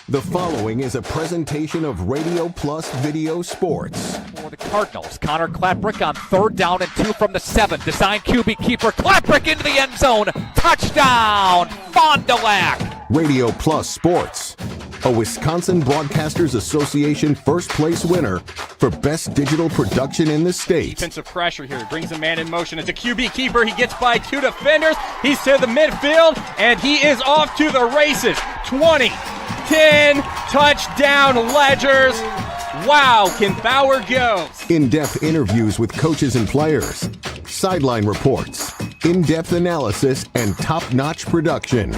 The following is a presentation of Radio Plus Video Sports. For the Cardinals, Connor Klaprick on 3rd down and 2 from the 7. Design QB keeper, Klaprick into the end zone. Touchdown, Fond du Lac. Radio Plus Sports, a Wisconsin Broadcasters Association first place winner for best digital production in the state. Defensive pressure here. He brings a man in motion. As a QB keeper, he gets by 2 defenders. He's to the midfield, and he is off to the races. 20, 10, touchdown Ledgers. Wow, can Bauer go? In-depth interviews with coaches and players, sideline reports, in-depth analysis, and top-notch production.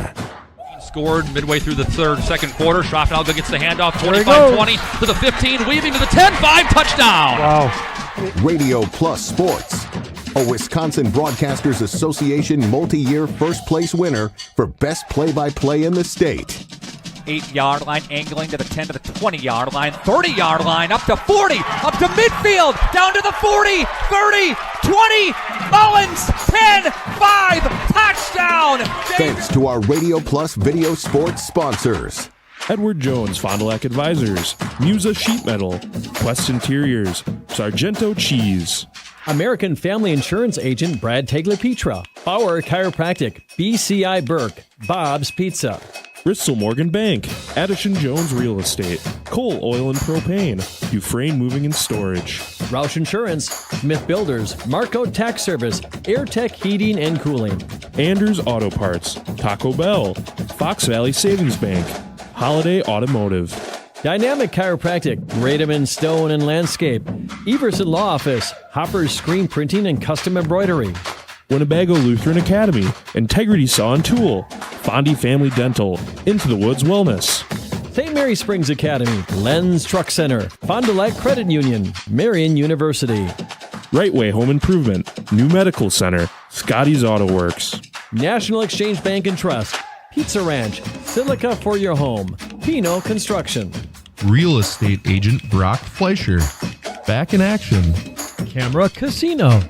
Scored midway through the second quarter. Schraffenalga gets the handoff, 25-20 to the 15, weaving to the 10-5, touchdown. Wow. Radio Plus Sports, a Wisconsin Broadcasters Association multi-year first place winner for best play-by-play in the state. 8-yard line, angling to the 10 to the 20-yard line, 30-yard line, up to 40, up to midfield, down to the 40, 30, 20, Mullins, 10, 5, touchdown. Thanks to our Radio Plus Video Sports sponsors. Edward Jones Fond du Lac Advisors, Musa Sheet Metal, Quest Interiors, Sargento Cheese. American Family Insurance Agent Brad Tagliapietra, Bauer Chiropractic, BCI Burke, Bob's Pizza. Bristol Morgan Bank, Addison Jones Real Estate, Cole Oil and Propane, Dufresne Moving and Storage. Roush Insurance, Smith Builders, Marco Tax Service, AirTech Heating and Cooling. Anders Auto Parts, Taco Bell, Fox Valley Savings Bank, Holiday Automotive. Dynamic Chiropractic, Radom & Stone and Landscape, Everson Law Office, Hopper's Screen Printing and Custom Embroidery. Winnebago Lutheran Academy, Integrity Saw and Tool, Fondy Family Dental, Into the Woods Wellness. St. Mary Springs Academy, Lens Truck Center, Fond du Lac Credit Union, Marion University. Right Way Home Improvement, New Medical Center, Scotty's Auto Works. National Exchange Bank and Trust, Pizza Ranch, Silica for your home, Pino Construction. Real estate agent Brock Fleischer, back in action. Camera Casino.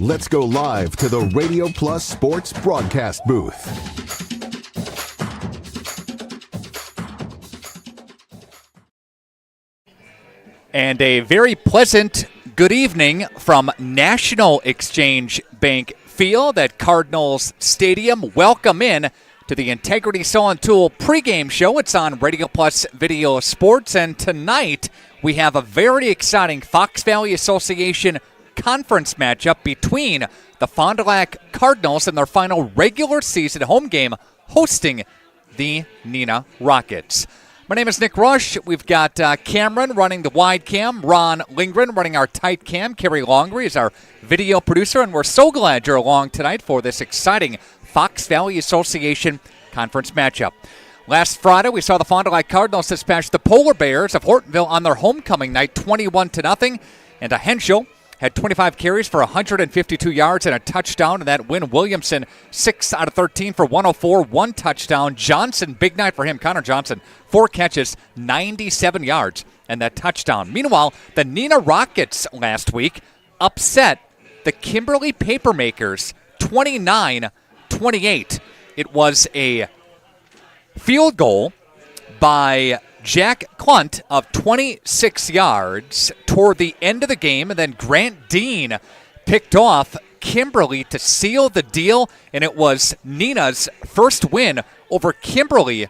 Let's go live to the Radio Plus Sports broadcast booth. And a very pleasant good evening from National Exchange Bank Field at Cardinals Stadium. Welcome in to the Integrity Saw and Tool pregame show. It's on Radio Plus Video Sports, and tonight we have a very exciting Fox Valley Association conference matchup between the Fond du Lac Cardinals in their final regular season home game hosting the Neenah Rockets. My name is Nick Rush. We've got Cameron running the wide cam, Ron Lindgren running our tight cam, Kerry Longry is our video producer, and we're so glad you're along tonight for this exciting Fox Valley Association conference matchup. Last Friday, we saw the Fond du Lac Cardinals dispatch the Polar Bears of Hortonville on their homecoming night, 21-0, and Henschel had 25 carries for 152 yards and a touchdown, and that win Williamson 6 out of 13 for 104, 1 touchdown. Johnson, big night for him. Connor Johnson, 4 catches, 97 yards, and that touchdown. Meanwhile, the Neenah Rockets last week upset the Kimberly Papermakers 29-28. It was a field goal by Jack Clunt of 26 yards toward the end of the game, and then Grant Dean picked off Kimberly to seal the deal, and it was Neenah's first win over Kimberly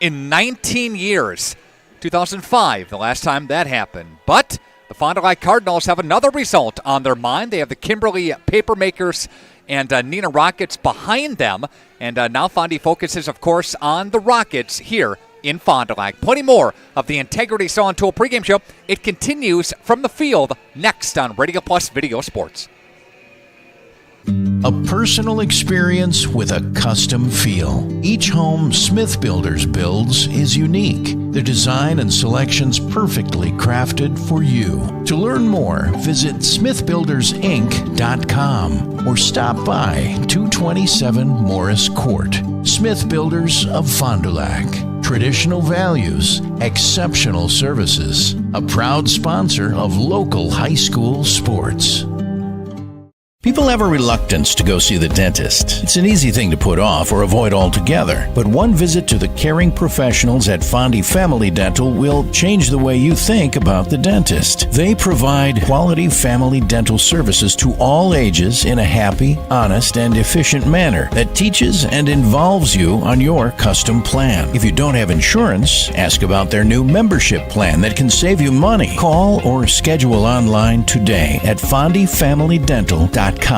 in 19 years. 2005, the last time that happened. But the Fond du Lac Cardinals have another result on their mind. They have the Kimberly Papermakers and Neenah Rockets behind them, and now Fondy focuses, of course, on the Rockets here in Fond du Lac. Plenty more of the Integrity Saw and Tool pregame show. It continues from the field next on Radio Plus Video Sports. A personal experience with a custom feel. Each home Smith Builders builds is unique. The design and selections perfectly crafted for you. To learn more, visit smithbuildersinc.com or stop by 227 Morris Court. Smith Builders of Fond du Lac. Traditional values, exceptional services. A proud sponsor of local high school sports. People You'll have a reluctance to go see the dentist. It's an easy thing to put off or avoid altogether. But one visit to the caring professionals at Fondy Family Dental will change the way you think about the dentist. They provide quality family dental services to all ages in a happy, honest, and efficient manner that teaches and involves you on your custom plan. If you don't have insurance, ask about their new membership plan that can save you money. Call or schedule online today at fondyfamilydental.com.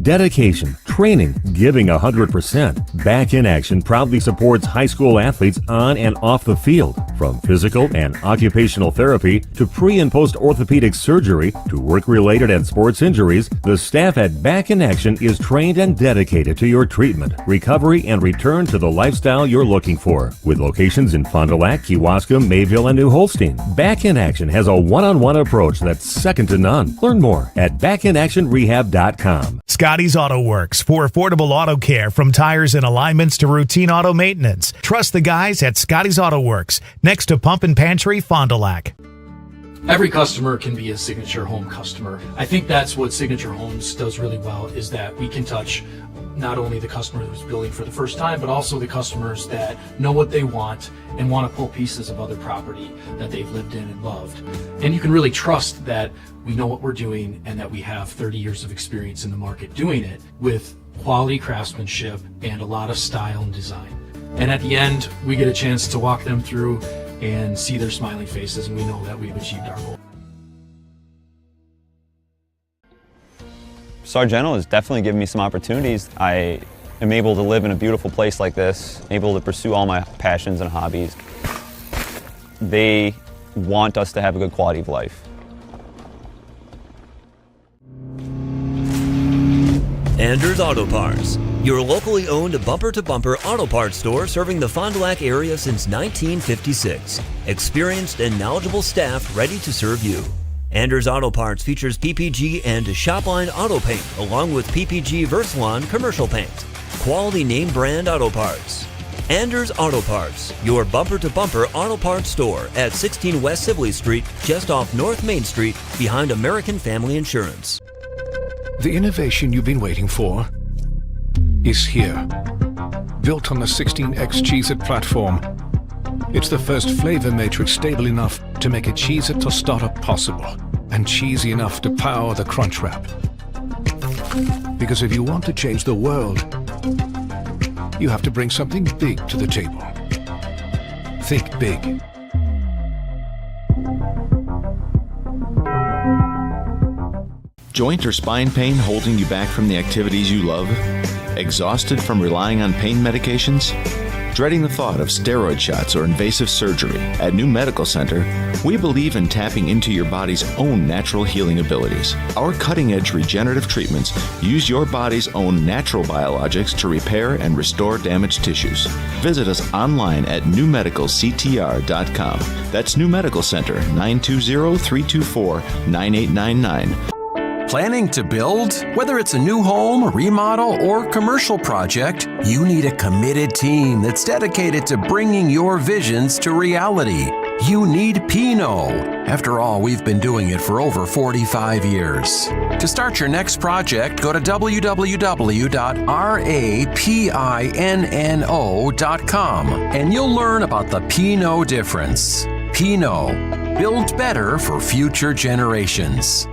Dedication, training, giving 100%. Back in Action proudly supports high school athletes on and off the field. From physical and occupational therapy to pre- and post-orthopedic surgery to work-related and sports injuries, the staff at Back in Action is trained and dedicated to your treatment, recovery, and return to the lifestyle you're looking for. With locations in Fond du Lac, Kewaskum, Mayville, and New Holstein, Back in Action has a one-on-one approach that's second to none. Learn more at backinactionrehab.com. Scotty's Auto Works for affordable auto care, from tires and alignments to routine auto maintenance. Trust the guys at Scotty's Auto Works, next to Pump and Pantry, Fond du Lac. Every customer can be a Signature Home customer. I think that's what Signature Homes does really well, is that we can touch not only the customer who's building for the first time, but also the customers that know what they want and want to pull pieces of other property that they've lived in and loved. And you can really trust that we know what we're doing and that we have 30 years of experience in the market doing it with quality craftsmanship and a lot of style and design. And at the end, we get a chance to walk them through and see their smiling faces, and we know that we've achieved our goal. Sargento has definitely given me some opportunities. I am able to live in a beautiful place like this, able to pursue all my passions and hobbies. They want us to have a good quality of life. Anders Auto Parts, your locally owned bumper-to-bumper auto parts store serving the Fond du Lac area since 1956. Experienced and knowledgeable staff ready to serve you. Anders Auto Parts features PPG and Shopline auto paint, along with PPG Versalon commercial paint. Quality name brand auto parts. Anders Auto Parts, your bumper-to-bumper auto parts store at 16 West Sibley Street, just off North Main Street, behind American Family Insurance. The innovation you've been waiting for is here. Built on the 16X Cheez-It platform, it's the first flavor matrix stable enough to make a Cheez-It tostada possible, and cheesy enough to power the Crunch Wrap. Because if you want to change the world, you have to bring something big to the table. Think big. Joint or spine pain holding you back from the activities you love? Exhausted from relying on pain medications? Dreading the thought of steroid shots or invasive surgery? At New Medical Center, we believe in tapping into your body's own natural healing abilities. Our cutting-edge regenerative treatments use your body's own natural biologics to repair and restore damaged tissues. Visit us online at newmedicalctr.com. That's New Medical Center, 920-324-9899. Planning to build? Whether it's a new home, remodel, or commercial project, you need a committed team that's dedicated to bringing your visions to reality. You need Pinot. After all, we've been doing it for over 45 years. To start your next project, go to www.rapinno.com and you'll learn about the Pinot difference. Pinot, build better for future generations.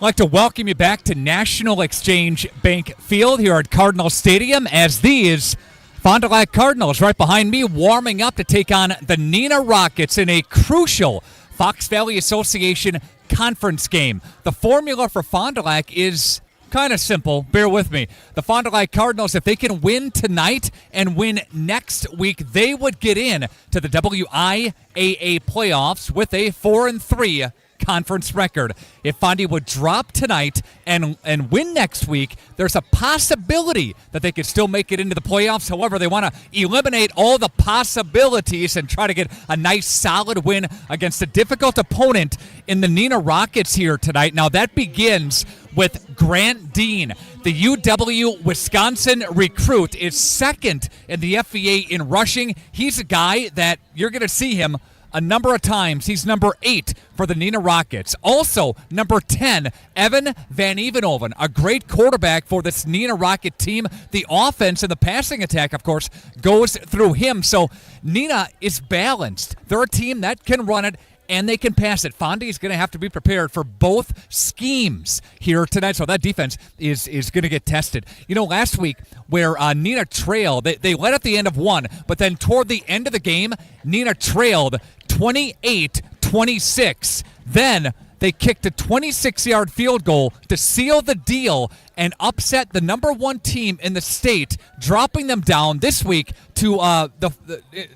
I'd like to welcome you back to National Exchange Bank Field here at Cardinal Stadium, as these Fond du Lac Cardinals right behind me warming up to take on the Neenah Rockets in a crucial Fox Valley Association conference game. The formula for Fond du Lac is kind of simple. Bear with me. The Fond du Lac Cardinals, if they can win tonight and win next week, they would get in to the WIAA playoffs with a 4-3 conference record. If Fondy would drop tonight and win next week, there's a possibility that they could still make it into the playoffs. However, they want to eliminate all the possibilities and try to get a nice solid win against a difficult opponent in the Neenah Rockets here tonight. Now that begins with Grant Dean. The UW-Wisconsin recruit is second in the FVA in rushing. He's a guy that you're going to see him a number of times. He's number 8 for the Neenah Rockets. Also, number 10, Evan Van Evenhoven, a great quarterback for this Neenah Rocket team. The offense and the passing attack, of course, goes through him. So Neenah is balanced. They're a team that can run it and they can pass it. Fondy is going to have to be prepared for both schemes here tonight. So that defense is going to get tested. You know, last week where Neenah trailed, they led at the end of one, but then toward the end of the game, Neenah trailed 28-26. Then they kicked a 26-yard field goal to seal the deal and upset the number 1 team in the state, dropping them down this week to the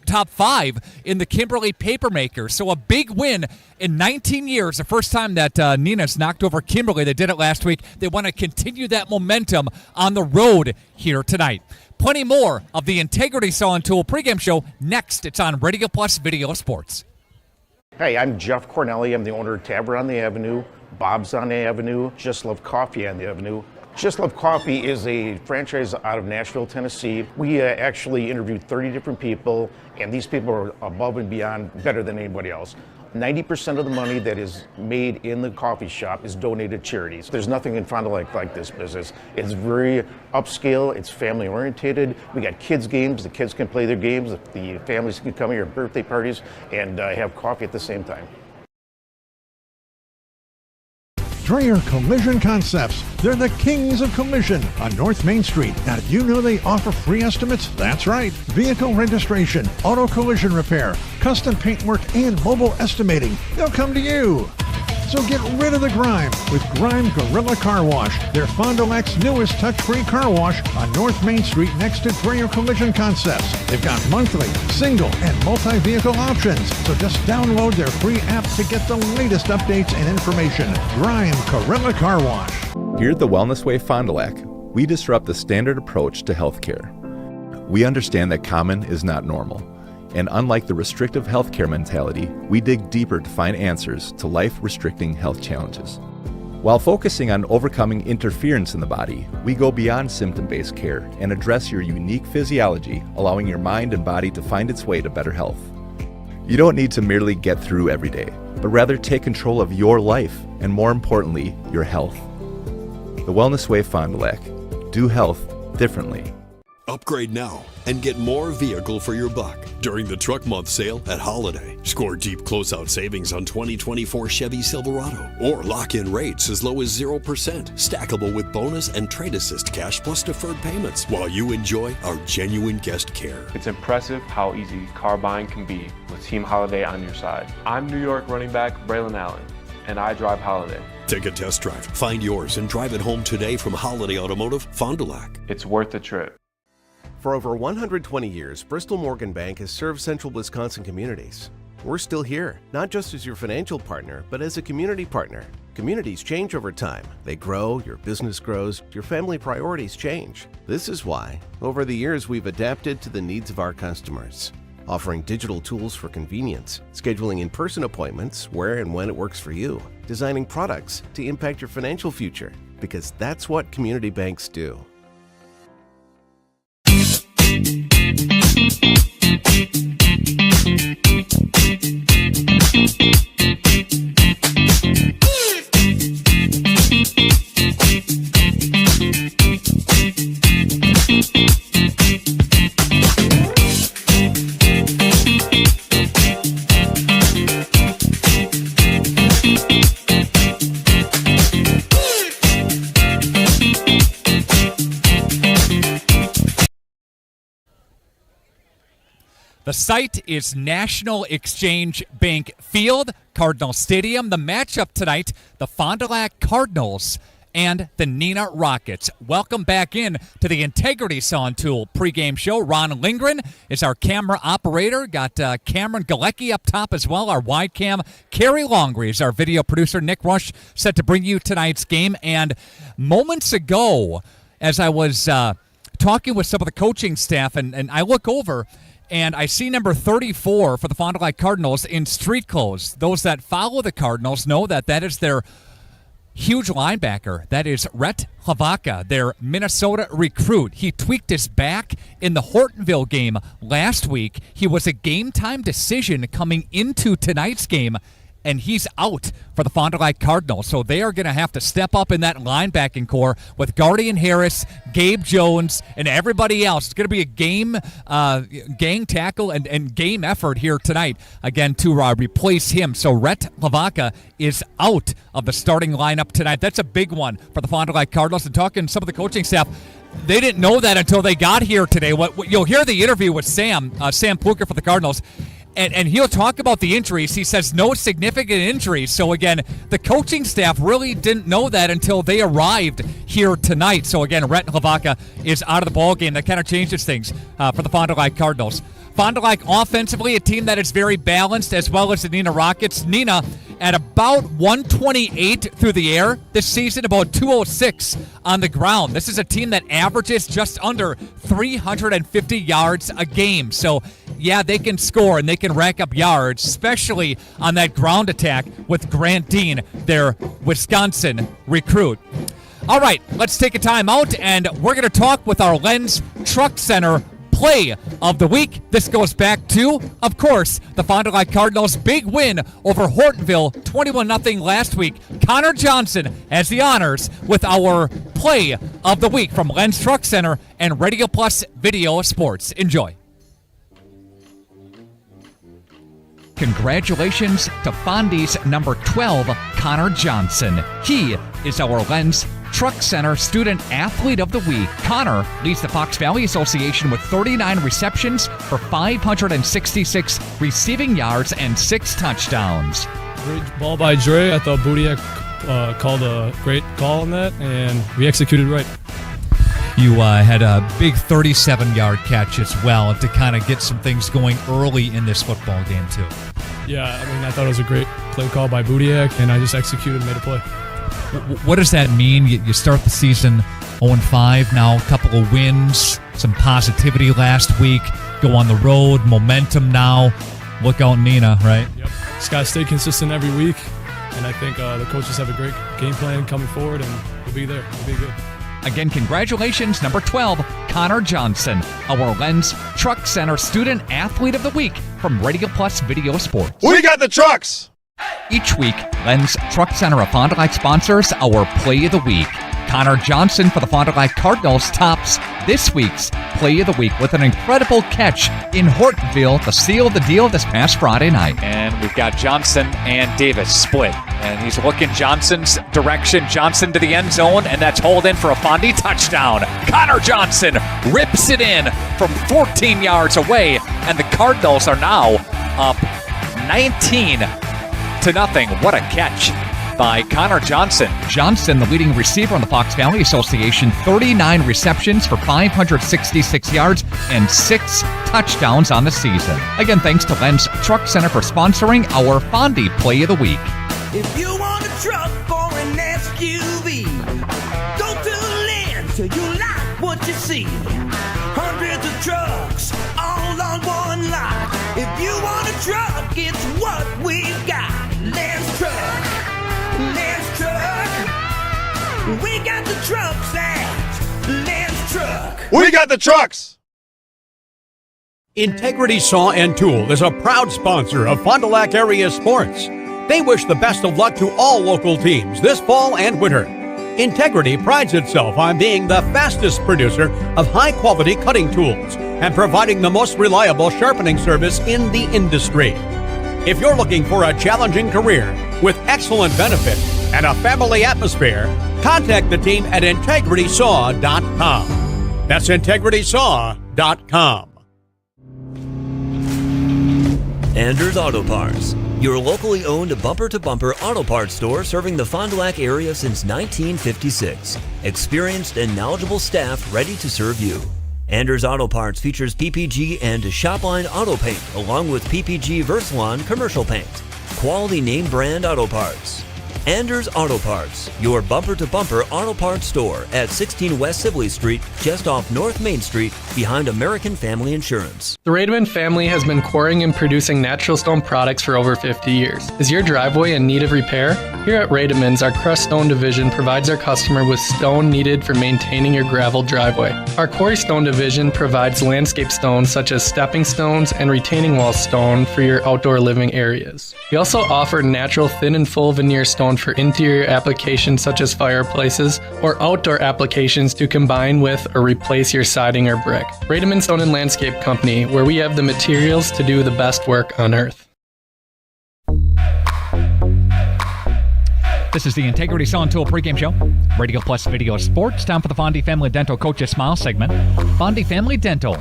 top 5 in the Kimberly Papermakers. So a big win in 19 years, the first time that Neenah's knocked over Kimberly. They did it last week. They want to continue that momentum on the road here tonight. Plenty more of the Integrity Saw and Tool pregame show next. It's on Radio Plus Video Sports. Hey, I'm Jeff Cornelli. I'm the owner of Tavern on the Avenue, Bob's on the Avenue, Just Love Coffee on the Avenue. Just Love Coffee is a franchise out of Nashville, Tennessee. We actually interviewed 30 different people, and these people are above and beyond better than anybody else. 90% of the money that is made in the coffee shop is donated to charities. There's nothing in Fond du Lac like this business. It's very upscale, it's family oriented. We got kids games, the kids can play their games, the families can come here, birthday parties, and have coffee at the same time. Dreyer Collision Concepts. They're the kings of collision on North Main Street. Now, did you know they offer free estimates? That's right. Vehicle registration, auto collision repair, custom paintwork, and mobile estimating. They'll come to you. So get rid of the grime with Grime Gorilla Car Wash. They're Fond du Lac's newest touch-free car wash on North Main Street next to Dreyer Collision Concepts. They've got monthly, single, and multi-vehicle options. So just download their free app to get the latest updates and information. Grime Gorilla Car Wash. Here at the Wellness Way Fond du Lac, we disrupt the standard approach to healthcare. We understand that common is not normal. And unlike the restrictive healthcare mentality, we dig deeper to find answers to life-restricting health challenges. While focusing on overcoming interference in the body, we go beyond symptom-based care and address your unique physiology, allowing your mind and body to find its way to better health. You don't need to merely get through every day, but rather take control of your life and, more importantly, your health. The Wellness Way Fond du Lac. Do health differently. Upgrade now and get more vehicle for your buck during the Truck Month sale at Holiday. Score deep closeout savings on 2024 Chevy Silverado or lock in rates as low as 0%, stackable with bonus and trade assist cash plus deferred payments while you enjoy our genuine guest care. It's impressive how easy car buying can be with Team Holiday on your side. I'm New York running back Braylon Allen, and I drive Holiday. Take a test drive, find yours, and drive it home today from Holiday Automotive, Fond du Lac. It's worth the trip. For over 120 years, Bristol Morgan Bank has served central Wisconsin communities. We're still here, not just as your financial partner, but as a community partner. Communities change over time. They grow, your business grows, your family priorities change. This is why, over the years, we've adapted to the needs of our customers, offering digital tools for convenience, scheduling in-person appointments where and when it works for you, designing products to impact your financial future, because that's what community banks do. The site is National Exchange Bank Field, Cardinal Stadium. The matchup tonight, the Fond du Lac Cardinals and the Neenah Rockets. Welcome back in to the Integrity Saw and Tool pregame show. Ron Lindgren is our camera operator. Got Cameron Galecki up top as well, our wide cam. Carrie Longree is our video producer. Nick Rush set to bring you tonight's game. And moments ago, as I was talking with some of the coaching staff, and I look over, and I see number 34 for the Fond du Lac Cardinals in street clothes. Those that follow the Cardinals know that that is their huge linebacker. That is Rhett Hlavacha, their Minnesota recruit. He tweaked his back in the Hortonville game last week. He was a game-time decision coming into tonight's game, and he's out for the Fond du Lac Cardinals. So they are going to have to step up in that linebacking core with Guardian Harris, Gabe Jones, and everybody else. It's going to be a gang tackle and game effort here tonight, again, to replace him. So Rhett Hlavacha is out of the starting lineup tonight. That's a big one for the Fond du Lac Cardinals. And talking to some of the coaching staff, they didn't know that until they got here today. What you'll hear the interview with Sam Pluker for the Cardinals, and he'll talk about the injuries. He says no significant injuries. So, again, the coaching staff really didn't know that until they arrived here tonight. So, again, Rhett Hlavacha is out of the ballgame. That kind of changes things for the Fond du Lac Cardinals. Fond du Lac offensively, a team that is very balanced, as well as the Neenah Rockets. Neenah at about 128 through the air this season, about 206 on the ground. This is a team that averages just under 350 yards a game. So, yeah, they can score and they can rack up yards, especially on that ground attack with Grant Dean, their Wisconsin recruit. All right, let's take a time out, and we're going to talk with our Lens Truck Center play of the week. This goes back to, of course, the Fond du Lac Cardinals' big win over Hortonville, 21-0 last week. Connor Johnson has the honors with our play of the week from Lens Truck Center and Radio Plus Video Sports. Enjoy. Congratulations to Fondy's number 12, Connor Johnson. He is our Lens Truck Center Student Athlete of the Week. Connor leads the Fox Valley Association with 39 receptions for 566 receiving yards and 6 touchdowns. Great ball by Dre. I thought Budiak called a great call on that, and we executed right. You had a big 37-yard catch as well to kind of get some things going early in this football game, too. Yeah, I mean, I thought it was a great play call by Budiak, and I just executed and made a play. What does that mean? You start the season 0-5, now a couple of wins, some positivity last week, go on the road, momentum now. Look out, Neenah, right? Yep. Just got to stay consistent every week, and I think the coaches have a great game plan coming forward, and we'll be there. We'll be good. Again, congratulations, number 12, Connor Johnson, our Lens Truck Center Student Athlete of the Week from Radio Plus Video Sports. We got the trucks! Each week, Lens Truck Center of Fond du Lac sponsors our Play of the Week. Connor Johnson for the Fond du Lac Cardinals tops this week's Play of the Week with an incredible catch in Hortonville to seal the deal this past Friday night. And we've got Johnson and Davis split. And he's looking Johnson's direction. Johnson to the end zone, and that's hauled in for a Fondy touchdown. Connor Johnson rips it in from 14 yards away, and the Cardinals are now up 19-0. What a catch by Connor Johnson. Johnson, the leading receiver on the Fox Valley Association, 39 receptions for 566 yards and 6 touchdowns on the season. Again, thanks to Lens Truck Center for sponsoring our Fondy Play of the Week. If you want a truck or an SUV, go to Lens till you like what you see. Hundreds of trucks all on one lot. If you want a truck, it's what we've got. Lens Truck. Lens Truck. We got the trucks at Lens Truck. We got the trucks! Integrity Saw and Tool is a proud sponsor of Fond du Lac area sports. They wish the best of luck to all local teams this fall and winter. Integrity prides itself on being the fastest producer of high-quality cutting tools and providing the most reliable sharpening service in the industry. If you're looking for a challenging career with excellent benefits and a family atmosphere, contact the team at integritysaw.com. That's integritysaw.com. Anders Auto Parts, your locally owned bumper-to-bumper auto parts store serving the Fond du Lac area since 1956. Experienced and knowledgeable staff ready to serve you. Anders Auto Parts features PPG and Shopline Auto Paint, along with PPG Versalon Commercial Paint. Quality name brand auto parts. Anders Auto Parts, your bumper-to-bumper auto parts store at 16 West Sibley Street, just off North Main Street, behind American Family Insurance. The Rademan family has been quarrying and producing natural stone products for over 50 years. Is your driveway in need of repair? Here at Rademan's, our crushed stone division provides our customer with stone needed for maintaining your gravel driveway. Our quarry stone division provides landscape stones such as stepping stones and retaining wall stone for your outdoor living areas. We also offer natural thin and full veneer stone for interior applications such as fireplaces or outdoor applications to combine with or replace your siding or brick. Rademan Stone and Landscape Company, where we have the materials to do the best work on earth. This is the Integrity Saw and Tool pregame show. Radio plus video sports. Time for the Fondy Family Dental Coach's Smile segment. Fondy Family Dental,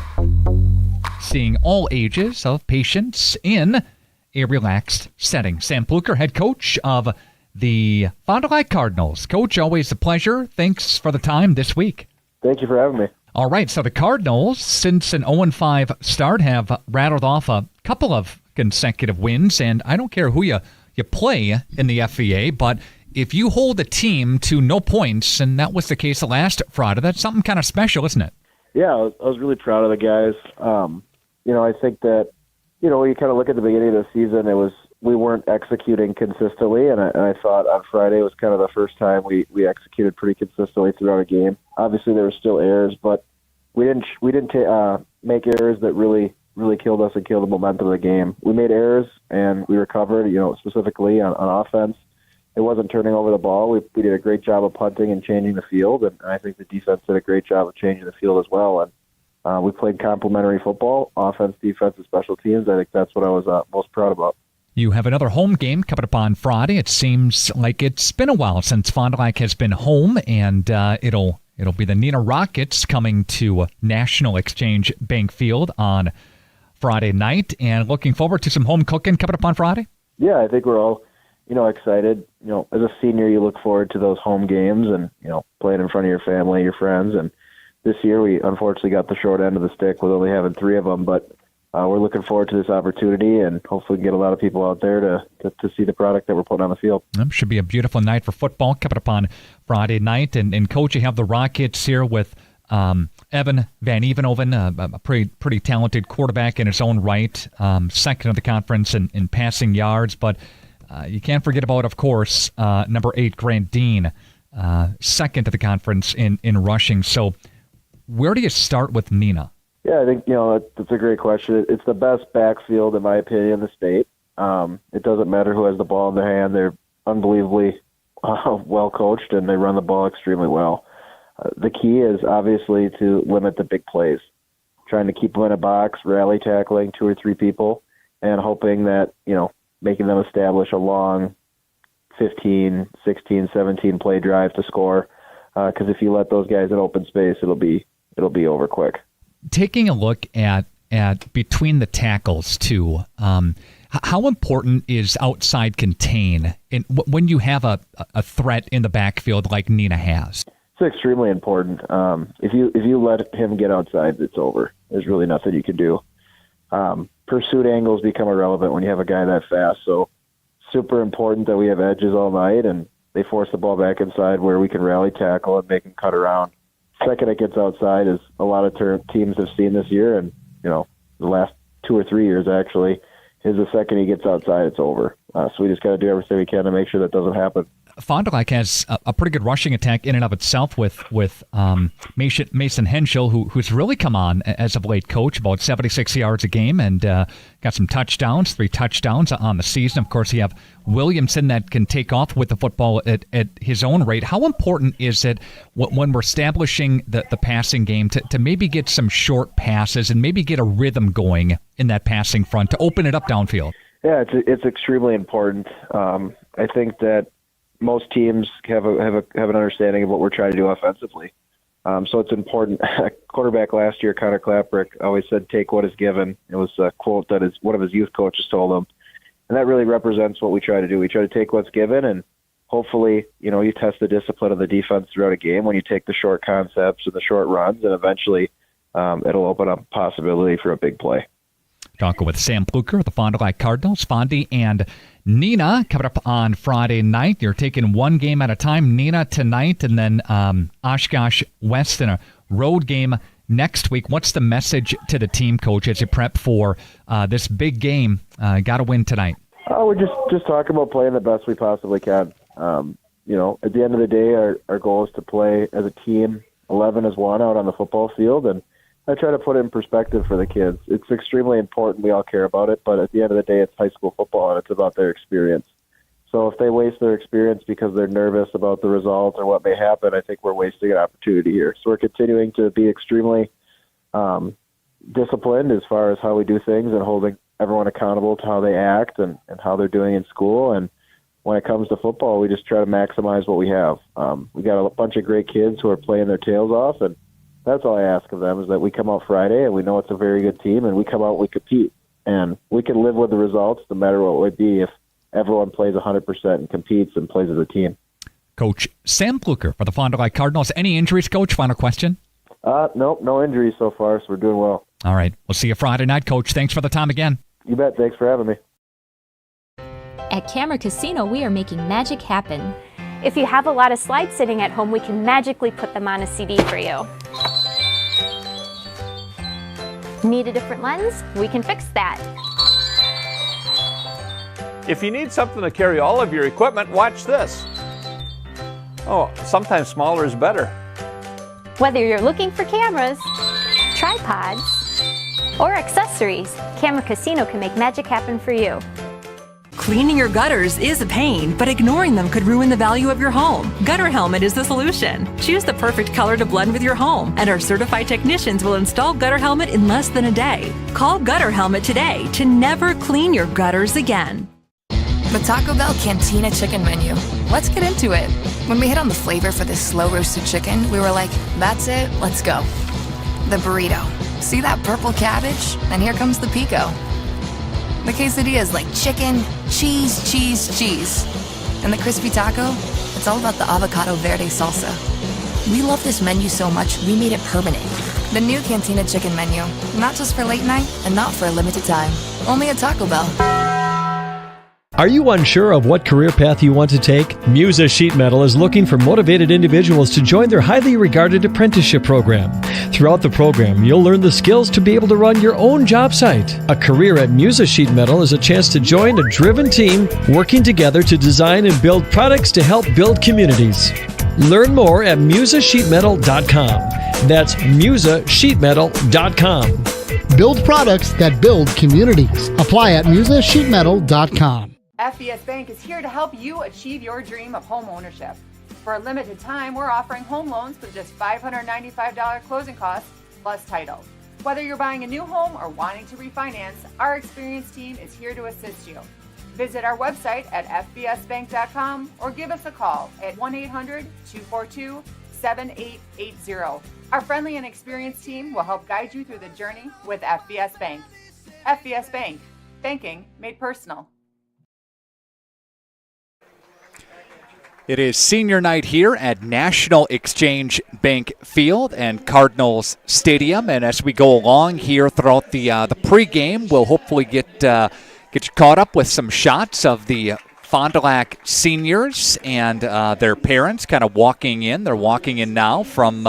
seeing all ages of patients in a relaxed setting. Sam Pluker, head coach of the Fond du Lac Cardinals. Coach, always a pleasure. Thanks for the time this week. Thank you for having me. All right, so the Cardinals, since an 0-5 start, have rattled off a couple of consecutive wins, and I don't care who you play in the FVA, but if you hold a team to no points, and that was the case last Friday, that's something kind of special, isn't it? Yeah, I was really proud of the guys. I think that, when you kind of look at the beginning of the season, we weren't executing consistently, and I thought on Friday was kind of the first time we executed pretty consistently throughout a game. Obviously, there were still errors, but we didn't make errors that really killed us and killed the momentum of the game. We made errors, and we recovered, specifically on offense. It wasn't turning over the ball. We did a great job of punting and changing the field, and I think the defense did a great job of changing the field as well. And we played complementary football, offense, defense, and special teams. I think that's what I was most proud about. You have another home game coming up on Friday. It seems like it's been a while since Fond du Lac has been home, and it'll be the Neenah Rockets coming to National Exchange Bank Field on Friday night, and looking forward to some home cooking coming up on Friday. Yeah, I think we're all excited. As a senior, you look forward to those home games and playing in front of your family, your friends. And this year, we unfortunately got the short end of the stick with only having 3 of them, but we're looking forward to this opportunity, and hopefully get a lot of people out there to see the product that we're putting on the field. Should be a beautiful night for football coming up on Friday night. And Coach, you have the Rockets here with Evan Van Evenhoven, a pretty talented quarterback in his own right, second in the conference in passing yards. But you can't forget about, of course, number 8, Grant Dean, second to the conference in rushing. So where do you start with Neenah? Yeah, I think, that's a great question. It's the best backfield, in my opinion, in the state. It doesn't matter who has the ball in their hand. They're unbelievably well coached, and they run the ball extremely well. The key is obviously to limit the big plays, trying to keep them in a box, rally tackling 2 or 3 people, and hoping that, making them establish a long 15, 16, 17 play drive to score. Because if you let those guys in open space, it'll be over quick. Taking a look at between the tackles too, how important is outside contain when you have a threat in the backfield like Neenah has? It's extremely important. If you let him get outside, it's over. There's really nothing you can do. Pursuit angles become irrelevant when you have a guy that fast. So super important that we have edges all night, and they force the ball back inside where we can rally tackle and make him cut around. Second it gets outside, is a lot of teams have seen this year, and the last 2 or 3 years actually, is the second he gets outside, it's over. So we just got to do everything we can to make sure that doesn't happen. Fond du Lac has a pretty good rushing attack in and of itself with Mason Henschel, who's really come on as of late, Coach, about 76 yards a game, and got some touchdowns, 3 touchdowns on the season. Of course, you have Williamson that can take off with the football at his own rate. How important is it when we're establishing the passing game to maybe get some short passes and maybe get a rhythm going in that passing front to open it up downfield? Yeah, it's extremely important. I think that most teams have an understanding of what we're trying to do offensively. So it's important. Quarterback last year, Connor Claperick, always said, "Take what is given." It was a quote that one of his youth coaches told him, and that really represents what we try to do. We try to take what's given, and hopefully, you test the discipline of the defense throughout a game when you take the short concepts and the short runs, and eventually it'll open up a possibility for a big play. Talking with Sam Pluker, the Fond du Lac Cardinals. Fondy and Neenah coming up on Friday night. You're taking one game at a time. Neenah tonight, and then Oshkosh West in a road game next week. What's the message to the team, Coach, as you prep for this big game? Got to win tonight. We're just talking about playing the best we possibly can. At the end of the day, our goal is to play as a team, 11 as one out on the football field, and I try to put it in perspective for the kids. It's extremely important. We all care about it, but at the end of the day, it's high school football, and it's about their experience. So if they waste their experience because they're nervous about the results or what may happen, I think we're wasting an opportunity here. So we're continuing to be extremely disciplined as far as how we do things and holding everyone accountable to how they act and how they're doing in school. And when it comes to football, we just try to maximize what we have. We got a bunch of great kids who are playing their tails off, and that's all I ask of them is that we come out Friday and we know it's a very good team, and we come out and we compete. And we can live with the results no matter what it would be if everyone plays 100% and competes and plays as a team. Coach Sam Pluker for the Fond du Lac Cardinals. Any injuries, Coach? Final question. Nope, no injuries so far, so we're doing well. All right. We'll see you Friday night, Coach. Thanks for the time again. You bet. Thanks for having me. At Camera Casino, we are making magic happen. If you have a lot of slides sitting at home, we can magically put them on a CD for you. Need a different lens? We can fix that. If you need something to carry all of your equipment, watch this. Oh, sometimes smaller is better. Whether you're looking for cameras, tripods, or accessories, Camera Casino can make magic happen for you. Cleaning your gutters is a pain, but ignoring them could ruin the value of your home. Gutter Helmet is the solution. Choose the perfect color to blend with your home, and our certified technicians will install Gutter Helmet in less than a day. Call Gutter Helmet today to never clean your gutters again. The Taco Bell Cantina Chicken Menu. Let's get into it. When we hit on the flavor for this slow-roasted chicken, we were like, that's it, let's go. The burrito. See that purple cabbage? And here comes the pico. The quesadilla is like chicken, cheese, cheese, cheese. And the crispy taco? It's all about the avocado verde salsa. We love this menu so much, we made it permanent. The new Cantina Chicken Menu. Not just for late night, and not for a limited time. Only at Taco Bell. Are you unsure of what career path you want to take? Musa Sheet Metal is looking for motivated individuals to join their highly regarded apprenticeship program. Throughout the program, you'll learn the skills to be able to run your own job site. A career at Musa Sheet Metal is a chance to join a driven team working together to design and build products to help build communities. Learn more at musasheetmetal.com. That's musasheetmetal.com. Build products that build communities. Apply at musasheetmetal.com. FBS Bank is here to help you achieve your dream of home ownership. For a limited time, we're offering home loans with just $595 closing costs plus title. Whether you're buying a new home or wanting to refinance, our experienced team is here to assist you. Visit our website at fbsbank.com or give us a call at 1-800-242-7880. Our friendly and experienced team will help guide you through the journey with FBS Bank. FBS Bank, banking made personal. It is senior night here at National Exchange Bank Field and Cardinals Stadium, and as we go along here throughout the pregame, we'll hopefully get you caught up with some shots of the Fond du Lac seniors and their parents kind of walking in. They're walking in now from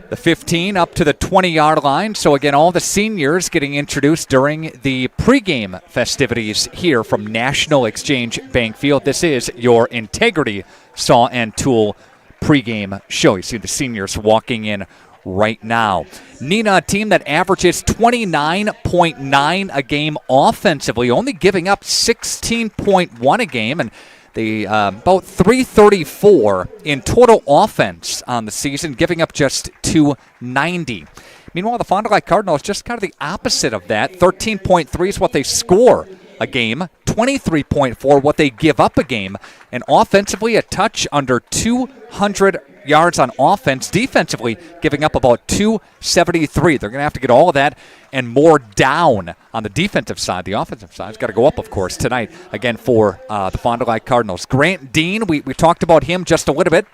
the 15 up to the 20-yard line. So again, all the seniors getting introduced during the pregame festivities here from National Exchange Bank Field. This is your Integrity Saw and Tool pregame show. You see the seniors walking in right now. Neenah, a team that averages 29.9 a game offensively, only giving up 16.1 a game, and they about 334 in total offense on the season, giving up just 290. Meanwhile, the Fond du Lac Cardinals just kind of the opposite of that. 13.3 is what they score a game, 23.4 what they give up a game, and offensively a touch under 200 yards on offense. Defensively, giving up about 273. They're going to have to get all of that and more down on the defensive side. The offensive side's got to go up, of course, tonight, again, for the Fond du Lac Cardinals. Grant Dean, we talked about him just a little bit.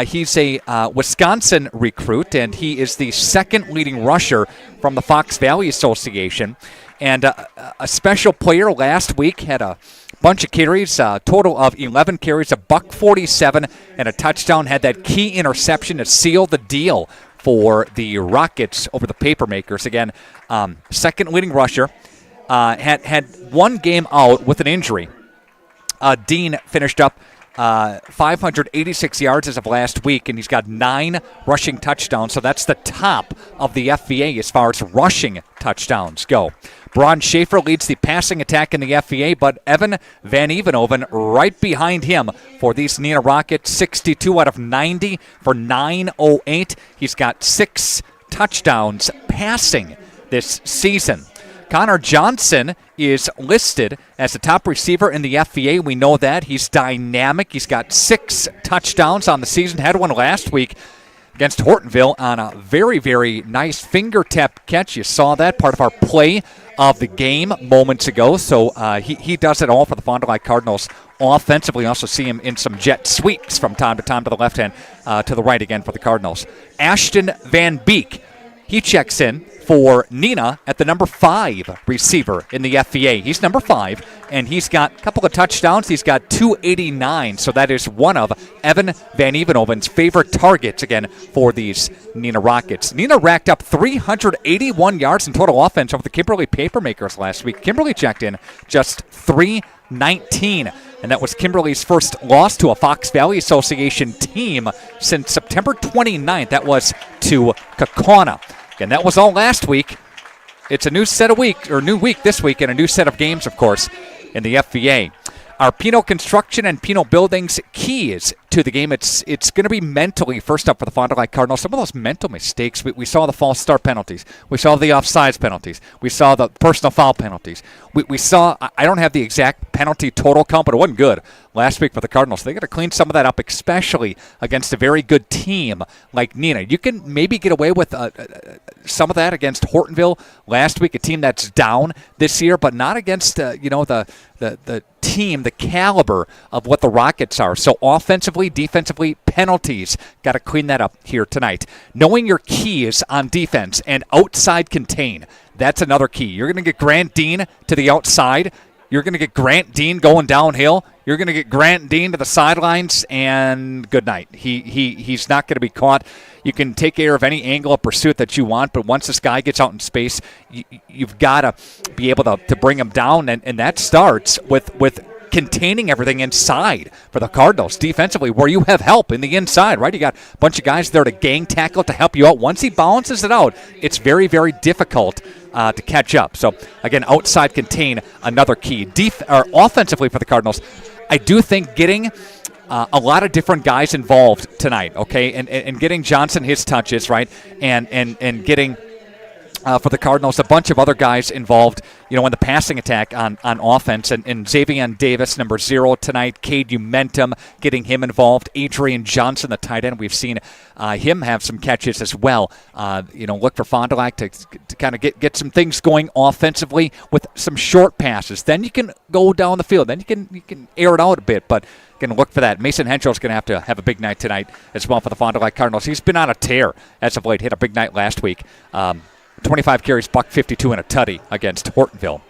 He's a Wisconsin recruit, and he is the second leading rusher from the Fox Valley Association. And a special player last week had a bunch of carries, a total of 11 carries, a $147 and a touchdown. Had that key interception to seal the deal for the Rockets over the Papermakers. Again, second leading rusher. Had one game out with an injury. Dean finished up 586 yards as of last week, and he's got 9 rushing touchdowns, so that's the top of the FVA as far as rushing touchdowns go. Braun Schaefer leads the passing attack in the FVA, but Evan Van Evenhoven right behind him for these Neenah Rockets, 62 out of 90 for 908. He's got 6 touchdowns passing this season. Connor Johnson is listed as the top receiver in the FVA. We know that. He's dynamic. He's got 6 touchdowns on the season. Had one last week against Hortonville on a very, very nice fingertip catch. You saw that, part of our play of the game moments ago. So he does it all for the Fond du Lac Cardinals offensively. You also see him in some jet sweeps from time to time to the left hand, to the right again for the Cardinals. Ashton Van Beek, he checks in for Neenah at the number 5 receiver in the FVA. He's number 5, and he's got a couple of touchdowns. He's got 289, so that is one of Evan Van Evenhoven's favorite targets, again, for these Neenah Rockets. Neenah racked up 381 yards in total offense over the Kimberly Papermakers last week. Kimberly checked in just 319, and that was Kimberly's first loss to a Fox Valley Association team since September 29th. That was to Kaukauna. And that was all last week. It's a new week this week, and a new set of games, of course, in the FVA. Our Pino Construction and Pino Buildings keys to the game. It's going to be mentally first up for the Fond du Lac Cardinals. Some of those mental mistakes. We saw the false start penalties. We saw the offsides penalties. We saw the personal foul penalties. We saw, I don't have the exact penalty total count, but it wasn't good last week for the Cardinals. They got to clean some of that up, especially against a very good team like Neenah. You can maybe get away with some of that against Hortonville last week, a team that's down this year, but not against the team, the caliber of what the Rockets are. So offensively, defensively, penalties, got to clean that up here tonight. Knowing your keys on defense and outside contain, that's another key. You're going to get Grant Dean to the outside. You're going to get Grant Dean going downhill. You're going to get Grant Dean to the sidelines, and good night. He's not going to be caught. You can take care of any angle of pursuit that you want, but once this guy gets out in space, you've got to be able to bring him down, and that starts with containing everything inside for the Cardinals defensively, where you have help in the inside, right? You got a bunch of guys there to gang tackle to help you out. Once he balances it out, it's very, very difficult to catch up. So, again, outside contain, another key. Offensively for the Cardinals, I do think getting a lot of different guys involved tonight, okay, and getting Johnson his touches, right, and getting for the Cardinals a bunch of other guys involved, in the passing attack on offense, and Xavier Davis, number 0 tonight, Cade Umentum, getting him involved, Adrian Johnson, the tight end, we've seen him have some catches as well. Look for Fond du Lac to kind of get some things going offensively with some short passes. Then you can go down the field. Then you can air it out a bit, but going to look for that. Mason Henschel's going to have a big night tonight as well for the Fond du Lac Cardinals. He's been on a tear as of late. Hit a big night last week. 25 carries, $152 and a tutty against Hortonville.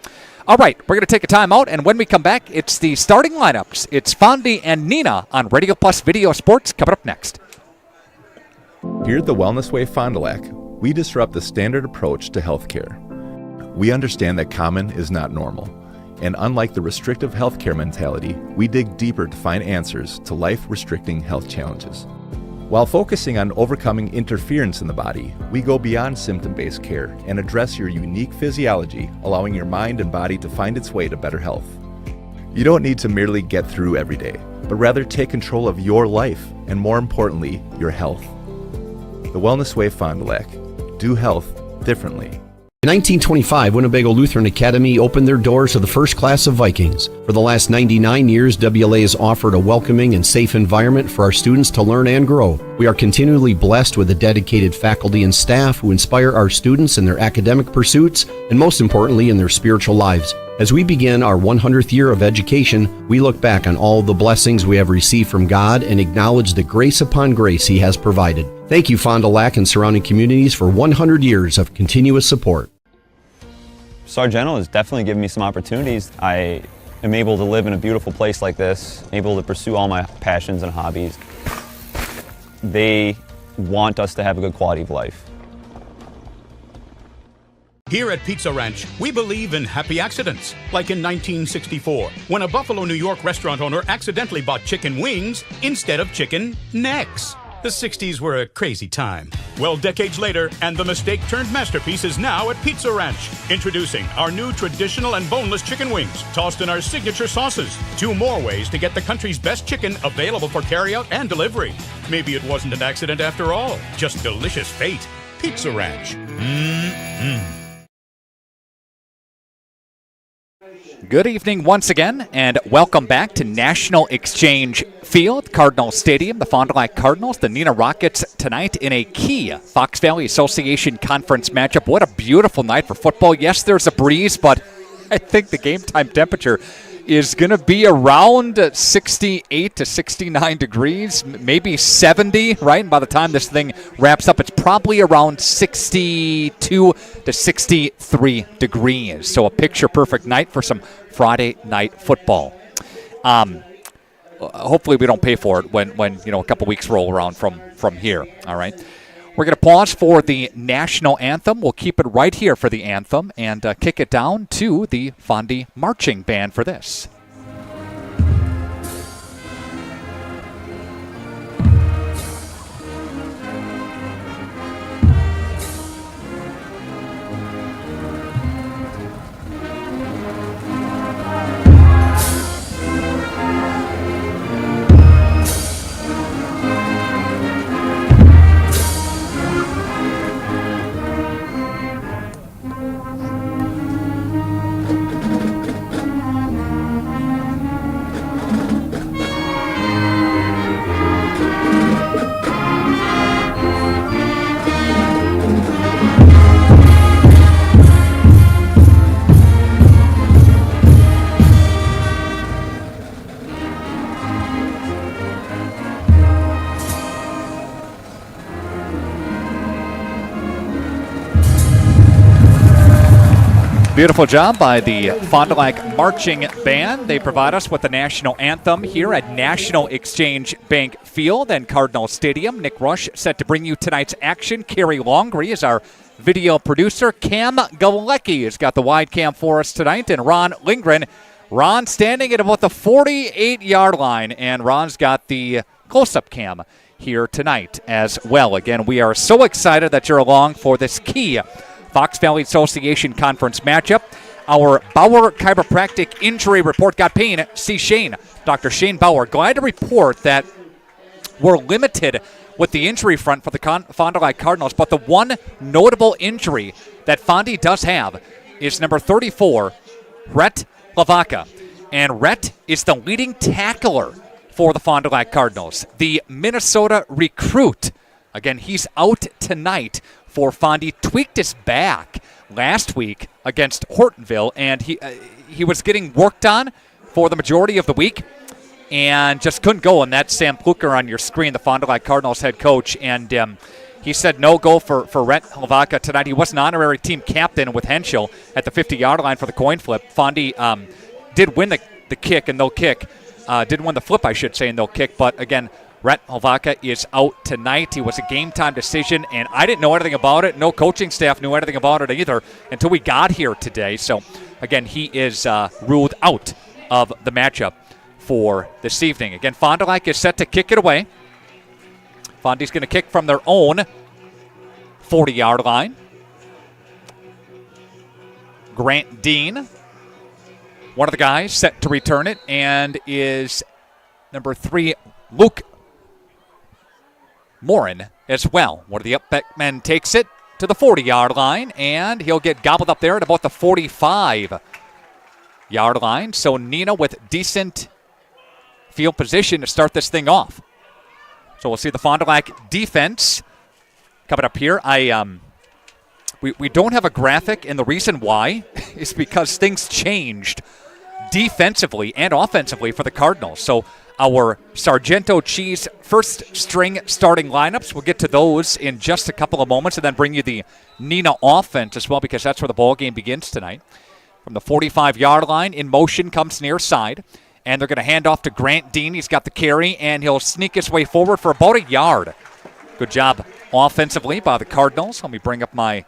All right, we're going to take a timeout, and when we come back, it's the starting lineups. It's Fondy and Neenah on Radio Plus Video Sports coming up next. Here at the Wellness Way Fond du Lac, we disrupt the standard approach to healthcare. We understand that common is not normal, and unlike the restrictive healthcare mentality, we dig deeper to find answers to life-restricting health challenges. While focusing on overcoming interference in the body, we go beyond symptom-based care and address your unique physiology, allowing your mind and body to find its way to better health. You don't need to merely get through every day, but rather take control of your life and, more importantly, your health. The Wellness Way Fond du Lac. Do health differently. In 1925, Winnebago Lutheran Academy opened their doors to the first class of Vikings. For the last 99 years, WLA has offered a welcoming and safe environment for our students to learn and grow. We are continually blessed with a dedicated faculty and staff who inspire our students in their academic pursuits and, most importantly, in their spiritual lives. As we begin our 100th year of education, we look back on all the blessings we have received from God and acknowledge the grace upon grace He has provided. Thank you, Fond du Lac and surrounding communities, for 100 years of continuous support. Sargento has definitely given me some opportunities. I am able to live in a beautiful place like this, able to pursue all my passions and hobbies. They want us to have a good quality of life. Here at Pizza Ranch, we believe in happy accidents, like in 1964, when a Buffalo, New York restaurant owner accidentally bought chicken wings instead of chicken necks. The 60s were a crazy time. Well, decades later, and the mistake-turned masterpiece is now at Pizza Ranch. Introducing our new traditional and boneless chicken wings, tossed in our signature sauces. 2 more ways to get the country's best chicken available for carryout and delivery. Maybe it wasn't an accident after all, just delicious fate. Pizza Ranch. Mm-mm. Good evening once again, and welcome back to National Exchange Field, Cardinal Stadium. The Fond du Lac Cardinals, the Neenah Rockets tonight in a key Fox Valley Association Conference matchup. What a beautiful night for football. Yes, there's a breeze, but I think the game time temperature is going to be around 68 to 69 degrees, maybe 70, right? And by the time this thing wraps up, it's probably around 62 to 63 degrees. So a picture-perfect night for some Friday night football. Hopefully we don't pay for it when a couple weeks roll around from here, all right? We're going to pause for the national anthem. We'll keep it right here for the anthem and kick it down to the Fondy Marching Band for this. Beautiful job by the Fond du Lac Marching Band. They provide us with the national anthem here at National Exchange Bank Field and Cardinal Stadium. Nick Rush set to bring you tonight's action. Carrie Longree is our video producer. Cam Galecki has got the wide cam for us tonight. And Ron Lindgren. Ron standing at about the 48-yard line. And Ron's got the close-up cam here tonight as well. Again, we are so excited that you're along for this key Fox Valley Association Conference matchup. Our Bauer Chiropractic Injury Report got pain. See Shane, Dr. Shane Bauer. Glad to report that we're limited with the injury front for the Fond du Lac Cardinals, but the one notable injury that Fondy does have is number 34, Rhett Lavaca. And Rhett is the leading tackler for the Fond du Lac Cardinals, the Minnesota recruit. Again, he's out tonight for Fondy. Tweaked his back last week against Hortonville, and he was getting worked on for the majority of the week and just couldn't go. And that's Sam Pluker on your screen, the Fond du Lac Cardinals head coach, and he said no go for Rhett Lavaca tonight. He was an honorary team captain with Henschel at the 50-yard line for the coin flip. Fondy did win the kick and no kick. Didn't win the flip, I should say, and no kick, but again, Rhett Lavaca is out tonight. He was a game-time decision, and I didn't know anything about it. No coaching staff knew anything about it either until we got here today. So, again, he is ruled out of the matchup for this evening. Again, Fond du Lac is set to kick it away. Fondy's going to kick from their own 40-yard line. Grant Dean, one of the guys set to return it, and is number 3, Luke Morin as well. One of the up-back men takes it to the 40-yard line, and he'll get gobbled up there at about the 45-yard line. So Neenah with decent field position to start this thing off. So we'll see the Fond du Lac defense coming up here. We don't have a graphic, and the reason why is because things changed defensively and offensively for the Cardinals. So our Sargento Cheese first string starting lineups. We'll get to those in just a couple of moments and then bring you the Neenah offense as well, because that's where the ball game begins tonight. From the 45-yard line, in motion comes near side, and they're going to hand off to Grant Dean. He's got the carry, and he'll sneak his way forward for about a yard. Good job offensively by the Cardinals. Let me bring up my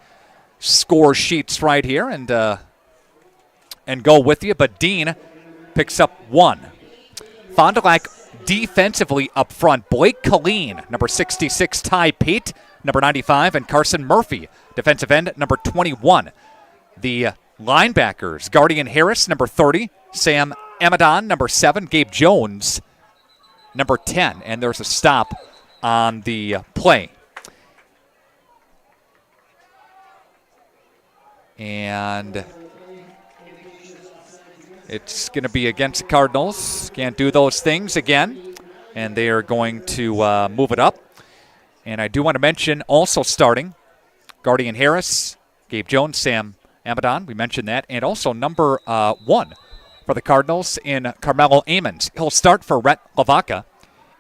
score sheets right here and go with you. But Dean picks up 1. Fond du Lac defensively up front. Blake Colleen, number 66, Ty Pate, number 95, and Carson Murphy, defensive end, number 21. The linebackers, Guardian Harris, number 30, Sam Amadon, number 7, Gabe Jones, number 10. And there's a stop on the play. And it's going to be against the Cardinals. Can't do those things again. And they are going to move it up. And I do want to mention also starting Guardian Harris, Gabe Jones, Sam Amadon. We mentioned that. And also number 1 for the Cardinals in Carmelo Amons. He'll start for Rhett Lavaca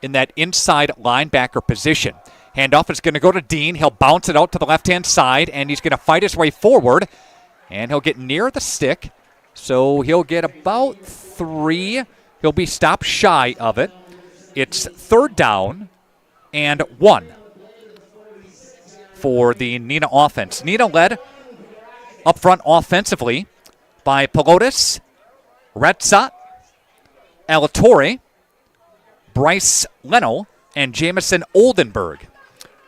in that inside linebacker position. Handoff is going to go to Dean. He'll bounce it out to the left-hand side, and he's going to fight his way forward. And he'll get near the stick. So he'll get about 3. He'll be stopped shy of it. It's 3rd down and 1 for the Neenah offense. Neenah led up front offensively by Pelotas, Retza, Alatorre, Bryce Leno, and Jamison Oldenburg.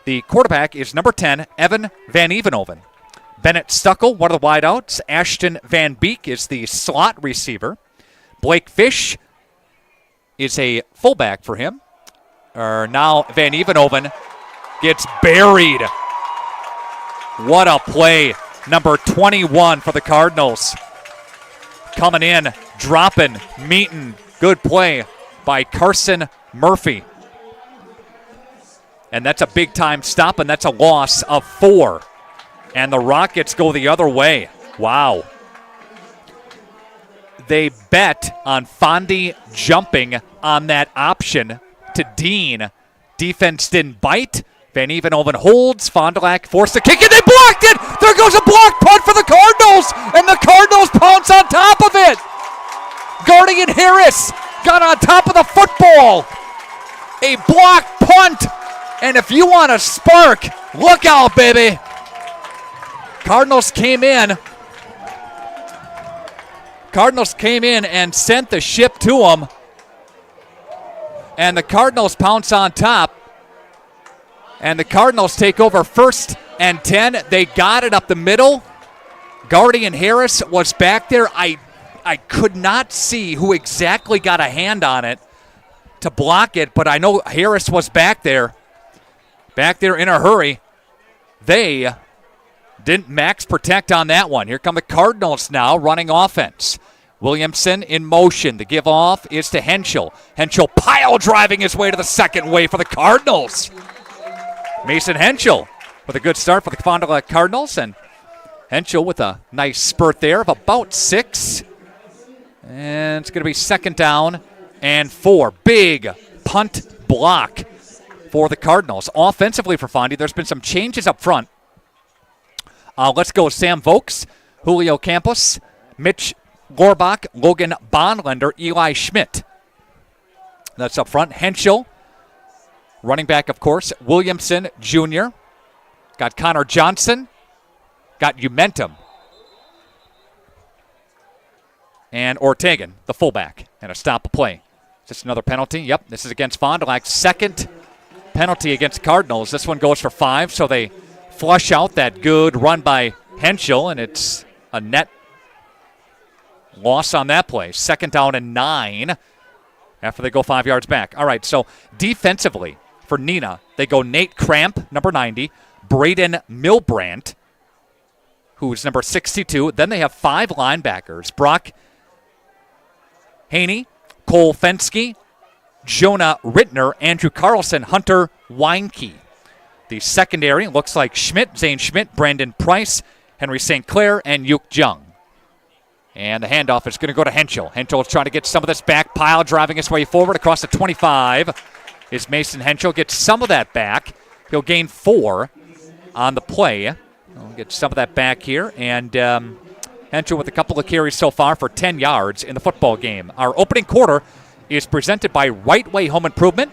The quarterback is number 10, Evan Van Evenhoven. Bennett Stuckel, one of the wideouts. Ashton Van Beek is the slot receiver. Blake Fish is a fullback for him. Now Van Evenhoven gets buried. What a play. Number 21 for the Cardinals. Coming in, dropping, meeting. Good play by Carson Murphy. And that's a big-time stop, and that's a loss of 4. And the Rockets go the other way. Wow. They bet on Fondy jumping on that option to Dean. Defense didn't bite. Van Evenhoven holds. Fond du Lac forced the kick, and they blocked it! There goes a block punt for the Cardinals, and the Cardinals pounce on top of it! Guardian Harris got on top of the football. A block punt. And if you want a spark, look out, baby. Cardinals came in and sent the ship to them. And the Cardinals pounce on top. And the Cardinals take over 1st and 10. They got it up the middle. Guardian Harris was back there. I could not see who exactly got a hand on it to block it, but I know Harris was back there in a hurry. They didn't max protect on that one. Here come the Cardinals now running offense. Williamson in motion. The give off is to Henschel. Henschel pile driving his way to the second wave for the Cardinals. Mason Henschel with a good start for the Fond du Lac Cardinals, and Henschel with a nice spurt there of about 6. And it's going to be 2nd down and 4. Big punt block for the Cardinals. Offensively for Fondy, there's been some changes up front. Let's go Sam Vokes, Julio Campos, Mitch Gorbach, Logan Bonlander, Eli Schmidt. That's up front. Henschel, running back, of course. Williamson Jr. Got Connor Johnson. Got Umentum. And Ortegan, the fullback. And a stop a play. Just another penalty. Yep, this is against Fond du Lac. 2nd penalty against Cardinals. This one goes for 5, so they flush out that good run by Henschel, and it's a net loss on that play. 2nd down and 9 after they go 5 yards back. All right, so defensively for Neenah, they go Nate Cramp, number 90, Braden Milbrandt, who's number 62. Then they have 5 linebackers, Brock Haney, Cole Fensky, Jonah Rittner, Andrew Carlson, Hunter Weinke. The secondary looks like Schmidt, Zane Schmidt, Brandon Price, Henry St. Clair, and Yuk Jung. And the handoff is going to go to Henschel. Henschel is trying to get some of this back pile, driving his way forward across the 25. Is Mason Henschel gets some of that back. He'll gain 4 on the play. We'll get some of that back here. And Henschel with a couple of carries so far for 10 yards in the football game. Our opening quarter is presented by Right Way Home Improvement.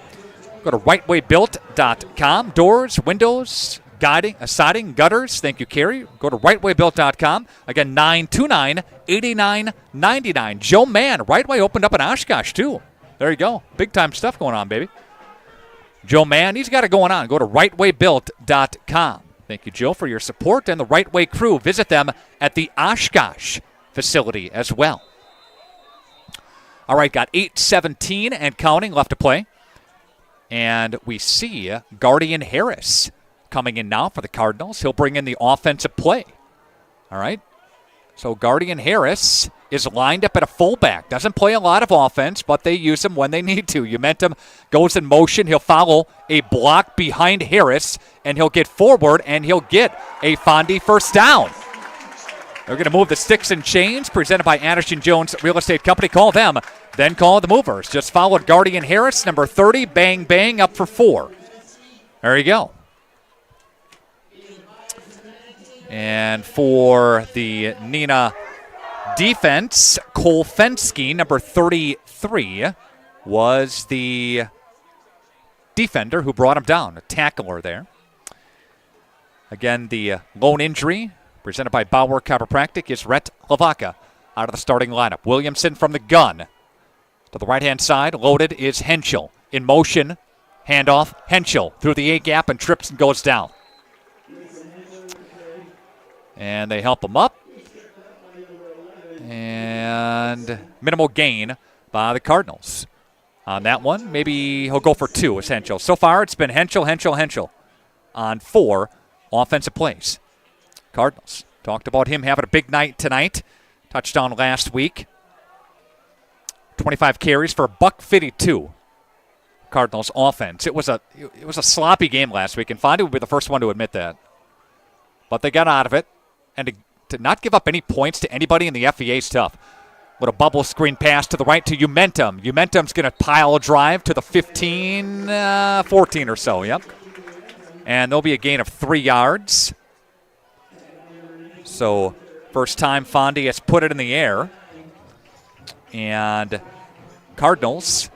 Go to rightwaybuilt.com. Doors, windows, siding, gutters. Thank you, Carrie. Go to rightwaybuilt.com. Again, 929-8999. Joe Mann, Right Way opened up in Oshkosh, too. There you go. Big-time stuff going on, baby. Joe Mann, he's got it going on. Go to rightwaybuilt.com. Thank you, Joe, for your support. And the Right Way crew, visit them at the Oshkosh facility as well. All right, got 8:17 and counting left to play. And we see Guardian Harris coming in now for the Cardinals. He'll bring in the offensive play. All right. So Guardian Harris is lined up at a fullback. Doesn't play a lot of offense, but they use him when they need to. Umentum goes in motion. He'll follow a block behind Harris, and he'll get forward, and he'll get a Fondy first down. They're going to move the sticks and chains, presented by Anderson Jones Real Estate Company. Call them, then call the movers. Just followed Guardian Harris, number 30, bang, bang, up for 4. There you go. And for the Neenah defense, Cole Fensky, number 33, was the defender who brought him down, a tackler there. Again, the lone injury presented by Bauer Chiropractic is Rhett Lavaca out of the starting lineup. Williamson from the gun. To the right-hand side, loaded is Henschel. In motion, handoff, Henschel through the A-gap and trips and goes down. And they help him up. And minimal gain by the Cardinals. On that one, maybe he'll go for 2 as Henschel. So far, it's been Henschel on 4 offensive plays. Cardinals. Talked about him having a big night tonight. Touchdown last week. 25 carries for $152. Cardinals offense. It was a sloppy game last week, and Fondy would be the first one to admit that. But they got out of it, and to not give up any points to anybody in the FEA is tough. With a bubble screen pass to the right to Umentum. Umentum's going to pile a drive to the 15, 14 or so, yep. And there'll be a gain of 3 yards. So first time Fondy has put it in the air. And Cardinals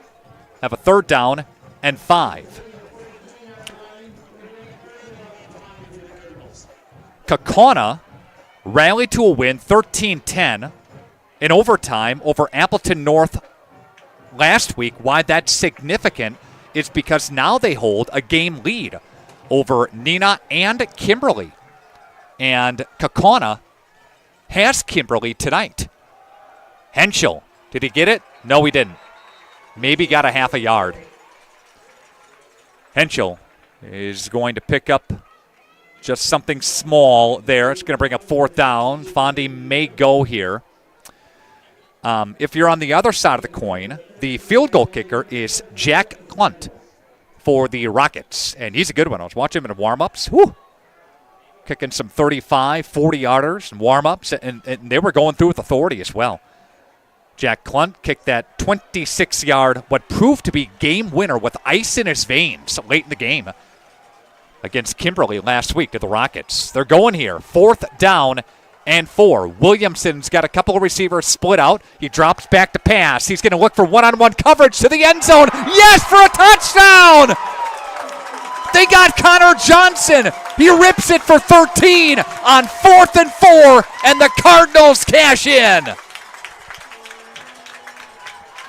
have a 3rd down and 5. Kaukauna rallied to a win 13-10 in overtime over Appleton North last week. Why that's significant is because now they hold a game lead over Neenah and Kimberly. And Kaukauna has Kimberly tonight. Henschel, did he get it? No, he didn't. Maybe got a half a yard. Henschel is going to pick up just something small there. It's going to bring up 4th down. Fondy may go here. If you're on the other side of the coin, the field goal kicker is Jack Klunt for the Rockets. And he's a good one. I was watching him in warm-ups. Woo! Kicking some 35, 40-yarders and warm-ups, and they were going through with authority as well. Jack Klunt kicked that 26-yard, what proved to be game winner with ice in his veins late in the game against Kimberly last week to the Rockets. They're going here, 4th down and 4. Williamson's got a couple of receivers split out. He drops back to pass. He's going to look for one-on-one coverage to the end zone. Yes, for a touchdown! They got Connor Johnson. He rips it for 13 on 4th and 4, and the Cardinals cash in.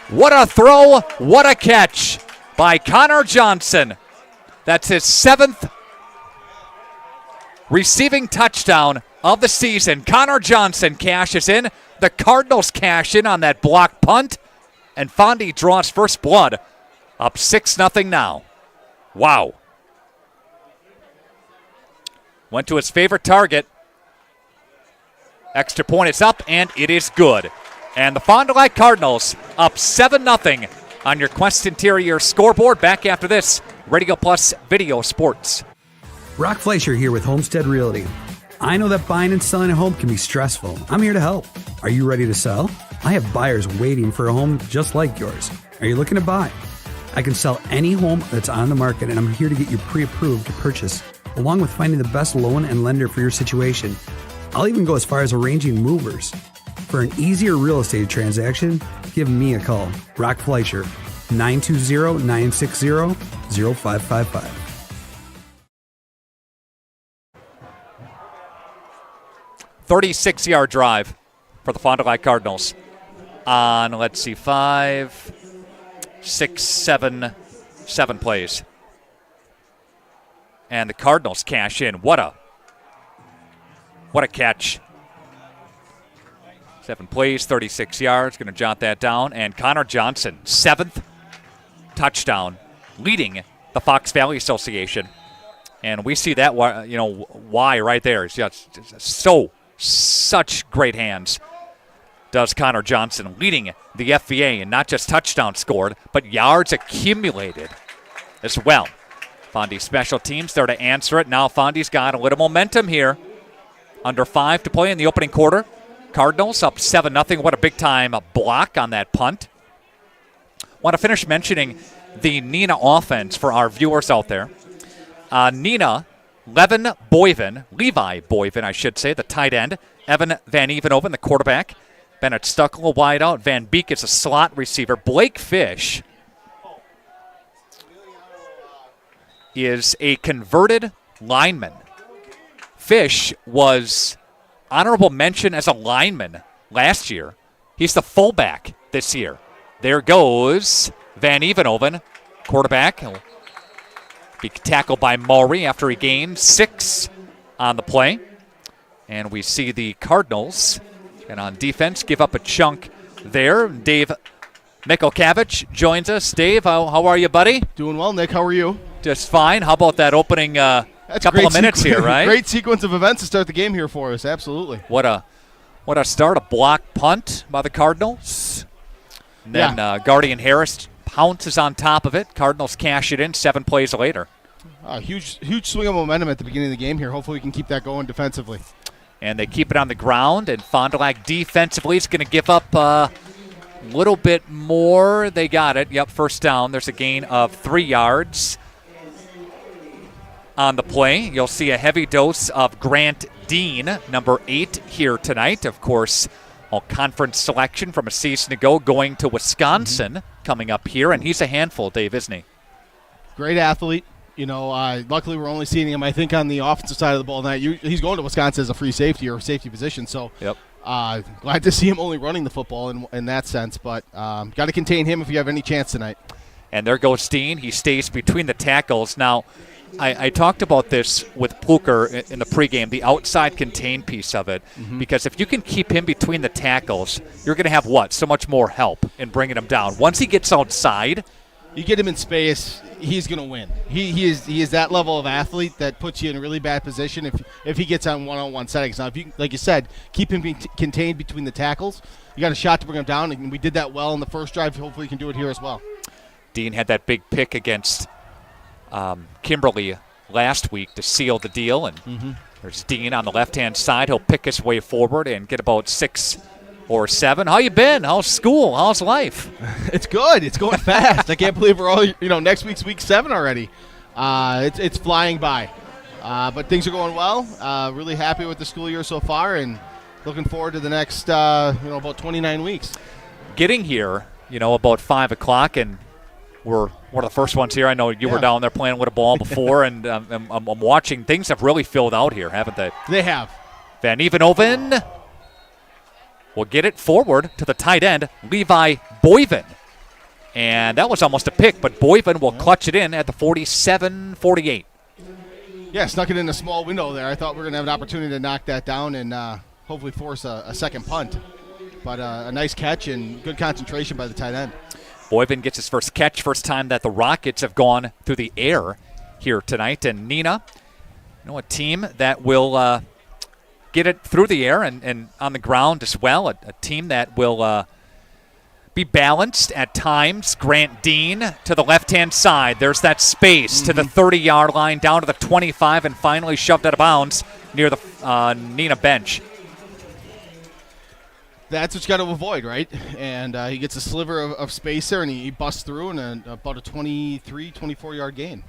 What a throw, what a catch by Connor Johnson. That's his 7th receiving touchdown of the season. Connor Johnson cashes in. The Cardinals cash in on that block punt, and Fondy draws first blood, up 6-0 now. Wow. Went to his favorite target. Extra point is up, and it is good. And the Fond du Lac Cardinals up 7-0 on your Quest Interior scoreboard. Back after this, Radio Plus Video Sports. Brock Fleischer here with Homestead Realty. I know that buying and selling a home can be stressful. I'm here to help. Are you ready to sell? I have buyers waiting for a home just like yours. Are you looking to buy? I can sell any home that's on the market, and I'm here to get you pre-approved to purchase, along with finding the best loan and lender for your situation. I'll even go as far as arranging movers. For an easier real estate transaction, give me a call. Rock Fleischer, 920-960-0555. "36-yard drive for the Fond du Lac Cardinals on, 5, 6, 7 plays. And the Cardinals cash in. What a catch. 7 plays, 36 yards. Going to jot that down. And Connor Johnson, 7th touchdown, leading the Fox Valley Association. And we see that, why right there. It's just such great hands does Connor Johnson, leading the FVA, and not just touchdowns scored, but yards accumulated as well. Fondy special teams there to answer it. Now Fondy's got a little momentum here. Under 5 to play in the opening quarter. Cardinals up 7-0. What a big-time block on that punt. Want to finish mentioning the Neenah offense for our viewers out there. Neenah, Levi Boyven, I should say, the tight end. Evan Van Evenhoven, the quarterback. Bennett Stuckle, wide out. Van Beek is a slot receiver. Blake Fish is a converted lineman. Fish was honorable mention as a lineman last year. He's the fullback this year. There goes Van Evenhoven, quarterback. He'll be tackled by Maury after he gained 6 on the play. And we see the Cardinals, and on defense, give up a chunk there. Dave Mikulkavich joins us. Dave, how are you, buddy? Doing well, Nick. How are you? Just fine. How about that opening couple of minutes here, right? Great sequence of events to start the game here for us. Absolutely. What a start. A block punt by the Cardinals. And then Guardian Harris pounces on top of it. Cardinals cash it in 7 plays later. Huge swing of momentum at the beginning of the game here. Hopefully we can keep that going defensively. And they keep it on the ground, and Fond du Lac defensively is going to give up a little bit more. They got it. Yep, first down. There's a gain of 3 yards on the play. You'll see a heavy dose of Grant Dean, number 8, here tonight. Of course, all-conference selection from a season ago, going to Wisconsin coming up here, and he's a handful, Dave, isn't he? Great athlete. Luckily we're only seeing him, I think, on the offensive side of the ball tonight. He's going to Wisconsin as a free safety or safety position, so glad to see him only running the football in that sense, but got to contain him if you have any chance tonight. And there goes Dean. He stays between the tackles. Now, I talked about this with Pluker in the pregame, the outside contain piece of it, because if you can keep him between the tackles, you're going to have so much more help in bringing him down. Once he gets outside, you get him in space, he's going to win. He is that level of athlete that puts you in a really bad position if he gets on one-on-one settings. Now, if you, like you said, keep him contained between the tackles, you got a shot to bring him down, and we did that well in the first drive. Hopefully, you can do it here as well. Dean had that big pick against Kimberly last week to seal the deal, and there's Dean on the left-hand side. He'll pick his way forward and get about 6 or 7. How you been? How's school? How's life? It's good. It's going fast. I can't believe we're all next week's week 7 already. It's flying by, but things are going well. Really happy with the school year so far, and looking forward to the next about 29 weeks. Getting here, about 5 o'clock, and we're one of the first ones here. I know you were down there playing with a ball before, and I'm watching. Things have really filled out here, haven't they? They have. Van Evenhoven will get it forward to the tight end, Levi Boyven. And that was almost a pick, but Boyven will clutch it in at the 47-48. Yeah, snuck it in a small window there. I thought we were going to have an opportunity to knock that down and hopefully force a second punt. But a nice catch and good concentration by the tight end. Boyven gets his first catch, first time that the Rockets have gone through the air here tonight. And Neenah, a team that will get it through the air and on the ground as well. A team that will be balanced at times. Grant Dean to the left-hand side. There's that space to the 30-yard line, down to the 25, and finally shoved out of bounds near the Neenah bench. That's what you got to avoid, right? And he gets a sliver of space there, and he busts through and about a 23, 24-yard gain.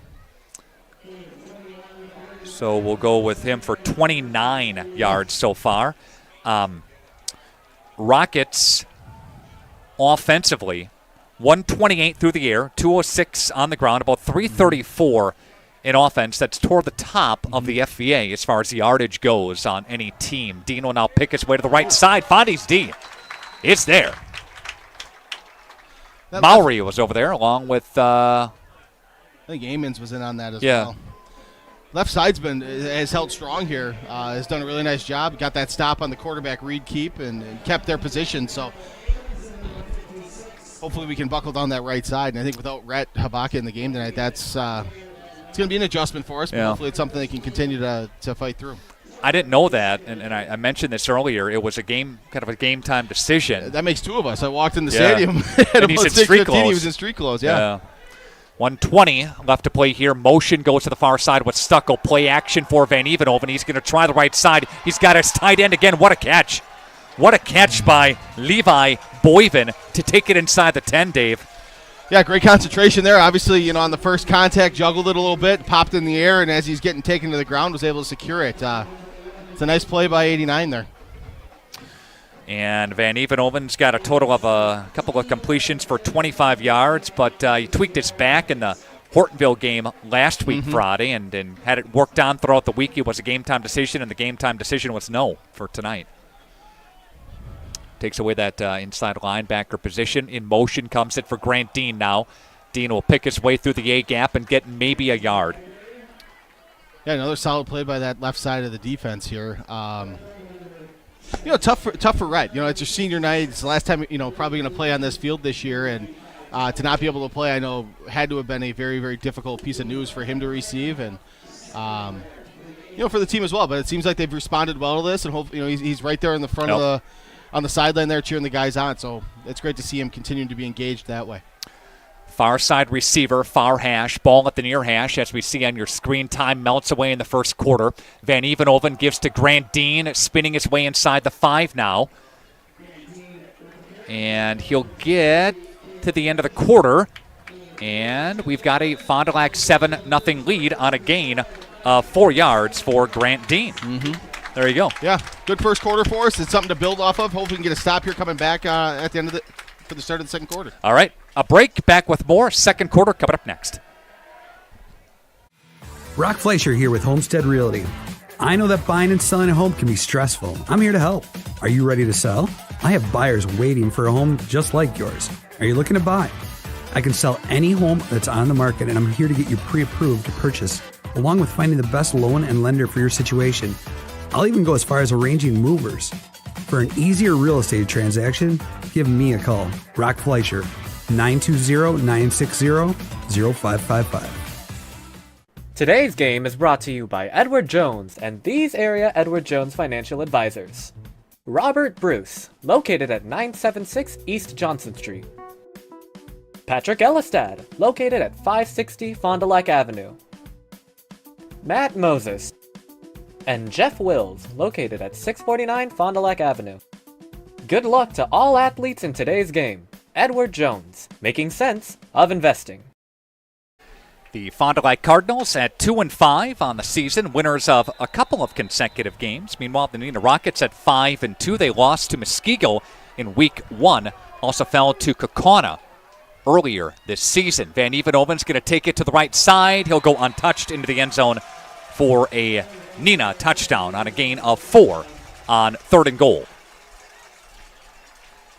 So we'll go with him for 29 yards so far. Rockets offensively, 128 through the air, 206 on the ground, about 334 in offense. That's toward the top of the FVA as far as the yardage goes on any team. Dean will now pick his way to the right side. Fondy's D. It's there. Mowry was over there along with... I think Amons was in on that as well. Left side's has held strong here. Has done a really nice job. Got that stop on the quarterback read keep and kept their position. So hopefully we can buckle down that right side. And I think without Rhett Habaka in the game tonight, that's it's going to be an adjustment for us. But hopefully it's something they can continue to fight through. I didn't know that, and I mentioned this earlier. It was kind of a game time decision. That makes two of us. I walked in the stadium at and about he's in street 6:15. clothes. He was in street clothes. Yeah. 1:20 left to play here. Motion goes to the far side with Stucco. Play action for Van Evenhoven. He's going to try the right side. He's got his tight end again. What a catch. What a catch by Levi Boyven to take it inside the 10, Dave. Yeah, great concentration there. Obviously, on the first contact, juggled it a little bit, popped in the air, and as he's getting taken to the ground, was able to secure it. It's a nice play by 89 there. And Van Evenhoven's got a total of a couple of completions for 25 yards, but he tweaked his back in the Hortonville game last week, Friday, and had it worked on throughout the week. It was a game-time decision, and the game-time decision was no for tonight. Takes away that inside linebacker position. In motion comes it for Grant Dean now. Dean will pick his way through the A-gap and get maybe a yard. Yeah, another solid play by that left side of the defense here. Tough for Rhett. It's your senior night. It's the last time, probably going to play on this field this year. And to not be able to play, I know, had to have been a very, very difficult piece of news for him to receive. And, for the team as well. But it seems like they've responded well to this. And hopefully, he's right there in the front of on the sideline there cheering the guys on. So it's great to see him continuing to be engaged that way. Far side receiver, far hash, ball at the near hash, as we see on your screen. Time melts away in the first quarter. Van Evenhoven gives to Grant Dean, spinning his way inside the 5 now. And he'll get to the end of the quarter. And we've got a Fond du Lac 7-0 lead on a gain of 4 yards for Grant Dean. There you go. Yeah, good first quarter for us. It's something to build off of. Hopefully we can get a stop here coming back at the end of for the start of the second quarter. All right, a break. Back with more. Second quarter coming up next. Brock Fleischer here with Homestead Realty. I know that buying and selling a home can be stressful. I'm here to help. Are you ready to sell? I have buyers waiting for a home just like yours. Are you looking to buy? I can sell any home that's on the market, and I'm here to get you pre-approved to purchase, along with finding the best loan and lender for your situation. I'll even go as far as arranging movers. For an easier real estate transaction, give me a call. Brock Fleischer, 920-960-0555. Today's game is brought to you by Edward Jones and these area Edward Jones financial advisors. Robert Bruce, located at 976 East Johnson Street. Patrick Elistad, located at 560 Fond du Lac Avenue. Matt Moses. And Jeff Wills, located at 649 Fond du Lac Avenue. Good luck to all athletes in today's game. Edward Jones, making sense of investing. The Fond du Lac Cardinals at 2-5 on the season, winners of a couple of consecutive games. Meanwhile, the Neenah Rockets at 5-2. They lost to Muskego in Week 1. Also fell to Kaukauna earlier this season. Van Evenhoven's going to take it to the right side. He'll go untouched into the end zone for a Neenah touchdown on a gain of 4 on 3rd and goal.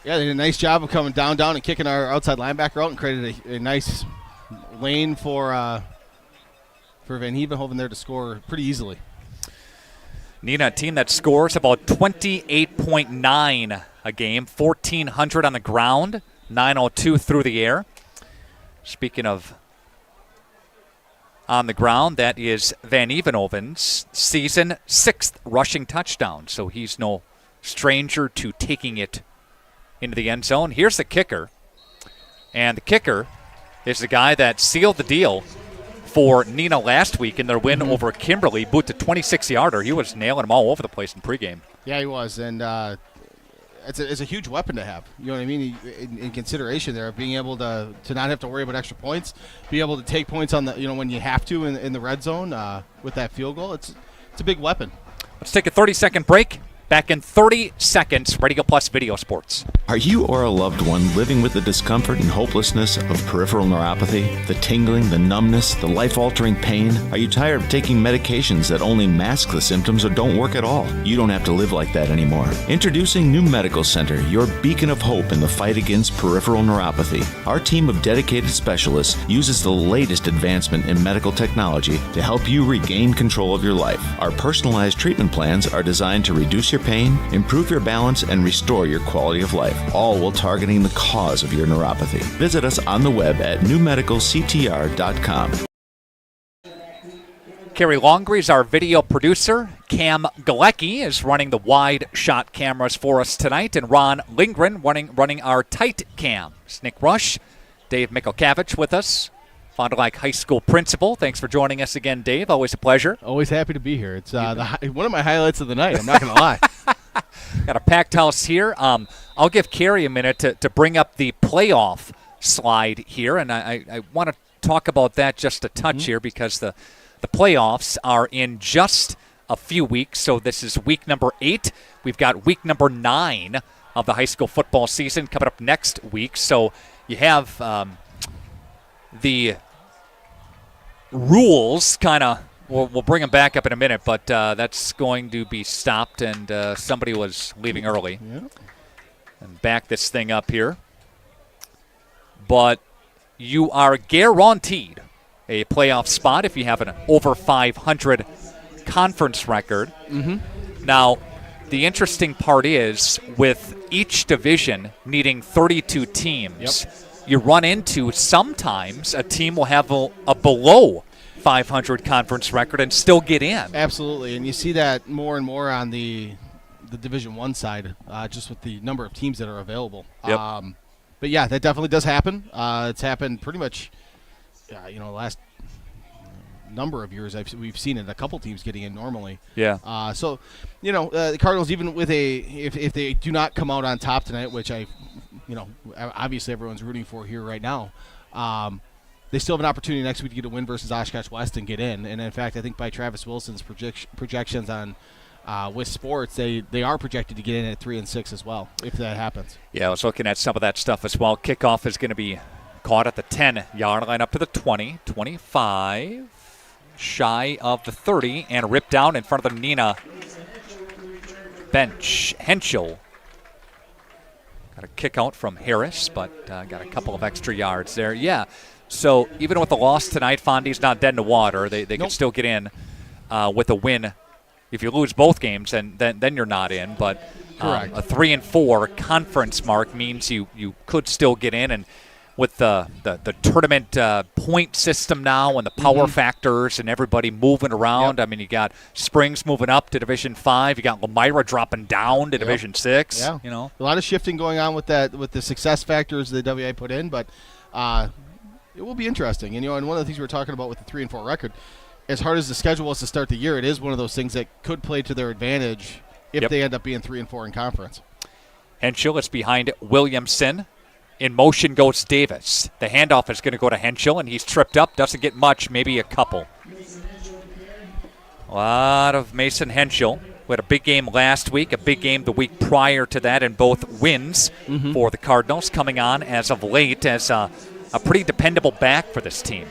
Yeah, they did a nice job of coming down and kicking our outside linebacker out and created a nice lane for Van Evenhoven there to score pretty easily. Neenah, a team that scores about 28.9 a game, 1,400 on the ground, 902 through the air. Speaking of on the ground, that is Van Evenhoven's season 6th rushing touchdown. So he's no stranger to taking it into the end zone. Here's the kicker. And the kicker is the guy that sealed the deal for Neenah last week in their win over Kimberly. Boot to 26-yarder. He was nailing them all over the place in pregame. Yeah, he was, and it's a huge weapon to have. You know what I mean? In consideration there of being able to not have to worry about extra points, be able to take points on the when you have to in the red zone with that field goal. It's a big weapon. Let's take a 30-second break. Back in 30 seconds, Ready Go Plus Video Sports. Are you or a loved one living with the discomfort and hopelessness of peripheral neuropathy? The tingling, the numbness, the life-altering pain? Are you tired of taking medications that only mask the symptoms or don't work at all? You don't have to live like that anymore. Introducing New Medical Center, your beacon of hope in the fight against peripheral neuropathy. Our team of dedicated specialists uses the latest advancement in medical technology to help you regain control of your life. Our personalized treatment plans are designed to reduce your pain, improve your balance, and restore your quality of life, all while targeting the cause of your neuropathy. Visit us on the web at newmedicalctr.com. Carrie Longree is our video producer. Cam Galecki is running the wide shot cameras for us tonight, and Ron Lindgren running our tight cams. Nick Rush, Dave Mikulkavich with us. Fond du Lac High School principal. Thanks for joining us again, Dave. Always a pleasure. Always happy to be here. It's one of my highlights of the night. I'm not going to lie. Got a packed house here. I'll give Carrie a minute to bring up the playoff slide here, and I want to talk about that just a touch here because the playoffs are in just a few weeks. So this is week number 8. We've got week number 9 of the high school football season coming up next week. So you have the rules kind of, we'll bring them back up in a minute, but that's going to be stopped, and somebody was leaving early. Yeah. And back this thing up here. But you are guaranteed a playoff spot if you have an over 500 conference record. Now, the interesting part is with each division needing 32 teams, you run into sometimes a team will have a below 500 conference record and still get in. Absolutely, and you see that more and more on the Division I side, just with the number of teams that are available. But yeah, that definitely does happen. It's happened pretty much, last number of years. We've seen it. A couple teams getting in normally. Yeah. So, the Cardinals, even with if they do not come out on top tonight, which obviously everyone's rooting for here right now. They still have an opportunity next week to get a win versus Oshkosh West and get in. And in fact, I think by Travis Wilson's projections on with sports, they are projected to get in at 3-6 as well if that happens. Yeah, I was looking at some of that stuff as well. Kickoff is going to be caught at the 10-yard line up to the 20, 25, shy of the 30, and ripped down in front of the Neenah bench. Henschel got a kick out from Harris, but got a couple of extra yards there. Yeah, so even with the loss tonight, Fondy's not dead in the water. They can still get in with a win. If you lose both games, then you're not in. But a 3-4 conference mark means you could still get in. And with the tournament point system now and the power factors and everybody moving around, I mean, you got Springs moving up to Division 5. You got Lemira dropping down to Division 6. Yeah. A lot of shifting going on with that, with the success factors the WA put in, but it will be interesting. And and one of the things we were talking about with the 3-4 record, as hard as the schedule was to start the year, it is one of those things that could play to their advantage if they end up being 3-4 in conference. Henschel is behind Williamson. In motion goes Davis. The handoff is going to go to Henschel, and he's tripped up. Doesn't get much, maybe a couple. A lot of Mason Henschel. We had a big game last week, a big game the week prior to that, and both wins for the Cardinals, coming on as of late as a pretty dependable back for this team.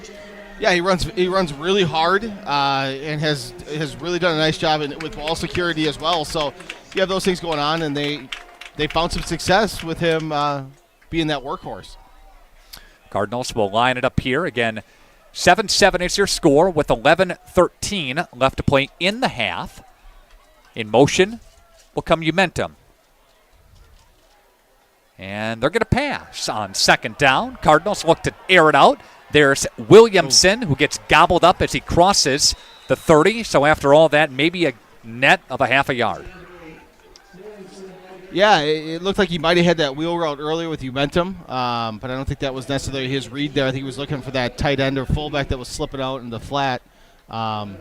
Yeah, he runs really hard and has really done a nice job with ball security as well. So you have those things going on, and they found some success with him being that workhorse. Cardinals will line it up here again. 7-7 is your score with 11-13 left to play in the half. In motion will come Umentum. And they're going to pass on second down. Cardinals look to air it out. There's Williamson, who gets gobbled up as he crosses the 30. So after all that, maybe a net of a half a yard. Yeah, it looked like he might have had that wheel route earlier with Umentum, but I don't think that was necessarily his read there. I think he was looking for that tight end or fullback that was slipping out in the flat. And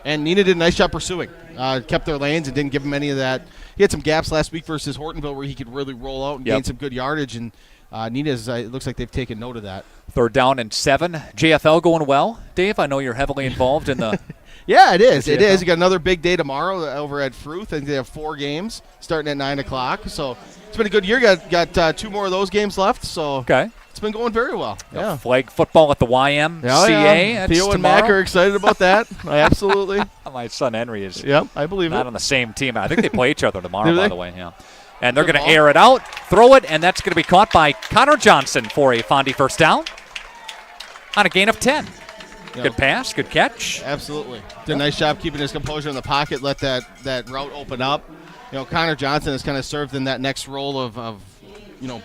Neenah did a nice job pursuing. Kept their lanes and didn't give him any of that. He had some gaps last week versus Hortonville where he could really roll out and gain some good yardage, and Neenah's, it looks like they've taken note of that. 3rd down and 7. JFL going well, Dave? I know you're heavily involved in the Yeah, it is. It is. You got another big day tomorrow over at Fruth. I think they have 4 games starting at 9 o'clock. So it's been a good year. Got 2 more of those games left. So it's been going very well. Yeah. Flag football at the YMCA. Theo and Mac are excited about that. Absolutely. My son Henry is I believe not it. on the same team. I think they play each other tomorrow, by the way. Yeah. And they're Good going to ball. air it out, throw it, and that's going to be caught by Connor Johnson for a Fondy first down on a gain of 10. Good pass, good catch. Absolutely. Did a nice job keeping his composure in the pocket, let that route open up. Connor Johnson has kind of served in that next role of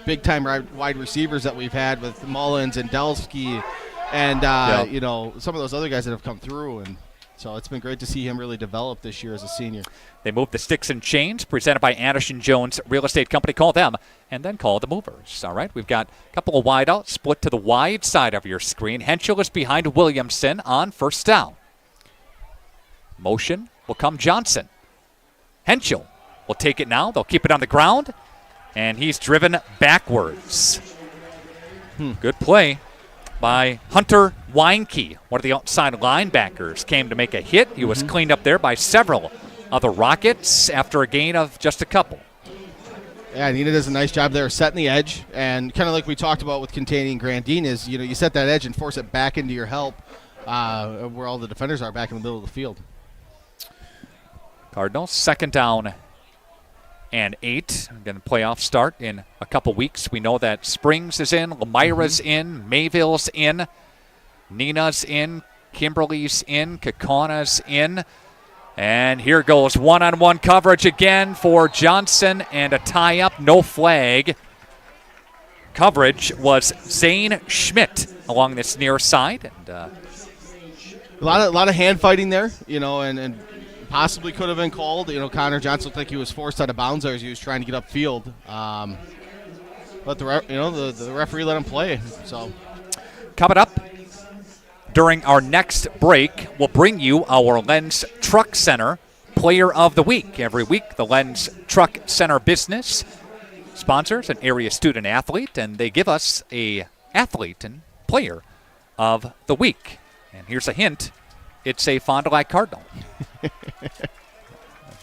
big-time wide receivers that we've had with Mullins and Delsky and, some of those other guys that have come through. And so it's been great to see him really develop this year as a senior. They move the sticks and chains, presented by Anderson Jones Real Estate Company. Call them, and then call the movers. All right, we've got a couple of wide outs split to the wide side of your screen. Henschel is behind Williamson on first down. Motion will come Johnson. Henschel will take it now. They'll keep it on the ground, and he's driven backwards. Good play by Hunter Weinke, one of the outside linebackers, came to make a hit. He was cleaned up there by several of the Rockets after a gain of just a couple. Yeah, Neenah does a nice job there setting the edge, and kind of like we talked about with containing Grandine is, you set that edge and force it back into your help where all the defenders are back in the middle of the field. Cardinals, 2nd down and 8. Going to playoff start in a couple weeks. We know that Springs is in, Lemira's in, Mayville's in, Neenah's in, Kimberly's in, Kaukauna in. And here goes one-on-one coverage again for Johnson and a tie-up, no flag. Coverage was Zane Schmidt along this near side. And a lot of hand fighting there, and possibly could have been called. Connor Johnson looked like he was forced out of bounds there as he was trying to get upfield. But the referee let him play. So coming up during our next break, we'll bring you our Lens Truck Center Player of the Week. Every week, the Lens Truck Center business sponsors an area student athlete, and they give us a athlete and player of the week. And here's a hint. It's a Fond du Lac Cardinal. I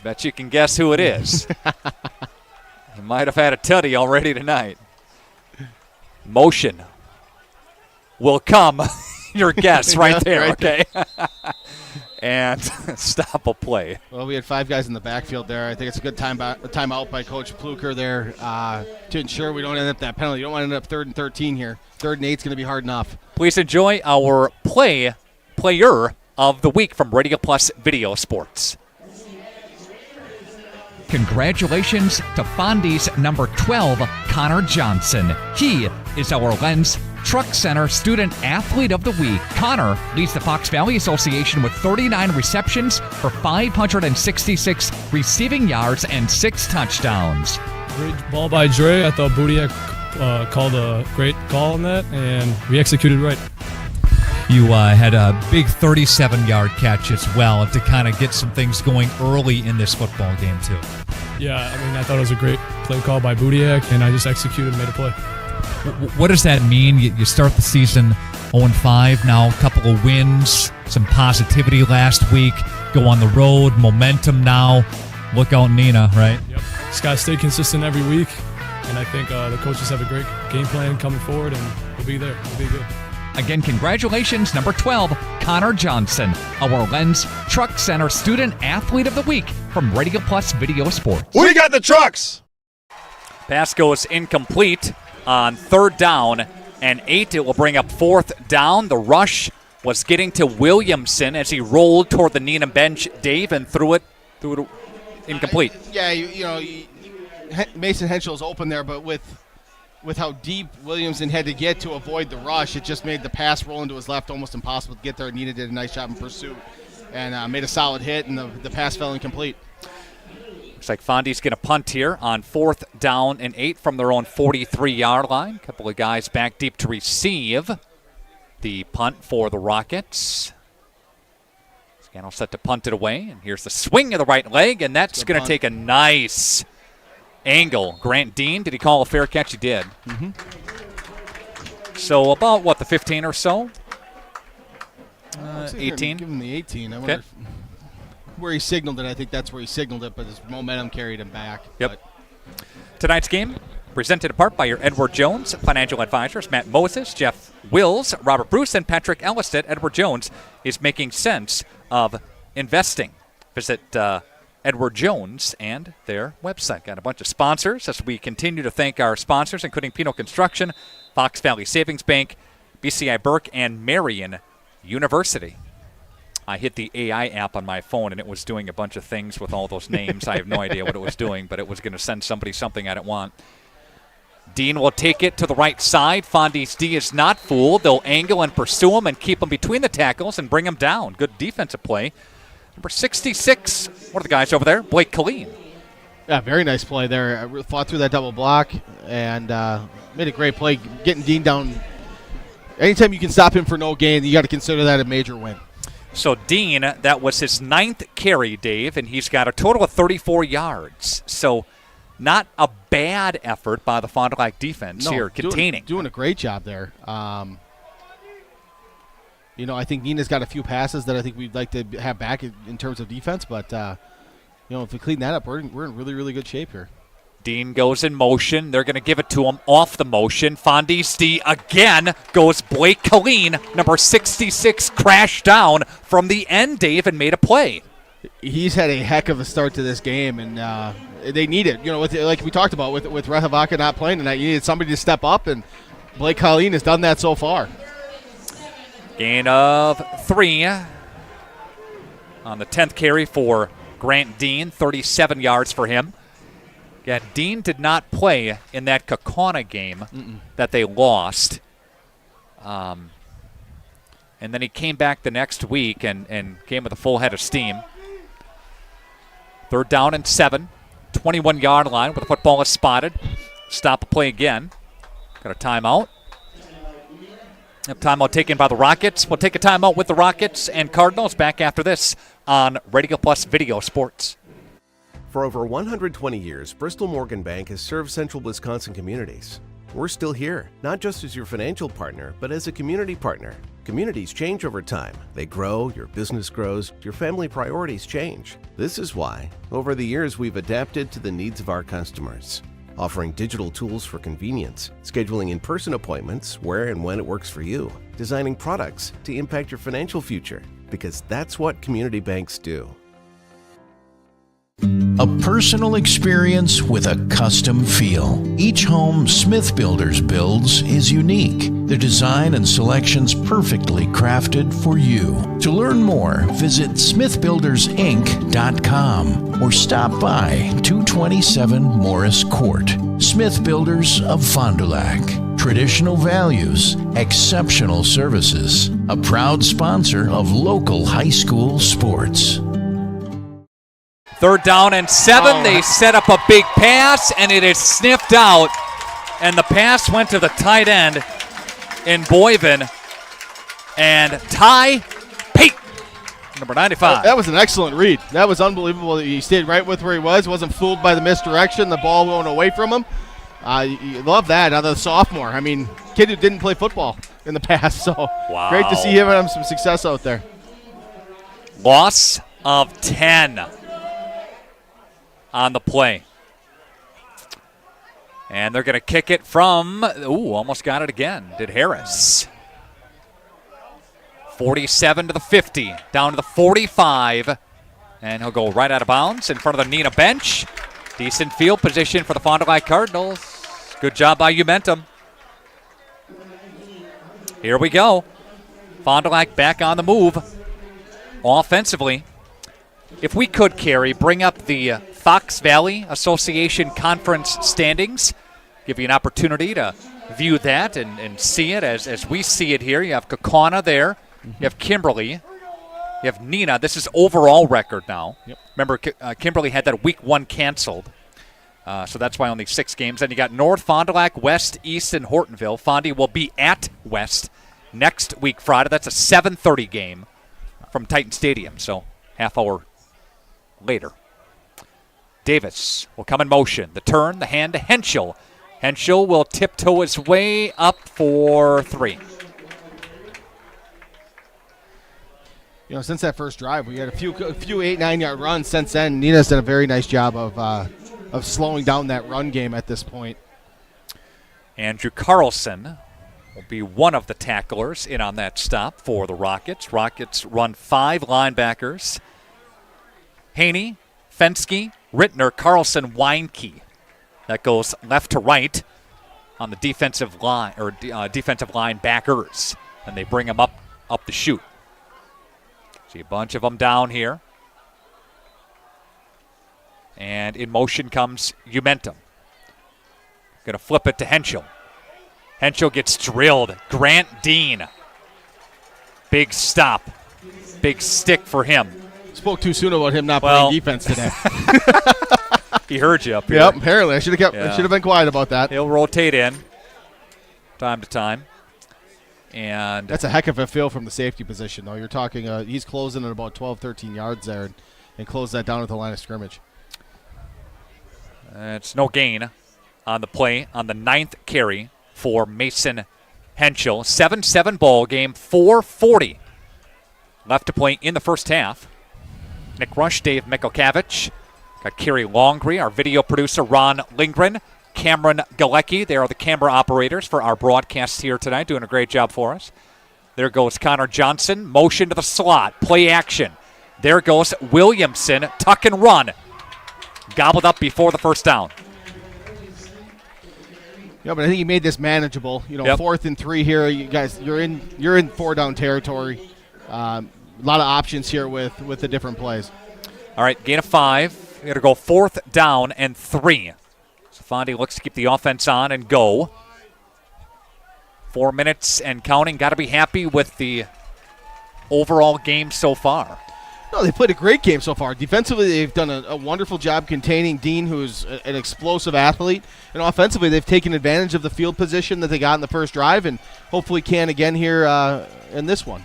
bet you can guess who it is. He might have had a tutty already tonight. Motion will come. Your guess right there, okay? And stop a play. Well, we had 5 guys in the backfield there. I think it's a good timeout by Coach Pluker there to ensure we don't end up that penalty. You don't want to end up 3rd and 13 here. 3rd and 8 is going to be hard enough. Please enjoy our player of the week from Radio Plus Video Sports. Congratulations to Fondy's number 12, Connor Johnson. He is our Lens Truck Center Student Athlete of the Week. Connor leads the Fox Valley Association with 39 receptions for 566 receiving yards and 6 touchdowns. Great ball by Dre. I thought Budiak called a great call on that, and we executed right. You had a big 37-yard catch as well to kind of get some things going early in this football game, too. Yeah, I thought it was a great play call by Budiak, and I just executed and made a play. What does that mean? You start the season 0-5, now a couple of wins, some positivity last week, go on the road, momentum now. Look out, Neenah, right? Yep. Just got to stay consistent every week, and I think the coaches have a great game plan coming forward, and we'll be there. We'll be good. Again, congratulations, number 12, Connor Johnson, our Lens Truck Center Student Athlete of the Week from Radio Plus Video Sports. We got the trucks! Pass goes incomplete on 3rd down and 8. It will bring up 4th down. The rush was getting to Williamson as he rolled toward the Neenah bench, Dave, and threw it incomplete. Mason Henschel's open there, but with how deep Williamson had to get to avoid the rush, it just made the pass roll into his left almost impossible to get there. Neenah did a nice job in pursuit and made a solid hit, and the pass fell incomplete. Looks like Fondy's going to punt here on 4th down and 8 from their own 43-yard line. A couple of guys back deep to receive the punt for the Rockets. Scannell set to punt it away, and here's the swing of the right leg, and that's going to take a nice angle. Grant Dean, did he call a fair catch? He did. Mm-hmm. So about, the 15 or so? 18? Give him the 18. I wonder where he signaled it. I think that's where he signaled it, but his momentum carried him back. Yep. Tonight's game presented in part by your Edward Jones financial advisors, Matt Moses, Jeff Wills, Robert Bruce, and Patrick Ellisted. Edward Jones is making sense of investing. Visit Edward Jones and their website. Got a bunch of sponsors as we continue to thank our sponsors, including Pino Construction, Fox Valley Savings Bank, BCI Burke, and Marion University. I hit the AI app on my phone, and it was doing a bunch of things with all those names. I have no idea what it was doing, but it was going to send somebody something I didn't want. Dean will take it to the right side. Fondy's D is not fooled. They'll angle and pursue him and keep him between the tackles and bring him down. Good defensive play. Number 66, one of the guys over there, Blake Colleen. Yeah, very nice play there. Fought through that double block and made a great play, getting Dean down. Anytime you can stop him for no gain, you got to consider that a major win. So Dean, that was his 9th carry, Dave, and he's got a total of 34 yards. So not a bad effort by the Fond du Lac defense here, containing. Doing a great job there. I think Neenah's got a few passes that I think we'd like to have back in terms of defense, but if we clean that up, we're in really, really good shape here. Dean goes in motion. They're going to give it to him off the motion. Fondy's D again goes Blake Colleen. Number 66 crashed down from the end, Dave, and made a play. He's had a heck of a start to this game, and they need it. Like we talked about with Rehavaka not playing tonight, you needed somebody to step up, and Blake Colleen has done that so far. Gain of 3 on the 10th carry for Grant Dean, 37 yards for him. Yeah, Dean did not play in that Kaukauna game that they lost. And then he came back the next week and came with a full head of steam. 3rd down and 7. 21-yard line where the football is spotted. Stop the play again. Got a timeout. Timeout taken by the Rockets. We'll take a timeout with the Rockets and Cardinals back after this on Radio Plus Video Sports. For over 120 years, Bristol Morgan Bank has served central Wisconsin communities. We're still here, not just as your financial partner, but as a community partner. Communities change over time. They grow, your business grows, your family priorities change. This is why, over the years, we've adapted to the needs of our customers, offering digital tools for convenience, scheduling in-person appointments where and when it works for you, designing products to impact your financial future, because that's what community banks do. A personal experience with a custom feel. Each home Smith Builders builds is unique. Their design and selections perfectly crafted for you. To learn more, visit smithbuildersinc.com or stop by 227 Morris Court. Smith Builders of Fond du Lac. Traditional values, exceptional services. A proud sponsor of local high school sports. 3rd down and 7. They set up a big pass, and it is sniffed out. And the pass went to the tight end in Boyven. And Ty Pate, number 95. That was an excellent read. That was unbelievable. He stayed right with where he was. Wasn't fooled by the misdirection. The ball going away from him. You love that out of the sophomore. I mean, kid who didn't play football in the past. So wow. Great to see him have some success out there. Loss of 10. On the play. And they're going to kick it from, almost got it again. Did Harris. 47 to the 50, down to the 45. And he'll go right out of bounds in front of the Neenah bench. Decent field position for the Fond du Lac Cardinals. Good job by Umentum. Here we go. Fond du Lac back on the move. Offensively. If we could, Carrie, bring up the Fox Valley Association Conference standings, give you an opportunity to view that and see it as we see it here. You have Kaukauna there. You have Kimberly. You have Neenah. This is overall record now. Yep. Remember, Kimberly had that week 1 canceled. So that's why only 6 games. Then you got North, Fond du Lac, West, East, and Hortonville. Fondy will be at West next week, Friday. That's a 7:30 game from Titan Stadium, so half hour later. Davis will come in motion. The turn, the hand to Henschel. Henschel will tiptoe his way up for 3. Since that first drive, we had a few 8-9 yard runs. Since then, Neenah's done a very nice job of slowing down that run game at this point. Andrew Carlson will be one of the tacklers in on that stop for the Rockets. Rockets run 5 linebackers. Haney, Fensky, Rittner, Carlson, Weinke. That goes left to right on the defensive line, or defensive line backers. And they bring them up the chute. See a bunch of them down here. And in motion comes Umentum. Going to flip it to Henschel. Henschel gets drilled. Grant Dean. Big stop. Big stick for him. Spoke too soon about him not playing defense today. He heard you up here. Yep, apparently. I should have been quiet about that. He'll rotate in time to time. And that's a heck of a feel from the safety position, though. You're talking he's closing at about 12, 13 yards there and close that down at the line of scrimmage. It's no gain on the play on the 9th carry for Mason Henschel. 7-7 ball game, 4:40 left to play in the first half. Nick Rush, Dave Mikhalkevich. Got Kerry Longree, our video producer Ron Lindgren, Cameron Galecki. They are the camera operators for our broadcast here tonight, doing a great job for us. There goes Connor Johnson, motion to the slot, play action. There goes Williamson, tuck and run. Gobbled up before the first down. Yeah, but I think he made this manageable. 4th and 3 here. You guys, you're in 4-down territory. A lot of options here with the different plays. All right, gain of 5. We're going to go 4th down and 3. So Fondy looks to keep the offense on and go. 4 minutes and counting. Got to be happy with the overall game so far. No, they played a great game so far. Defensively, they've done a wonderful job containing Dean, who's an explosive athlete. And offensively, they've taken advantage of the field position that they got in the first drive and hopefully can again here in this one.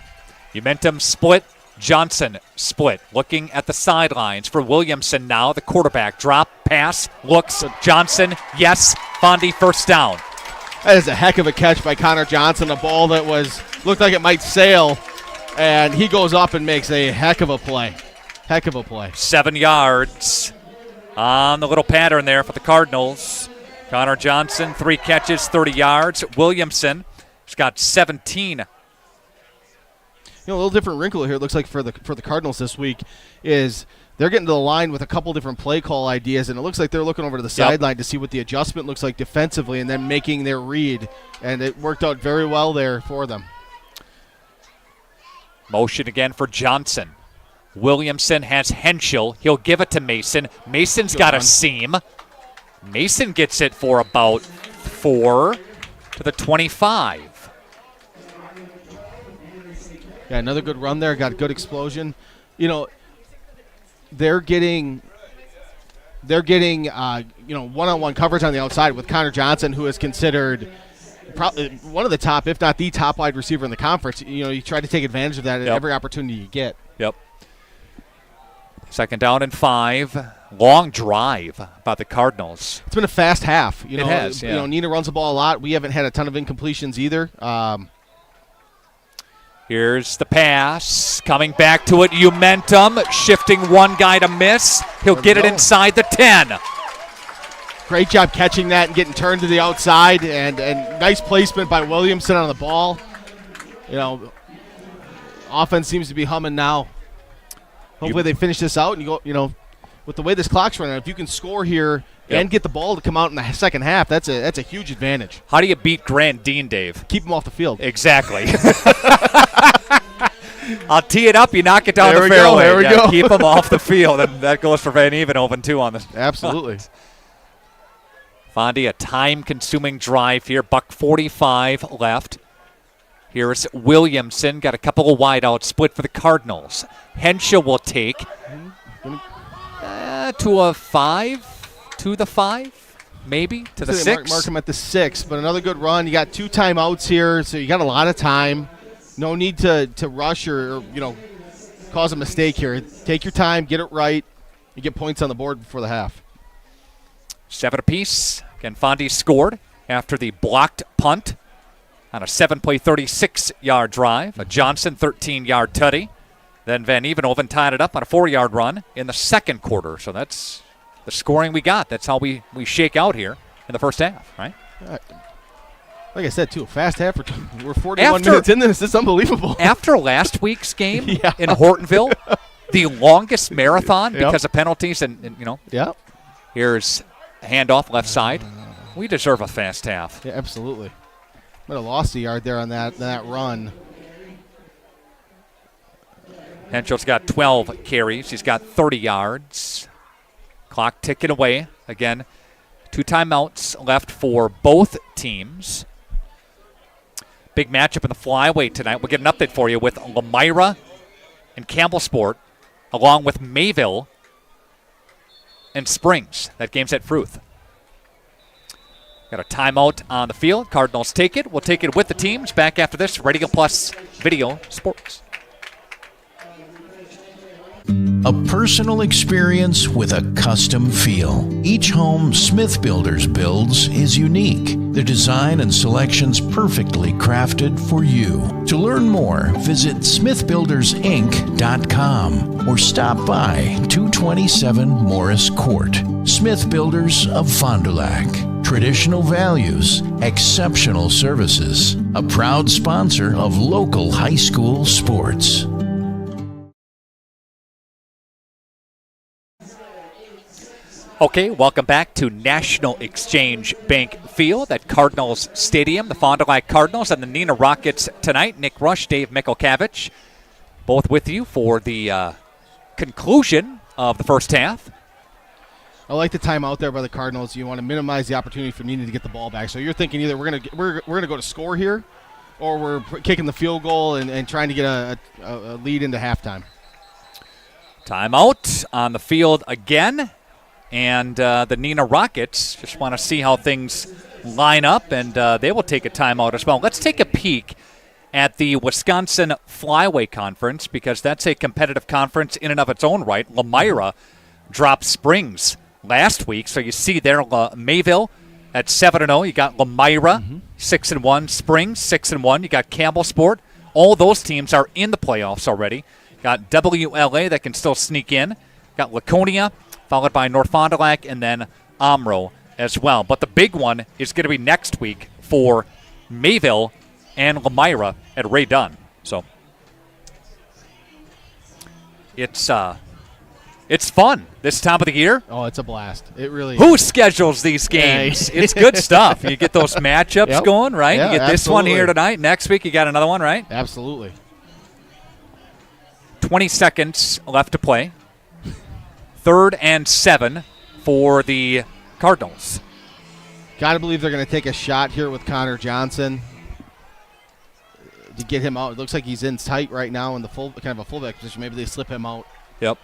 Umentum split. Johnson split. Looking at the sidelines for Williamson now, the quarterback. Drop, pass, looks. Johnson, yes. Fondy first down. That is a heck of a catch by Connor Johnson. A ball that looked like it might sail. And he goes up and makes a heck of a play. 7 yards on the little pattern there for the Cardinals. Connor Johnson, 3 catches, 30 yards. Williamson has got 17. A little different wrinkle here, it looks like, for the Cardinals this week is they're getting to the line with a couple different play call ideas, and it looks like they're looking over to the sideline to see what the adjustment looks like defensively and then making their read. And it worked out very well there for them. Motion again for Johnson. Williamson has Henschel. He'll give it to Mason. Mason's got a seam. Mason gets it for about 4 to the 25. Yeah, another good run there. Got a good explosion. They're getting one-on-one coverage on the outside with Connor Johnson, who is considered probably one of the top, if not the top wide receiver in the conference. You try to take advantage of that at every opportunity you get. Yep. 2nd down and 5. Long drive by the Cardinals. It's been a fast half. It has. Yeah. Neenah runs the ball a lot. We haven't had a ton of incompletions either. Here's the pass. Coming back to it, Umentum. Shifting one guy to miss. He'll get it inside the 10. Great job catching that and getting turned to the outside, and nice placement by Williamson on the ball. Offense seems to be humming now. Hopefully they finish this out and you go, with the way this clock's running, if you can score here and get the ball to come out in the second half, that's a huge advantage. How do you beat Grant Dean, Dave? Keep him off the field. Exactly. I'll tee it up, you knock it down the fairway. There we go. Keep him off the field, and that goes for Van Evenhoven too on this. Absolutely. Fondy, a time-consuming drive here. $1:45 left. Here's Williamson. Got a couple of wideouts split for the Cardinals. Henshaw will take to a 5, to the 5, maybe, to the 6. Mark him at the 6, but another good run. You got 2 timeouts here, so you got a lot of time. No need to rush or cause a mistake here. Take your time, get it right. You get points on the board before the half. 7 apiece. Again, Fondy scored after the blocked punt on a 7-play, 36-yard drive. A Johnson 13-yard tutty. Then Van Evenhoven tied it up on a 4-yard run in the second quarter. So that's the scoring we got. That's how we shake out here in the first half, right? Like I said, too, a fast half. We're 41 minutes in this. It's unbelievable. After last week's game in Hortonville, the longest marathon because of penalties and Yeah. Here's a handoff left side. We deserve a fast half. Yeah, absolutely. Might have lost a yard there on that run. Henschel's got 12 carries. He's got 30 yards. Clock ticking away. Again, 2 timeouts left for both teams. Big matchup in the flyweight tonight. We'll get an update for you with Lamira and Campbellsport, along with Mayville and Springs. That game's at Fruth. Got a timeout on the field. Cardinals take it. We'll take it with the teams. Back after this, Radio Plus Video Sports. A personal experience with a custom feel. Each home Smith Builders builds is unique. Their design and selections perfectly crafted for you. To learn more, visit smithbuildersinc.com or stop by 227 Morris Court. Smith Builders of Fond du Lac. Traditional values, exceptional services. A proud sponsor of local high school sports. Okay, welcome back to National Exchange Bank Field at Cardinals Stadium. The Fond du Lac Cardinals and the Neenah Rockets tonight. Nick Rush, Dave Mikulkavich, both with you for the conclusion of the first half. I like the timeout there by the Cardinals. You want to minimize the opportunity for Neenah to get the ball back. So you're thinking either we're gonna go to score here, or we're kicking the field goal and trying to get a lead into halftime. Timeout on the field again. And the Neenah Rockets just want to see how things line up, and they will take a timeout as well. Let's take a peek at the Wisconsin Flyweight Conference, because that's a competitive conference in and of its own right. Lamira dropped Springs last week, so you see there Mayville at 7-0. You got Lamira 6-1, Springs 6-1. You got Campbellsport. All those teams are in the playoffs already. Got WLA that can still sneak in. Got Laconia, followed by North Fond du Lac, and then Omro as well. But the big one is going to be next week for Mayville and Lamira at Ray Dunn. So it's fun this time of the year. Oh, it's a blast. It really Who schedules these games? It's good stuff. You get those matchups going, right? Yeah, you get this one here tonight. Next week you got another one, right? Absolutely. 20 seconds left to play. 3rd and 7 for the Cardinals. Got to believe they're going to take a shot here with Connor Johnson to get him out. It looks like he's in tight right now in the kind of a fullback position. Maybe they slip him out. Yep.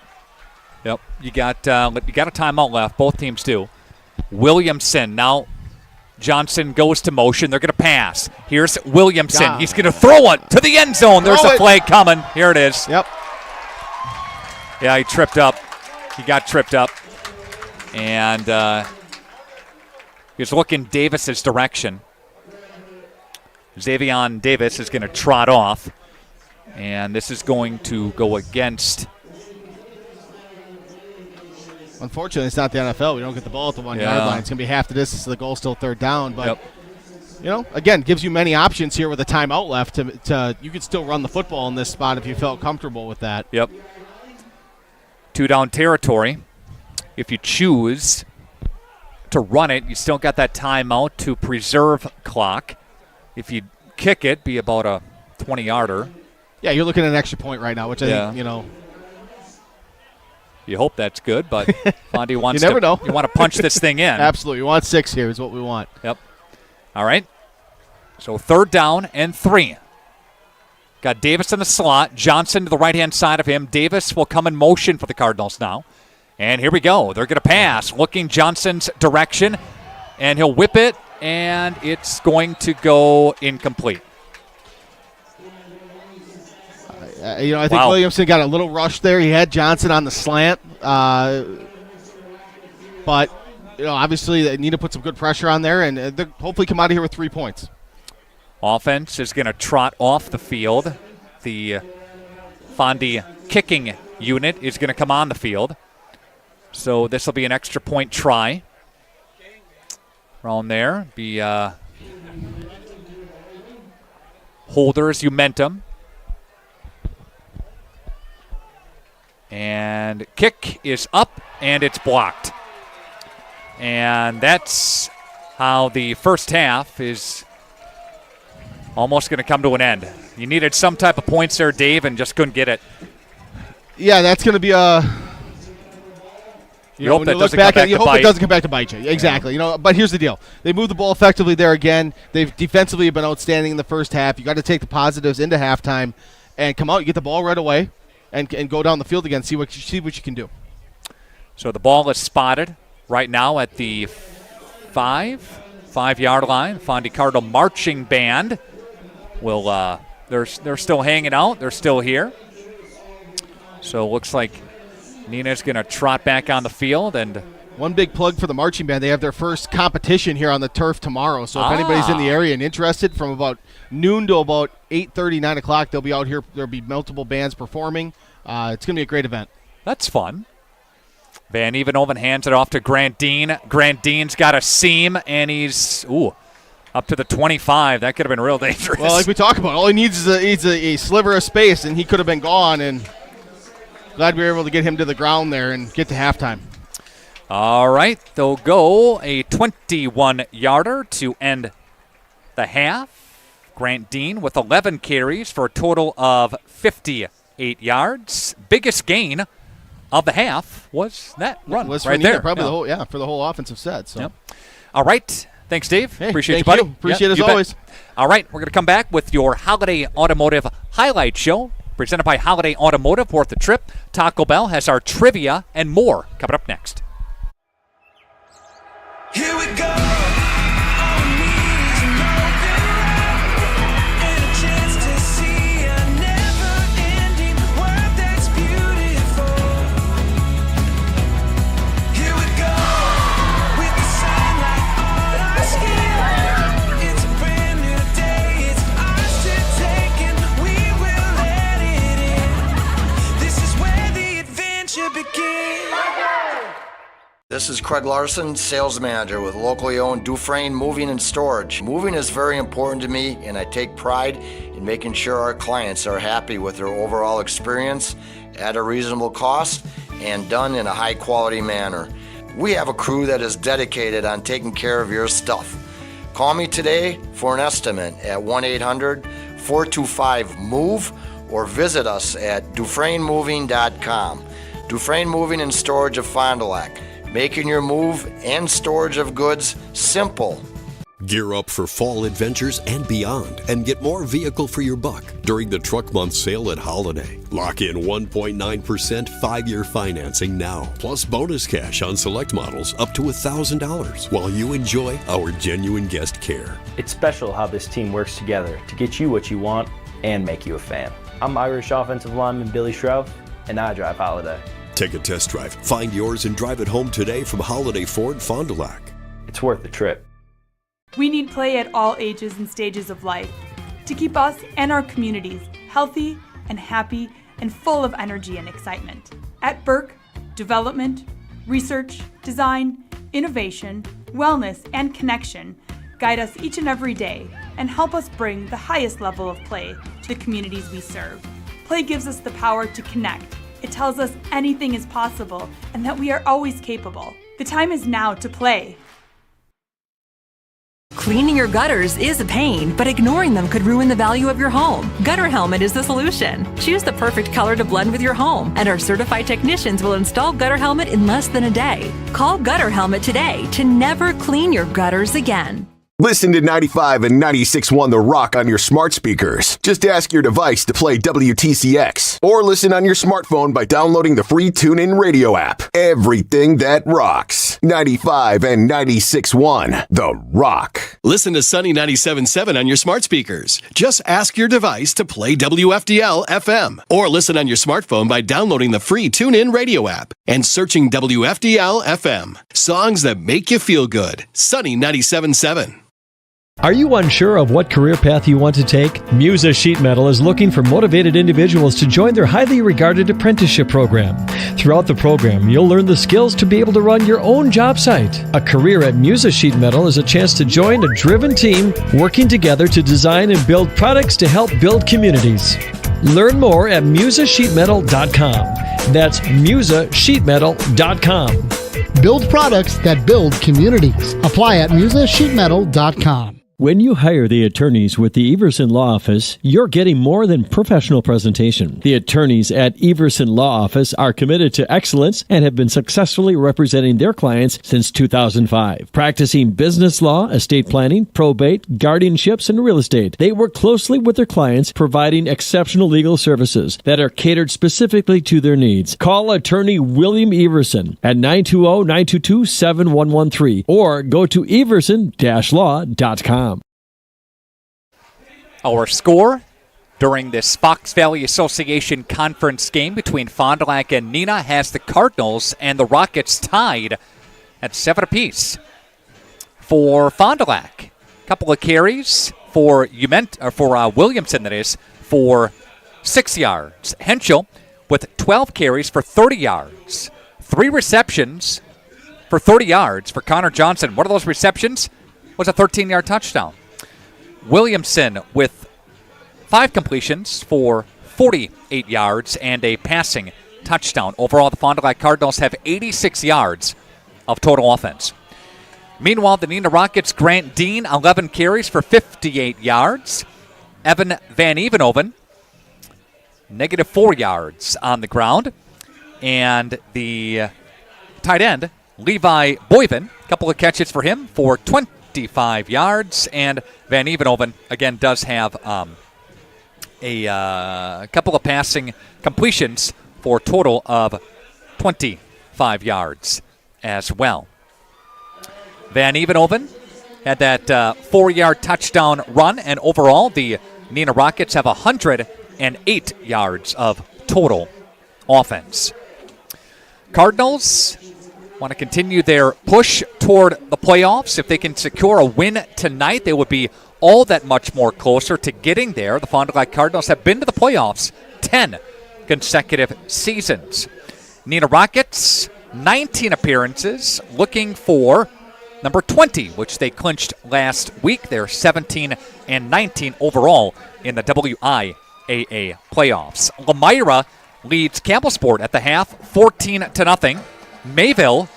You got a timeout left. Both teams do. Williamson now. Johnson goes to motion. They're going to pass. Here's Williamson. He's going to throw it to the end zone. There's a flag coming. Here it is. Yep. Yeah, he tripped up. He got tripped up, and he was looking Davis's direction. Xavion Davis is going to trot off, and this is going to go against. Unfortunately, it's not the NFL. We don't get the ball at the 1 yard line. It's going to be half the distance to the goal, still 3rd down. But, again, gives you many options here with a timeout left. You could still run the football in this spot if you felt comfortable with that. Yep. 2-down territory. If you choose to run it, you still got that timeout to preserve clock. If you kick it, be about a 20-yarder. Yeah, you're looking at an extra point right now, which I think, You hope that's good, but Fondy wants you never know. You want to punch this thing in. Absolutely. You want 6 here is what we want. Yep. All right. So 3rd down and 3 Got Davis in the slot. Johnson to the right-hand side of him. Davis will come in motion for the Cardinals now. And here we go. They're going to pass, looking Johnson's direction. And he'll whip it, and it's going to go incomplete. I think Williamson got a little rush there. He had Johnson on the slant. But, obviously Neenah put some good pressure on there, and they'll hopefully come out of here with 3 points. Offense is going to trot off the field. The Fondy kicking unit is going to come on the field. So this will be an extra point try. Around there. Be Holder's Umentum. And kick is up, and it's blocked. And that's how the first half is almost going to come to an end. You needed some type of points there, Dave, and just couldn't get it. Yeah, that's going to be a... You hope that doesn't come back to bite. You hope it doesn't come back to bite you. Exactly. But here's the deal. They moved the ball effectively there again. They've defensively been outstanding in the first half. You got to take the positives into halftime and come out, you get the ball right away, and go down the field again, see what you can do. So the ball is spotted right now at the 5-yard line. Fondy Cardinal marching band will they're still hanging out. They're still here. So it looks like Neenah's going to trot back on the field. And one big plug for the marching band. They have their first competition here on the turf tomorrow. So if anybody's in the area and interested, from about noon to about 8:30, 9 o'clock, they'll be out here. There'll be multiple bands performing. It's going to be a great event. That's fun. Van Evenhoven hands it off to Grant Dean. Grant Dean's got a seam, and he's up to the 25. That could have been real dangerous. Well, like we talk about, all he needs is a sliver of space, and he could have been gone. And glad we were able to get him to the ground there and get to halftime. All right, they'll go a 21-yarder to end the half. Grant Dean with 11 carries for a total of 58 yards. Biggest gain of the half was that run right there. Probably for the whole offensive set. So. Yep. All right. Thanks, Dave. Hey, appreciate you, buddy. Appreciate it as always. All right, we're going to come back with your Holiday Automotive Highlight Show, presented by Holiday Automotive. Worth the trip. Taco Bell has our trivia and more coming up next. Here we go. This is Craig Larson, sales manager with locally owned Dufresne Moving and Storage. Moving is very important to me, and I take pride in making sure our clients are happy with their overall experience at a reasonable cost and done in a high quality manner. We have a crew that is dedicated on taking care of your stuff. Call me today for an estimate at 1-800-425-MOVE or visit us at DufresneMoving.com. Dufresne Moving and Storage of Fond du Lac. Making your move and storage of goods simple. Gear up for fall adventures and beyond and get more vehicle for your buck during the Truck Month sale at Holiday. Lock in 1.9% 5-year financing now, plus bonus cash on select models up to $1,000 while you enjoy our genuine guest care. It's special how this team works together to get you what you want and make you a fan. I'm Irish offensive lineman Billy Shroff, and I drive Holiday. Take a test drive, find yours, and drive it home today from Holiday Ford Fond du Lac. It's worth the trip. We need play at all ages and stages of life to keep us and our communities healthy and happy and full of energy and excitement. At Burke, development, research, design, innovation, wellness, and connection guide us each and every day and help us bring the highest level of play to the communities we serve. Play gives us the power to connect. It tells us anything is possible and that we are always capable. The time is now to play. Cleaning your gutters is a pain, but ignoring them could ruin the value of your home. Gutter Helmet is the solution. Choose the perfect color to blend with your home, and our certified technicians will install Gutter Helmet in less than a day. Call Gutter Helmet today to never clean your gutters again. Listen to 95 and 96.1 The Rock on your smart speakers. Just ask your device to play WTCX. Or listen on your smartphone by downloading the free TuneIn radio app. Everything that rocks. 95 and 96.1 The Rock. Listen to Sunny 97.7 on your smart speakers. Just ask your device to play WFDL FM. Or listen on your smartphone by downloading the free TuneIn radio app and searching WFDL FM. Songs that make you feel good. Sunny 97.7. Are you unsure of what career path you want to take? Musa Sheet Metal is looking for motivated individuals to join their highly regarded apprenticeship program. Throughout the program, you'll learn the skills to be able to run your own job site. A career at Musa Sheet Metal is a chance to join a driven team working together to design and build products to help build communities. Learn more at musasheetmetal.com. That's musasheetmetal.com. Build products that build communities. Apply at musasheetmetal.com. When you hire the attorneys with the Everson Law Office, you're getting more than professional presentation. The attorneys at Everson Law Office are committed to excellence and have been successfully representing their clients since 2005. Practicing business law, estate planning, probate, guardianships, and real estate, they work closely with their clients, providing exceptional legal services that are catered specifically to their needs. Call attorney William Everson at 920-922-7113 or go to everson-law.com. Our score during this Fox Valley Association Conference game between Fond du Lac and Neenah has the Cardinals and the Rockets tied at 7 apiece. For Fond du Lac, a couple of carries for Williamson, that is, for 6 yards. Henschel with 12 carries for 30 yards. 3 receptions for 30 yards for Connor Johnson. One of those receptions was a 13-yard touchdown. Williamson with 5 completions for 48 yards and a passing touchdown. Overall, the Fond du Lac Cardinals have 86 yards of total offense. Meanwhile, the Neenah Rockets, Grant Dean, 11 carries for 58 yards. Evan Van Evenhoven, -4 yards on the ground. And the tight end, Levi Boyven, a couple of catches for him for 25 yards. And Van Evenhoven, again, does have a couple of passing completions for a total of 25 yards as well. Van Evenhoven had that 4-yard touchdown run, and overall the Neenah Rockets have 108 yards of total offense. Cardinals want to continue their push toward the playoffs. If they can secure a win tonight, they would be all that much more closer to getting there. The Fond du Lac Cardinals have been to the playoffs 10 consecutive seasons. Neenah Rockets, 19 appearances, looking for number 20, which they clinched last week. They're 17-19 overall in the WIAA playoffs. Lemira leads Campbellsport at the half, 14-0. Mayville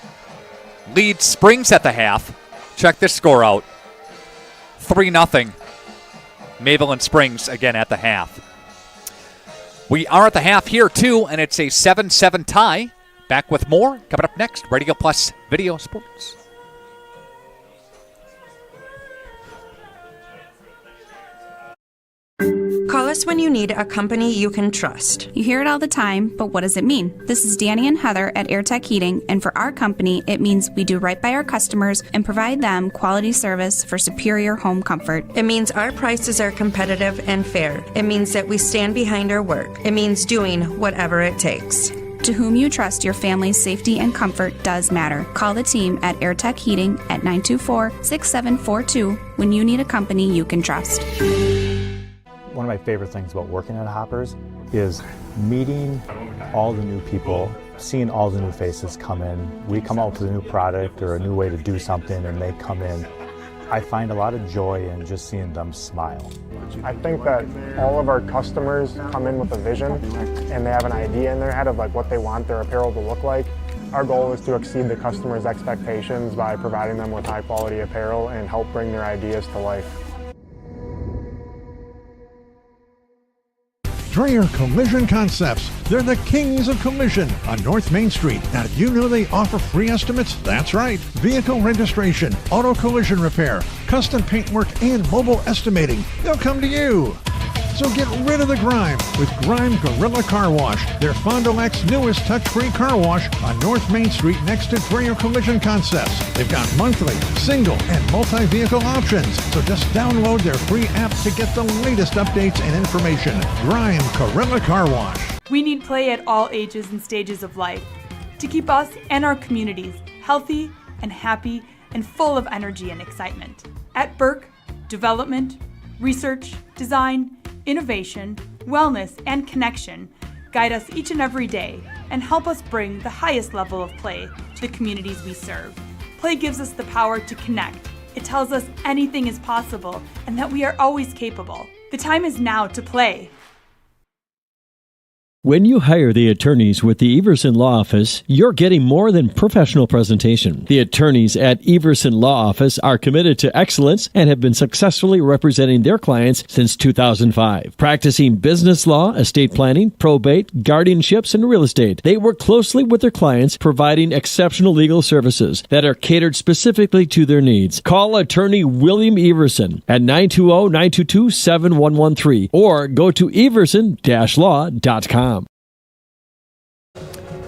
leads Springs at the half. Check this score out. 3-0. Mayville and Springs again at the half. We are at the half here too, and it's a 7-7 tie. Back with more coming up next. Radio Plus Video Sports. Call us when you need a company you can trust. You hear it all the time, but what does it mean? This is Danny and Heather at AirTech Heating, and for our company, it means we do right by our customers and provide them quality service for superior home comfort. It means our prices are competitive and fair. It means that we stand behind our work. It means doing whatever it takes. To whom you trust, your family's safety and comfort does matter. Call the team at AirTech Heating at 924-6742 when you need a company you can trust. One of my favorite things about working at Hoppers is meeting all the new people, seeing all the new faces come in. We come out with a new product or a new way to do something and they come in. I find a lot of joy in just seeing them smile. I think that all of our customers come in with a vision and they have an idea in their head of like what they want their apparel to look like. Our goal is to exceed the customer's expectations by providing them with high quality apparel and help bring their ideas to life. Dreyer Collision Concepts. They're the kings of collision on North Main Street. Now, did you know they offer free estimates? That's right. Vehicle registration, auto collision repair, custom paintwork, and mobile estimating. They'll come to you. So get rid of the grime with Grime Gorilla Car Wash. They're Fond du Lac's newest touch-free car wash on North Main Street next to Dreyer Collision Concepts. They've got monthly, single, and multi-vehicle options. So just download their free app to get the latest updates and information. Grime Gorilla Car Wash. We need play at all ages and stages of life to keep us and our communities healthy and happy and full of energy and excitement. At Burke, development, research, design, innovation, wellness, and connection guide us each and every day and help us bring the highest level of play to the communities we serve. Play gives us the power to connect. It tells us anything is possible and that we are always capable. The time is now to play. When you hire the attorneys with the Everson Law Office, you're getting more than professional presentation. The attorneys at Everson Law Office are committed to excellence and have been successfully representing their clients since 2005. Practicing business law, estate planning, probate, guardianships, and real estate, they work closely with their clients, providing exceptional legal services that are catered specifically to their needs. Call attorney William Everson at 920-922-7113 or go to everson-law.com.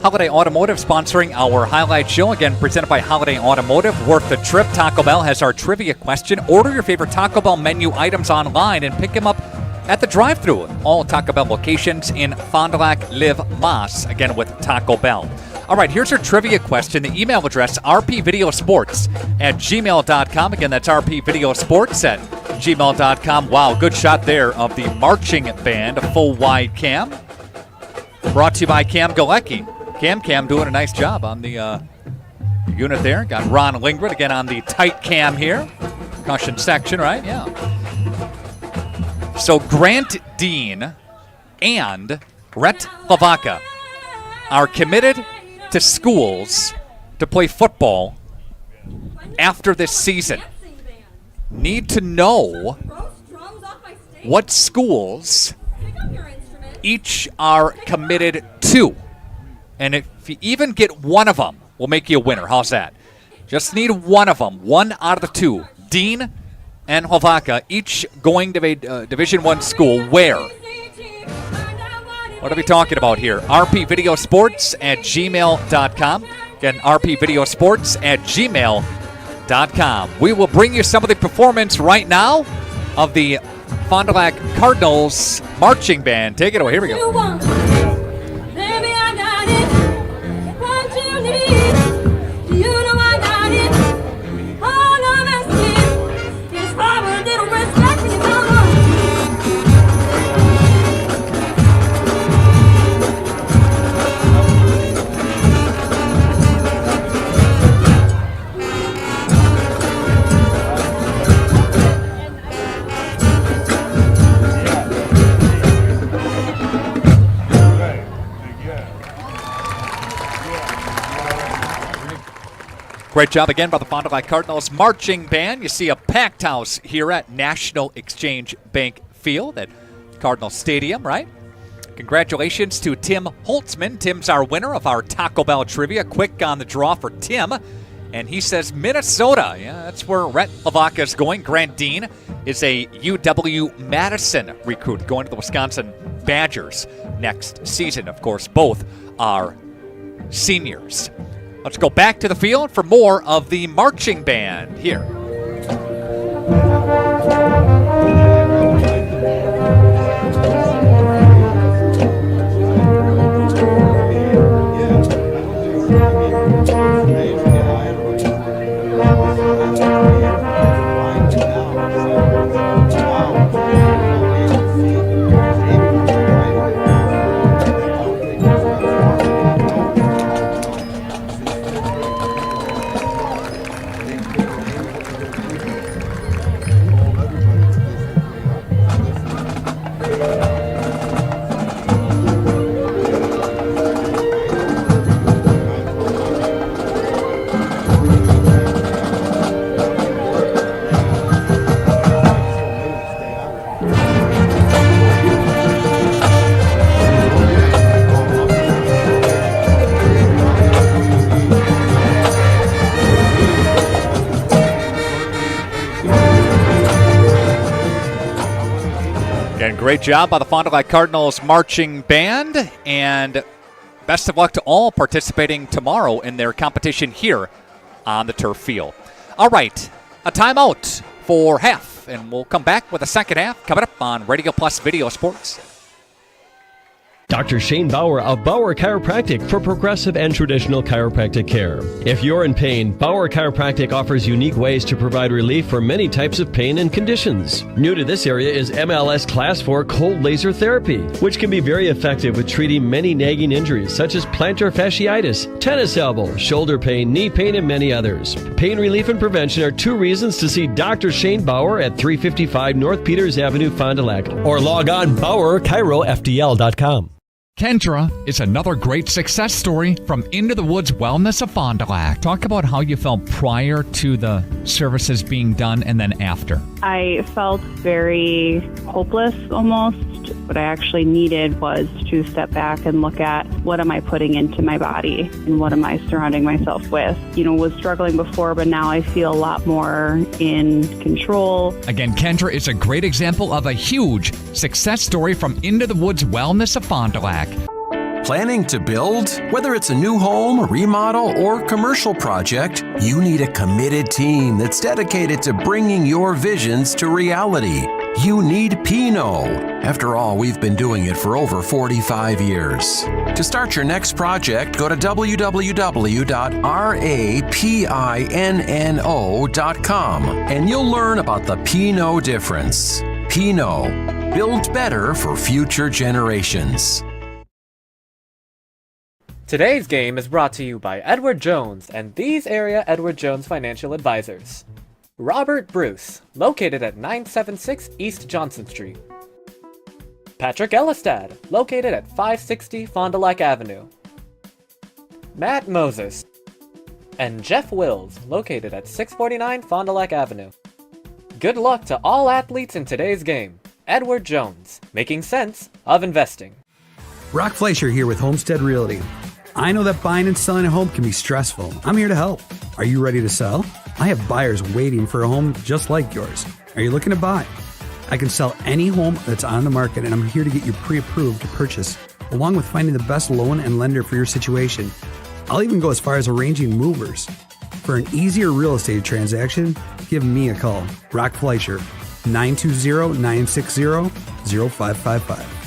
Holiday Automotive sponsoring our highlight show. Again, presented by Holiday Automotive. Worth the trip. Taco Bell has our trivia question. Order your favorite Taco Bell menu items online and pick them up at the drive-thru. All Taco Bell locations in Fond du Lac, Liv, Moss. Again, with Taco Bell. All right, here's your trivia question. The email address, rpvideosports@gmail.com. Again, that's rpvideosports@gmail.com. Wow, good shot there of the marching band, a full wide cam. Brought to you by Cam Galecki. Cam doing a nice job on the unit there. Got Ron Lingred again on the tight cam here. Percussion section, right? Yeah. So Grant Dean and Rhett Lavaca are committed to schools to play football after this season. Need to know what schools each are committed to. And if you even get one of them, we'll make you a winner. How's that? Just need one of them, one out of the two. Dean and Lavaca, each going to a Division I school. Where? What are we talking about here? rpvideosports@gmail.com. Again, rpvideosports@gmail.com. We will bring you some of the performance right now of the Fond du Lac Cardinals marching band. Take it away. Here we go. Great job again by the Fond du Lac Cardinals marching band. You see a packed house here at National Exchange Bank Field at Cardinal Stadium, right? Congratulations to Tim Holtzman. Tim's our winner of our Taco Bell trivia. Quick on the draw for Tim. And he says Minnesota. Yeah, that's where Rhett Lavaca is going. Grant Dean is a UW-Madison recruit going to the Wisconsin Badgers next season. Of course, both are seniors. Let's go back to the field for more of the marching band here. Great job by the Fond du Lac Cardinals marching band, and best of luck to all participating tomorrow in their competition here on the turf field. All right, a timeout for half, and we'll come back with the second half coming up on Radio Plus Video Sports. Dr. Shane Bauer of Bauer Chiropractic for progressive and traditional chiropractic care. If you're in pain, Bauer Chiropractic offers unique ways to provide relief for many types of pain and conditions. New to this area is MLS Class 4 cold laser therapy, which can be very effective with treating many nagging injuries such as plantar fasciitis, tennis elbow, shoulder pain, knee pain, and many others. Pain relief and prevention are 2 reasons to see Dr. Shane Bauer at 355 North Peters Avenue, Fond du Lac, or log on BauerChiroFDL.com. Kendra is another great success story from Into the Woods Wellness of Fond du Lac. Talk about how you felt prior to the services being done and then after. I felt very hopeless almost. What I actually needed was to step back and look at what am I putting into my body and what am I surrounding myself with. Was struggling before, but now I feel a lot more in control. Again, Kendra is a great example of a huge success story from Into the Woods Wellness of Fond du Lac. Planning to build? Whether it's a new home, remodel, or commercial project, you need a committed team that's dedicated to bringing your visions to reality. You need Pinot. After all, we've been doing it for over 45 years. To start your next project, go to www.rapinno.com and you'll learn about the Pinot difference. Pinot. Build better for future generations. Today's game is brought to you by Edward Jones and these area Edward Jones financial advisors. Robert Bruce, located at 976 East Johnson Street. Patrick Elistad, located at 560 Fond du Lac Avenue. Matt Moses. And Jeff Wills, located at 649 Fond du Lac Avenue. Good luck to all athletes in today's game. Edward Jones, making sense of investing. Brock Fleischer here with Homestead Realty. I know that buying and selling a home can be stressful. I'm here to help. Are you ready to sell? I have buyers waiting for a home just like yours. Are you looking to buy? I can sell any home that's on the market, and I'm here to get you pre-approved to purchase, along with finding the best loan and lender for your situation. I'll even go as far as arranging movers. For an easier real estate transaction, give me a call. Brock Fleischer, 920-960-0555.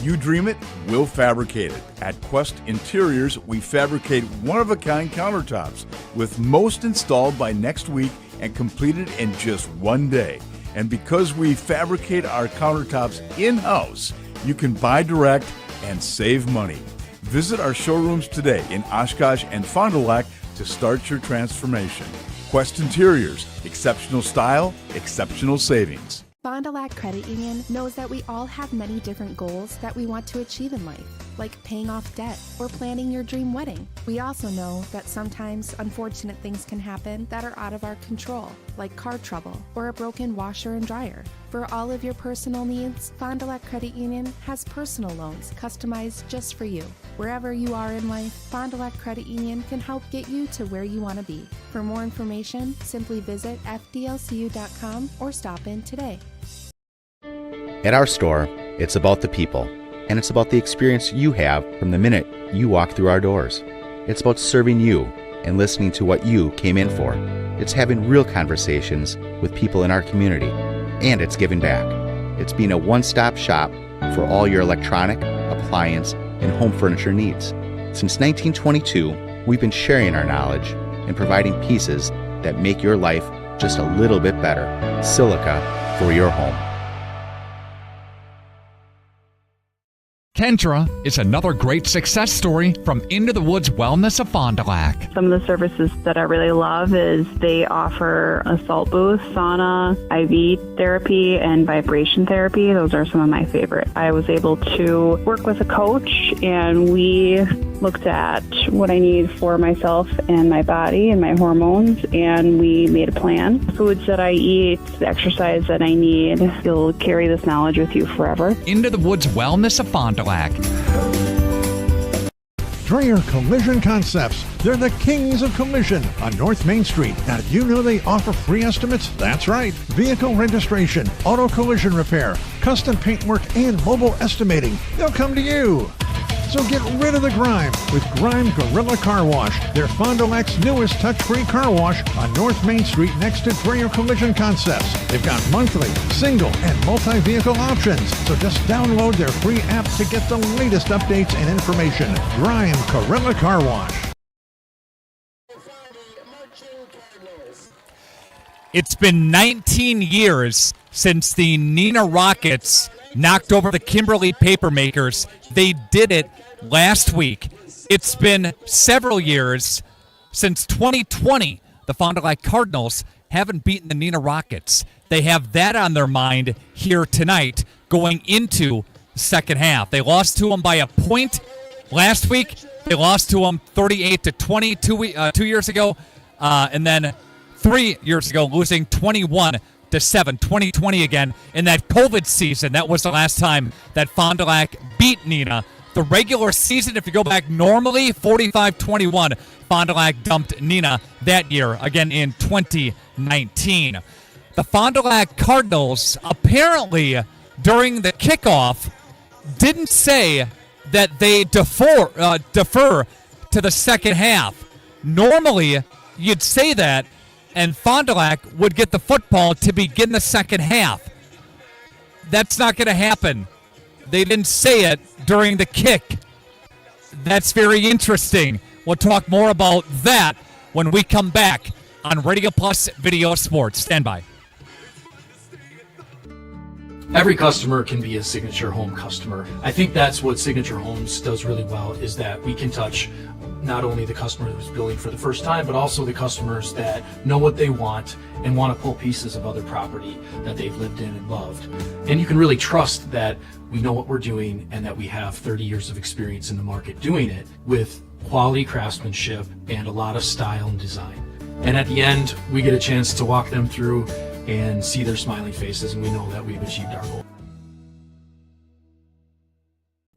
You dream it, we'll fabricate it. At Quest Interiors, we fabricate one-of-a-kind countertops, with most installed by next week and completed in just one day. And because we fabricate our countertops in-house, you can buy direct and save money. Visit our showrooms today in Oshkosh and Fond du Lac to start your transformation. Quest Interiors, exceptional style, exceptional savings. Fond du Lac Credit Union knows that we all have many different goals that we want to achieve in life, like paying off debt or planning your dream wedding. We also know that sometimes unfortunate things can happen that are out of our control, like car trouble or a broken washer and dryer. For all of your personal needs, Fond du Lac Credit Union has personal loans customized just for you. Wherever you are in life, Fond du Lac Credit Union can help get you to where you want to be. For more information, simply visit fdlcu.com or stop in today. At our store, it's about the people, and it's about the experience you have from the minute you walk through our doors. It's about serving you and listening to what you came in for. It's having real conversations with people in our community, and it's giving back. It's being a one-stop shop for all your electronic, appliance, and home furniture needs. Since 1922, we've been sharing our knowledge and providing pieces that make your life just a little bit better. Silica for your home. Kendra is another great success story from Into the Woods Wellness of Fond du Lac. Some of the services that I really love is they offer a salt booth, sauna, IV therapy, and vibration therapy. Those are some of my favorite. I was able to work with a coach, and we looked at what I need for myself and my body and my hormones, and we made a plan. Foods that I eat, the exercise that I need. You'll carry this knowledge with you forever. Into the Woods Wellness of Fond du Lac. Dreyer Collision Concepts. They're the kings of collision on North Main Street. Now, did you know they offer free estimates? That's right. Vehicle registration, auto collision repair, custom paintwork, and mobile estimating. They'll come to you. So get rid of the grime with Grime Gorilla Car Wash. They're Fond du Lac's newest touch-free car wash on North Main Street next to Dreyer Collision Concepts. They've got monthly, single, and multi-vehicle options. So just download their free app to get the latest updates and information. Grime Gorilla Car Wash. It's been 19 years since the Neenah Rockets knocked over the Kimberly Papermakers. They did it last week. It's been several years since 2020. The Fond du Lac Cardinals haven't beaten the Neenah Rockets. They have that on their mind here tonight going into the second half. They lost to them by a point last week. They lost to them 38-20 2 years ago. And then 3 years ago, losing 21-7, 2020 again. In that COVID season, that was the last time that Fond du Lac beat Neenah. The regular season, if you go back normally, 45-21, Fond du Lac dumped Neenah that year, again in 2019. The Fond du Lac Cardinals apparently, during the kickoff, didn't say that they defer to the second half. Normally, you'd say that, and Fond du Lac would get the football to begin the second half. That's not going to happen. They didn't say it during the kick. That's very interesting. We'll talk more about that when we come back on Radio Plus Video Sports. Stand by. Every customer can be a Signature Home customer. I think that's what Signature Homes does really well, is that we can touch not only the customer who's building for the first time, but also the customers that know what they want and want to pull pieces of other property that they've lived in and loved. And you can really trust that we know what we're doing and that we have 30 years of experience in the market doing it with quality craftsmanship and a lot of style and design. And at the end, we get a chance to walk them through and see their smiling faces, and we know that we've achieved our goal.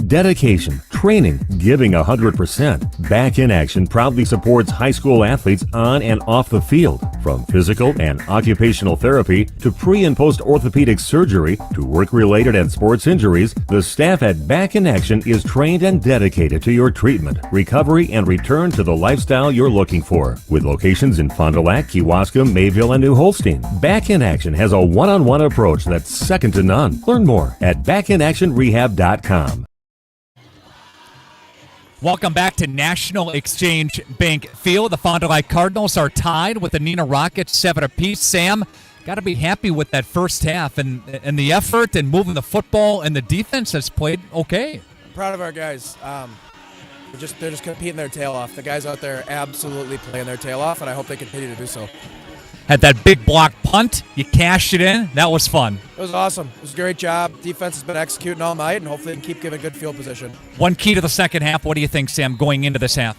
Dedication, training, giving 100%. Back in Action proudly supports high school athletes on and off the field. From physical and occupational therapy to pre- and post-orthopedic surgery to work-related and sports injuries, the staff at Back in Action is trained and dedicated to your treatment, recovery, and return to the lifestyle you're looking for. With locations in Fond du Lac, Kewaskum, Mayville, and New Holstein, Back in Action has a one-on-one approach that's second to none. Learn more at backinactionrehab.com. Welcome back to National Exchange Bank Field. The Fond du Lac Cardinals are tied with the Neenah Rockets 7 apiece. Sam, got to be happy with that first half and the effort and moving the football, and the defense has played okay. I'm proud of our guys. They're just competing their tail off. The guys out there are absolutely playing their tail off, and I hope they continue to do so. Had that big block punt. You cashed it in. That was fun. It was awesome. It was a great job. Defense has been executing all night, and hopefully they can keep giving good field position. One key to the second half. What do you think, Sam, going into this half?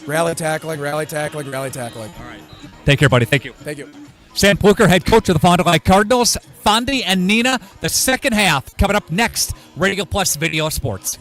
Rally tackling, rally tackling, rally tackling. All right. Take care, buddy. Thank you. Thank you. Sam Pluker, head coach of the Fond du Lac Cardinals. Fondy and Neenah, the second half, coming up next. Radio Plus Video Sports.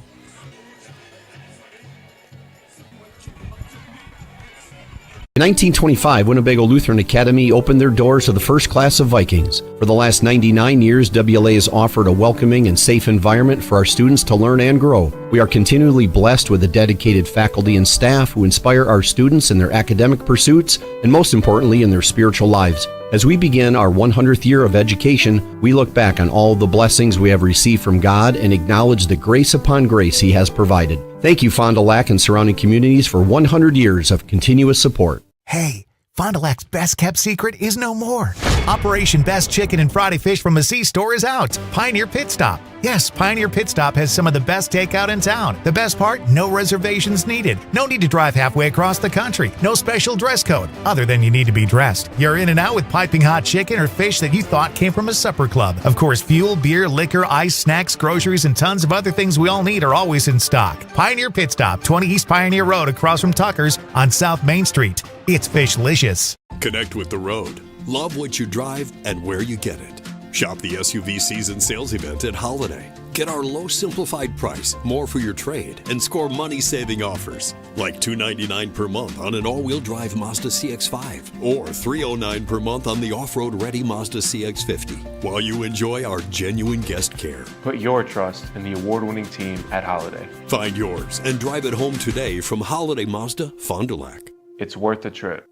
In 1925, Winnebago Lutheran Academy opened their doors to the first class of Vikings. For the last 99 years, WLA has offered a welcoming and safe environment for our students to learn and grow. We are continually blessed with a dedicated faculty and staff who inspire our students in their academic pursuits and, most importantly, in their spiritual lives. As we begin our 100th year of education, we look back on all the blessings we have received from God and acknowledge the grace upon grace He has provided. Thank you, Fond du Lac and surrounding communities, for 100 years of continuous support. Hey, Fond du Lac's best-kept secret is no more. Operation Best Chicken and Friday Fish from a C-Store is out. Pioneer Pit Stop. Yes, Pioneer Pit Stop has some of the best takeout in town. The best part? No reservations needed. No need to drive halfway across the country. No special dress code, other than you need to be dressed. You're in and out with piping hot chicken or fish that you thought came from a supper club. Of course, fuel, beer, liquor, ice, snacks, groceries, and tons of other things we all need are always in stock. Pioneer Pit Stop, 20 East Pioneer Road across from Tucker's on South Main Street. It's Fishlicious. Connect with the road. Love what you drive and where you get it. Shop the SUV season sales event at Holiday. Get our low simplified price, more for your trade, and score money-saving offers. Like $299 per month on an all-wheel drive Mazda CX-5 or $309 per month on the off-road ready Mazda CX-50 while you enjoy our genuine guest care. Put your trust in the award-winning team at Holiday. Find yours and drive it home today from Holiday Mazda, Fond du Lac. It's worth the trip.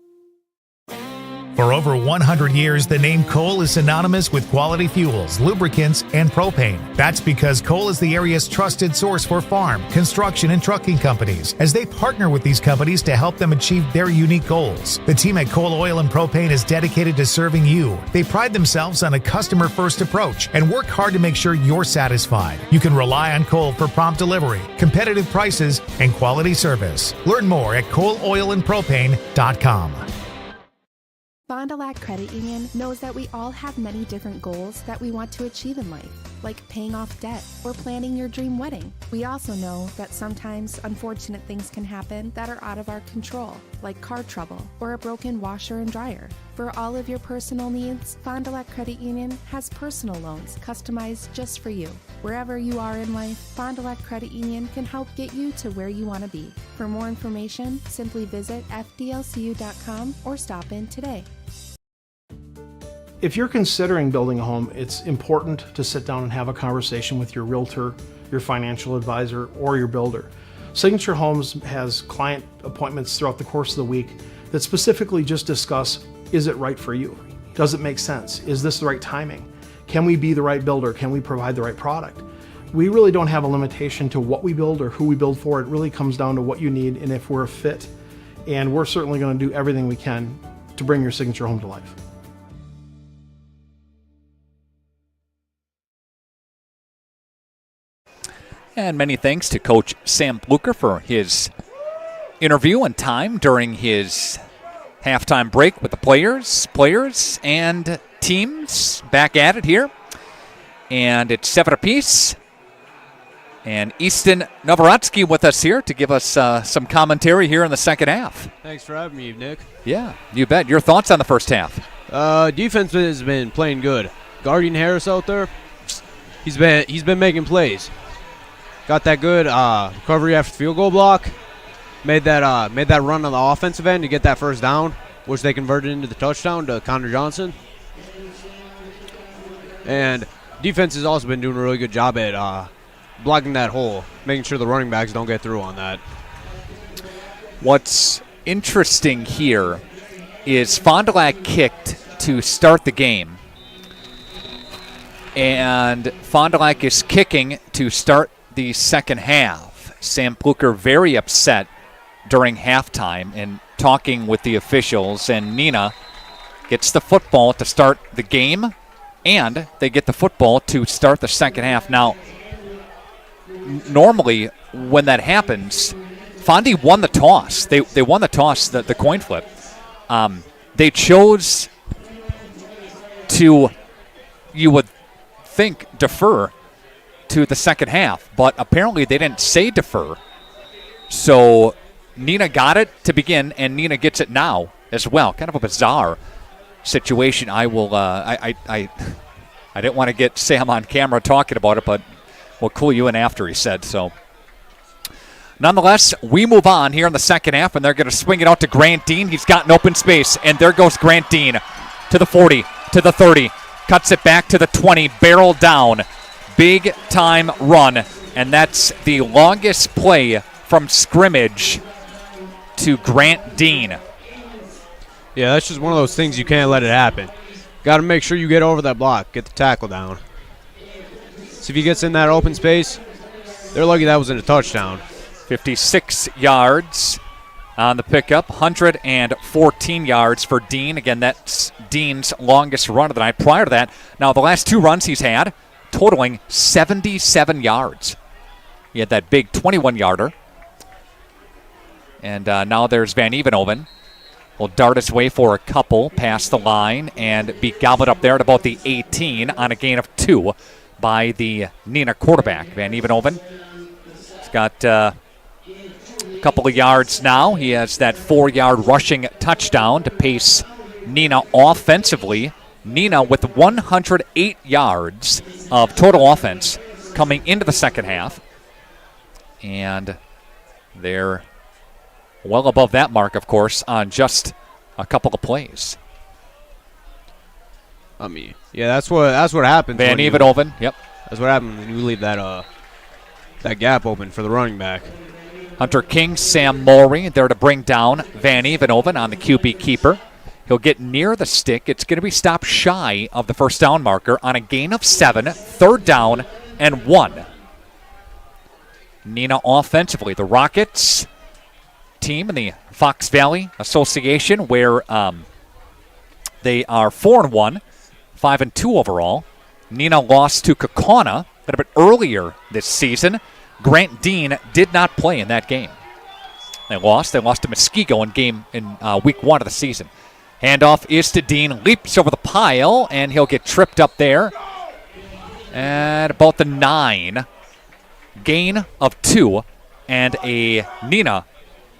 For over 100 years, the name Cole is synonymous with quality fuels, lubricants, and propane. That's because Cole is the area's trusted source for farm, construction, and trucking companies, as they partner with these companies to help them achieve their unique goals. The team at Cole Oil and Propane is dedicated to serving you. They pride themselves on a customer-first approach and work hard to make sure you're satisfied. You can rely on Cole for prompt delivery, competitive prices, and quality service. Learn more at ColeOilAndPropane.com. Fond du Lac Credit Union knows that we all have many different goals that we want to achieve in life, like paying off debt or planning your dream wedding. We also know that sometimes unfortunate things can happen that are out of our control, like car trouble or a broken washer and dryer. For all of your personal needs, Fond du Lac Credit Union has personal loans customized just for you. Wherever you are in life, Fond du Lac Credit Union can help get you to where you want to be. For more information, simply visit fdlcu.com or stop in today. If you're considering building a home, it's important to sit down and have a conversation with your realtor, your financial advisor, or your builder. Signature Homes has client appointments throughout the course of the week that specifically just discuss, is it right for you? Does it make sense? Is this the right timing? Can we be the right builder? Can we provide the right product? We really don't have a limitation to what we build or who we build for. It really comes down to what you need and if we're a fit. And we're certainly going to do everything we can to bring your signature home to life. And many thanks to Coach Sam Blucher for his interview and time during his halftime break with the players and teams back at it here. And it's 7 apiece. And Easton Novorotsky with us here to give us some commentary here in the second half. Thanks for having me, Nick. Yeah, you bet. Your thoughts on the first half? Defense has been playing good. Guardian Harris out there, he's been making plays. Got that good recovery after field goal block. Made that run on the offensive end to get that first down, which they converted into the touchdown to Connor Johnson. And defense has also been doing a really good job at blocking that hole, making sure the running backs don't get through on that. What's interesting here is Fond du Lac kicked to start the game, and Fond du Lac is kicking to start the second half. Sam Blucher very upset during halftime and talking with the officials, and Neenah gets the football to start the game, and they get the football to start the second half. Now, normally when that happens, Fondy won the toss. They won the toss, the coin flip. They chose to, you would think, defer to the second half, but apparently they didn't say defer. So Neenah got it to begin, and Neenah gets it now as well. Kind of a bizarre situation. I will. I didn't want to get Sam on camera talking about it, but we'll clue you in after, he said. So nonetheless, we move on here in the second half, and they're going to swing it out to Grant Dean. He's got an open space, and there goes Grant Dean to the 40, to the 30, cuts it back to the 20, barrel down. Big time run, and that's the longest play from scrimmage to Grant Dean. Yeah, that's just one of those things you can't let it happen. Got to make sure you get over that block, get the tackle down. See if he gets in that open space. They're lucky that wasn't a touchdown. 56 yards on the pickup, 114 yards for Dean. Again, that's Dean's longest run of the night. Prior to that, now the last two runs he's had, totaling 77 yards. He had that big 21-yarder. And now there's Van Evenhoven. Will dart his way for a couple past the line and be gobbled up there at about the 18 on a gain of 2 by the Neenah quarterback. Van Evenhoven has got a couple of yards now. He has that 4-yard rushing touchdown to pace Neenah offensively. Neenah with 108 yards of total offense coming into the second half. And they're well above that mark, of course, on just a couple of plays. I mean, yeah, that's what happens. Van Evenhoven, yep. That's what happens when you leave that gap open for the running back. Hunter King, Sam Mulry there to bring down Van Evenhoven on the QB keeper. He'll get near the stick. It's going to be stopped shy of the first down marker on a gain of 7, 3rd down and 1. Neenah offensively, the Rockets team in the Fox Valley Association, where they are 4-1, 5-2 overall. Neenah lost to Kaukauna a little bit earlier this season. Grant Dean did not play in that game. They lost to Muskego in week 1 of the season. Handoff is to Dean, leaps over the pile, and he'll get tripped up there at about the 9. Gain of 2 and a Neenah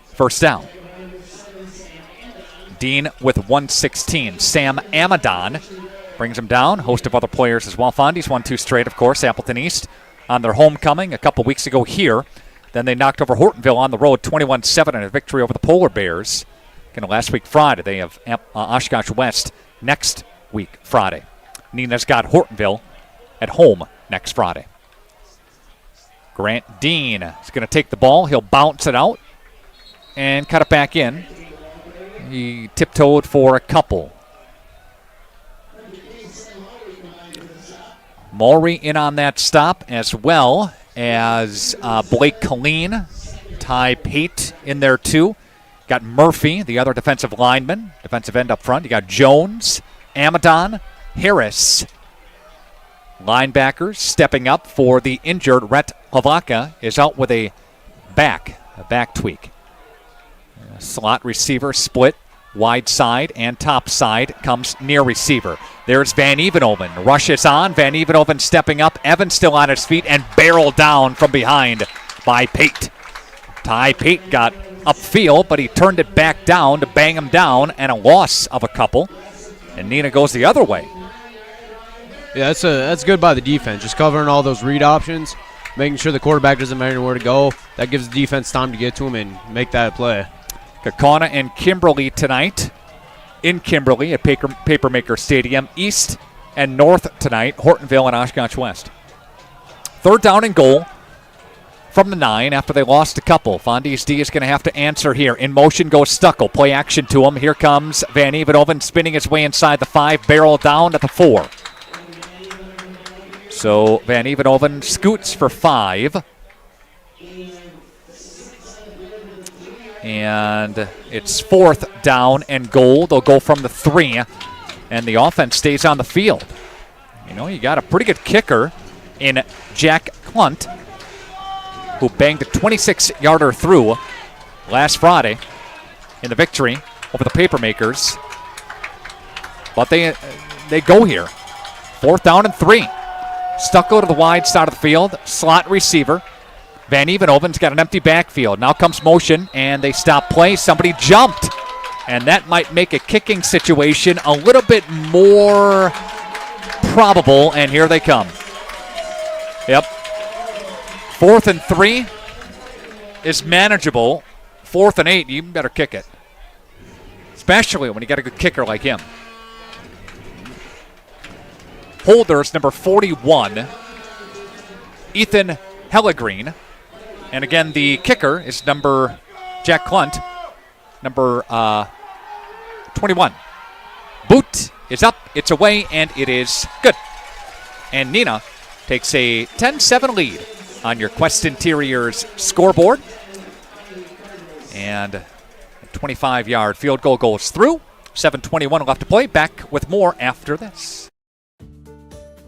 first down. Dean with 116. Sam Amadon brings him down. Host of other players as well. Fondy's won 2 straight, of course. Appleton East on their homecoming a couple weeks ago here. Then they knocked over Hortonville on the road 21-7 in a victory over the Polar Bears. Kind of last week Friday. They have Oshkosh West next week Friday. Neenah's got Hortonville at home next Friday. Grant Dean is going to take the ball. He'll bounce it out and cut it back in. He tiptoed for a couple. Mulry in on that stop, as well as Blake Colleen. Ty Pate in there too. Got Murphy, the other defensive lineman, defensive end up front. You got Jones, Amadon, Harris. Linebackers stepping up for the injured. Rhett Lavaka is out with a back tweak. Slot receiver split, wide side and top side comes near receiver. There's Van Evenhoven. Rushes on. Van Evenhoven stepping up. Evans still on his feet and barreled down from behind by Pate. Ty Pate got upfield, but he turned it back down to bang him down, and a loss of a couple. And Neenah goes the other way. Yeah, that's good by the defense. Just covering all those read options, making sure the quarterback doesn't know where to go. That gives the defense time to get to him and make that play. Kaukauna and Kimberly tonight in Kimberly at Papermaker Stadium. East and North tonight, Hortonville and Oshkosh West. 3rd down and goal from the 9 after they lost a couple. Fondy's D is going to have to answer here. In motion goes Stuckel. Play action to him. Here comes Van Evenhoven spinning his way inside the 5, barrel down at the 4. So Van Evenhoven scoots for 5. And it's 4th down and goal. They'll go from the 3, and the offense stays on the field. You know, you got a pretty good kicker in Jack Klunt, who banged a 26-yarder through last Friday in the victory over the Papermakers. But they go here. 4th down and 3. Stucco to the wide side of the field. Slot receiver. Van Evenhoven's got an empty backfield. Now comes motion, and they stop play. Somebody jumped. And that might make a kicking situation a little bit more probable, and here they come. Yep. 4th and 3 is manageable. 4th and 8, you better kick it. Especially when you got a good kicker like him. Holders, number 41, Ethan Hellegreen. And again, the kicker is Jack Klunt, number 21. Boot is up, it's away, and it is good. And Neenah takes a 10-7 lead on your Quest Interiors scoreboard. And a 25-yard field goal goes through. 7:21 left to play. Back with more after this.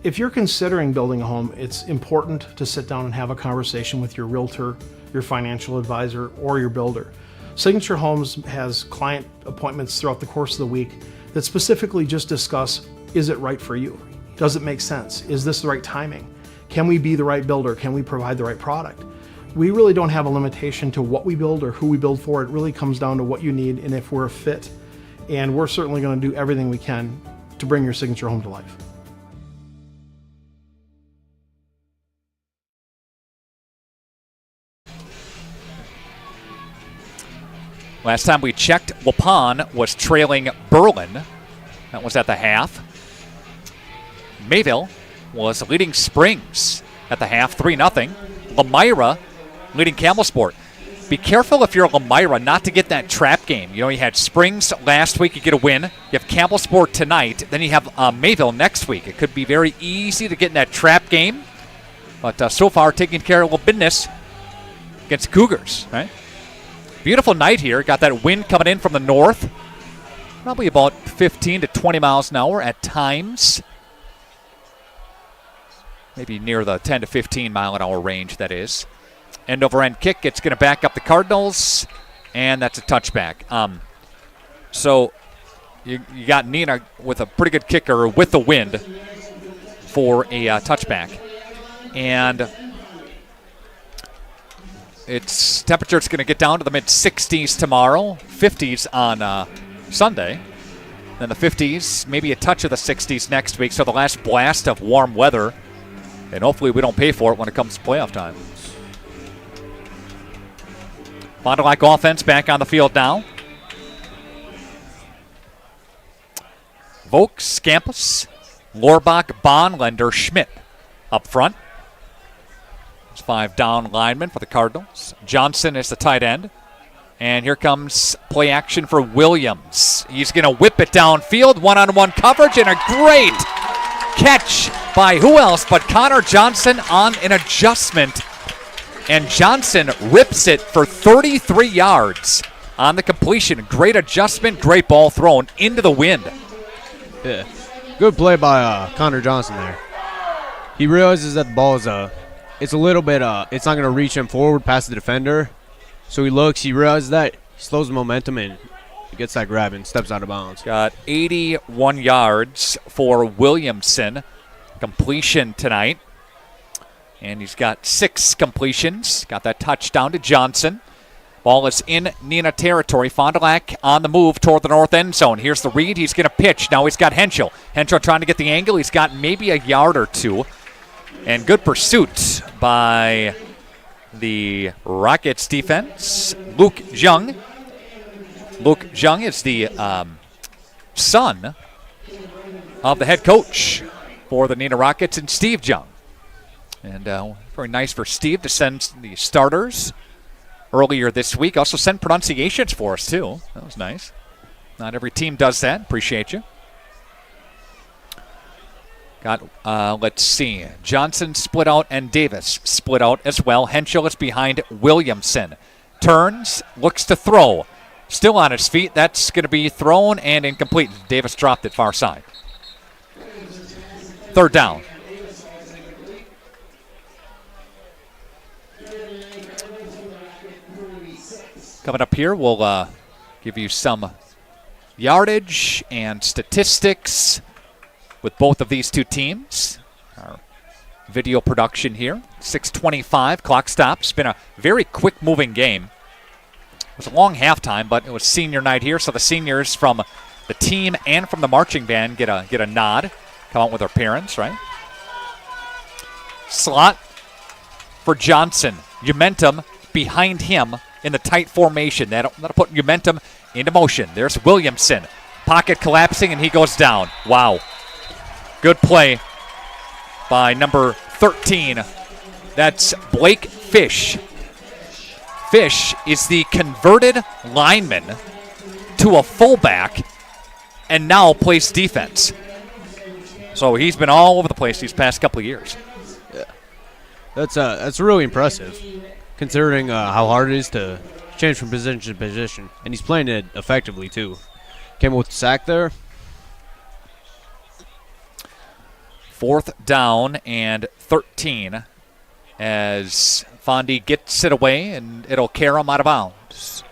If you're considering building a home, it's important to sit down and have a conversation with your realtor, your financial advisor, or your builder. Signature Homes has client appointments throughout the course of the week that specifically just discuss, is it right for you? Does it make sense? Is this the right timing? Can we be the right builder? Can we provide the right product? We really don't have a limitation to what we build or who we build for. It really comes down to what you need and if we're a fit. And we're certainly going to do everything we can to bring your signature home to life. Last time we checked, Waupun was trailing Berlin. That was at the half. Mayville was leading Springs at the half, 3-0. Lemira leading Campbellsport. Be careful if you're Lemira not to get that trap game. You know, you had Springs last week, you get a win. You have Campbellsport tonight, then you have Mayville next week. It could be very easy to get in that trap game. But so far, taking care of business against Cougars, right? Beautiful night here. Got that wind coming in from the north. Probably about 15 to 20 miles an hour at times. Maybe near the 10 to 15 mile an hour range, that is. End over end kick. It's going to back up the Cardinals, and that's a touchback. So you got Neenah with a pretty good kicker with the wind for a touchback. And its temperature is going to get down to the mid-60s tomorrow, 50s on Sunday. Then the 50s, maybe a touch of the 60s next week. So the last blast of warm weather. And hopefully we don't pay for it when it comes to playoff time. Fond du Lac offense back on the field now. Vokes, Campus, Lorbach, Bonlender, Schmidt up front. There's 5 down linemen for the Cardinals. Johnson is the tight end. And here comes play action for Williams. He's going to whip it downfield, one-on-one coverage, and a great catch by who else but Connor Johnson on an adjustment. And Johnson rips it for 33 yards on the completion. Great adjustment, great ball thrown into the wind. Yeah, good play by Connor Johnson there. He realizes that the ball is it's a little bit it's not going to reach him forward past the defender. So he looks, he realizes that, he slows the momentum and he gets that grab and steps out of bounds. Got 81 yards for Williamson. Completion tonight. And he's got 6 completions. Got that touchdown to Johnson. Ball is in Neenah territory. Fond du Lac on the move toward the north end zone. Here's the read. He's going to pitch. Now he's got Henschel. Henschel trying to get the angle. He's got maybe a yard or two. And good pursuit by the Rockets defense. Luke Jung. Luke Jung is the son of the head coach for the Neenah Rockets and Steve Jung. And very nice for Steve to send the starters earlier this week. Also send pronunciations for us, too. That was nice. Not every team does that. Appreciate you. Got, let's see, Johnson split out and Davis split out as well. Henschel is behind Williamson. Turns, looks to throw. Still on his feet. That's going to be thrown and incomplete. Davis dropped it far side. 3rd down. Coming up here, we'll give you some yardage and statistics with both of these two teams. Our video production here. 6:25, clock stop. It's been a very quick-moving game. It was a long halftime, but it was senior night here, so the seniors from the team and from the marching band get a nod. Come out with their parents, right? Slot for Johnson. Momentum behind him in the tight formation. That'll put momentum into motion. There's Williamson. Pocket collapsing, and he goes down. Wow. Good play by number 13. That's Blake Fish. Fish is the converted lineman to a fullback and now plays defense. So he's been all over the place these past couple of years. Yeah. That's really impressive, considering how hard it is to change from position to position. And he's playing it effectively, too. Came with the sack there. 4th down and 13 as Fondy gets it away, and it'll carry him out of bounds.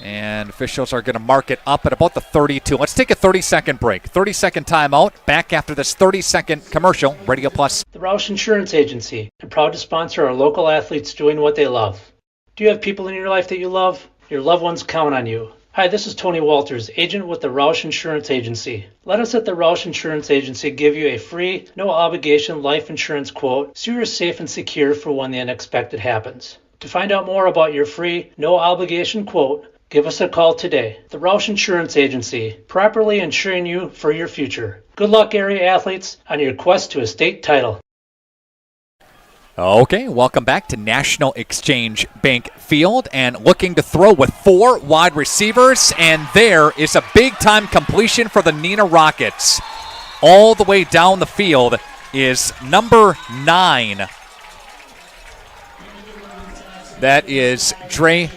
And officials are going to mark it up at about the 32. Let's take a 30-second break. 30-second timeout. Back after this 30-second commercial. Radio Plus. The Roush Insurance Agency, and proud to sponsor our local athletes doing what they love. Do you have people in your life that you love? Your loved ones count on you. Hi, this is Tony Walters, agent with the Roush Insurance Agency. Let us at the Roush Insurance Agency give you a free, no-obligation life insurance quote so you're safe and secure for when the unexpected happens. To find out more about your free, no-obligation quote, give us a call today. The Roush Insurance Agency, properly insuring you for your future. Good luck, area athletes, on your quest to a state title. Okay, welcome back to National Exchange Bank Field, and looking to throw with 4 wide receivers, and there is a big-time completion for the Neenah Rockets. All the way down the field is number 9. That is Dre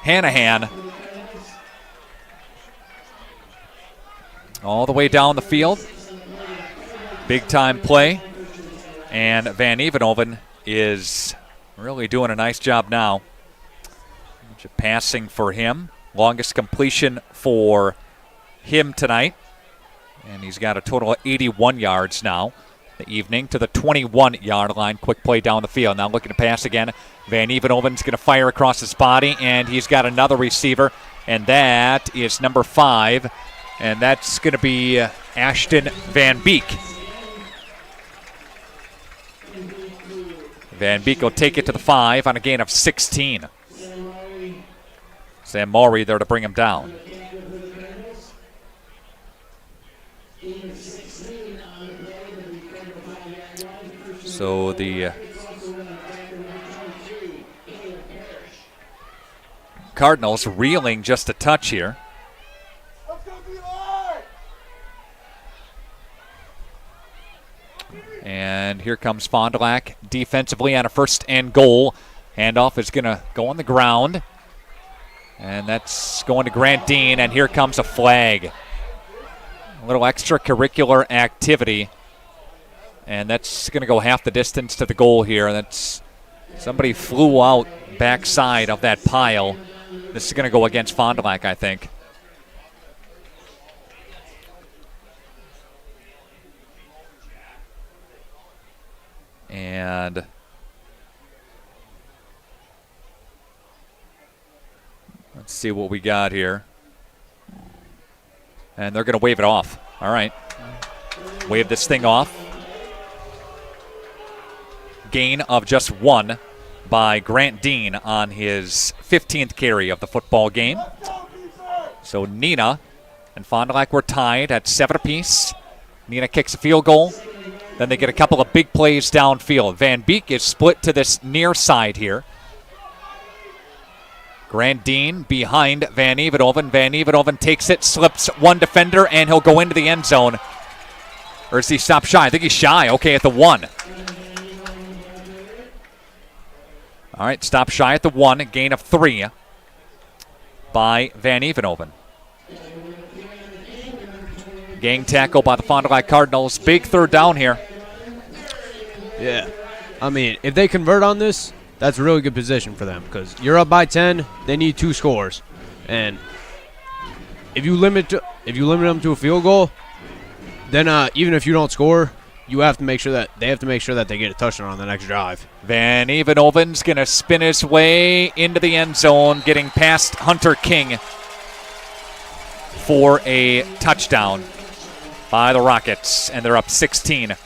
Hanahan. All the way down the field. Big-time play. And Van Evenhoven is really doing a nice job now. Passing for him. Longest completion for him tonight. And he's got a total of 81 yards now. The evening to the 21-yard line. Quick play down the field. Now looking to pass again. Van Evenhoven's going to fire across his body, and he's got another receiver, and that is number 5. And that's going to be Ashton Van Beek. Van Beek will take it to the 5 on a gain of 16. Sam Maury there to bring him down. So the Cardinals reeling just a touch here. And here comes Fond du Lac defensively on a 1st and goal. Handoff is going to go on the ground. And that's going to Grant Dean, and here comes a flag. A little extracurricular activity. And that's going to go half the distance to the goal here. That's somebody flew out backside of that pile. This is going to go against Fond du Lac, I think. And let's see what we got here. And they're going to wave it off. All right. Wave this thing off. Gain of just 1 by Grant Dean on his 15th carry of the football game. So Neenah and Fond du Lac were tied at 7 apiece. Neenah kicks a field goal. Then they get a couple of big plays downfield. Van Beek is split to this near side here. Grant Dean behind Van Evenhoven. Van Evenhoven takes it, slips one defender, and he'll go into the end zone. Or is he stopped shy? I think he's shy. Okay, at the 1. All right, stop shy at the 1. A gain of 3 by Van Evenhoven. Gang tackle by the Fond du Lac Cardinals. Big 3rd down here. Yeah. I mean, if they convert on this, that's a really good position for them because you're up by 10, they need 2 scores. And if you limit them to a field goal, then even if you don't score, you have to make sure that they get a touchdown on the next drive. Van Evenhoven's going to spin his way into the end zone, getting past Hunter King for a touchdown by the Rockets, and they're up 16-7.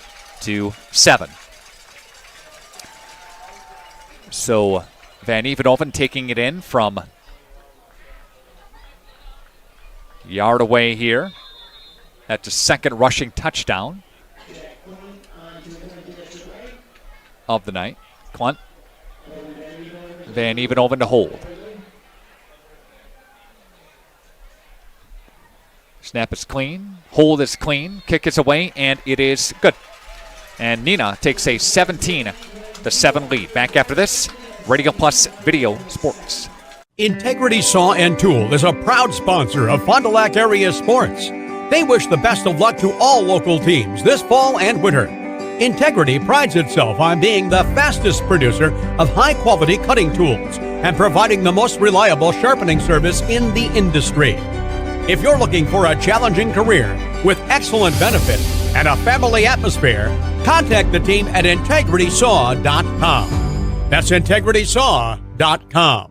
So Van Evenhoven taking it in from yard away here. That's a 2nd rushing touchdown of the night. Clunt. Van Evenhoven to hold. Snap is clean. Hold is clean. Kick is away, and it is good. And Neenah takes a 17-7 lead. Back after this, Radio Plus Video Sports. Integrity Saw and Tool is a proud sponsor of Fond du Lac area sports. They wish the best of luck to all local teams this fall and winter. Integrity prides itself on being the fastest producer of high-quality cutting tools and providing the most reliable sharpening service in the industry. If you're looking for a challenging career with excellent benefits and a family atmosphere, contact the team at integritysaw.com. That's integritysaw.com.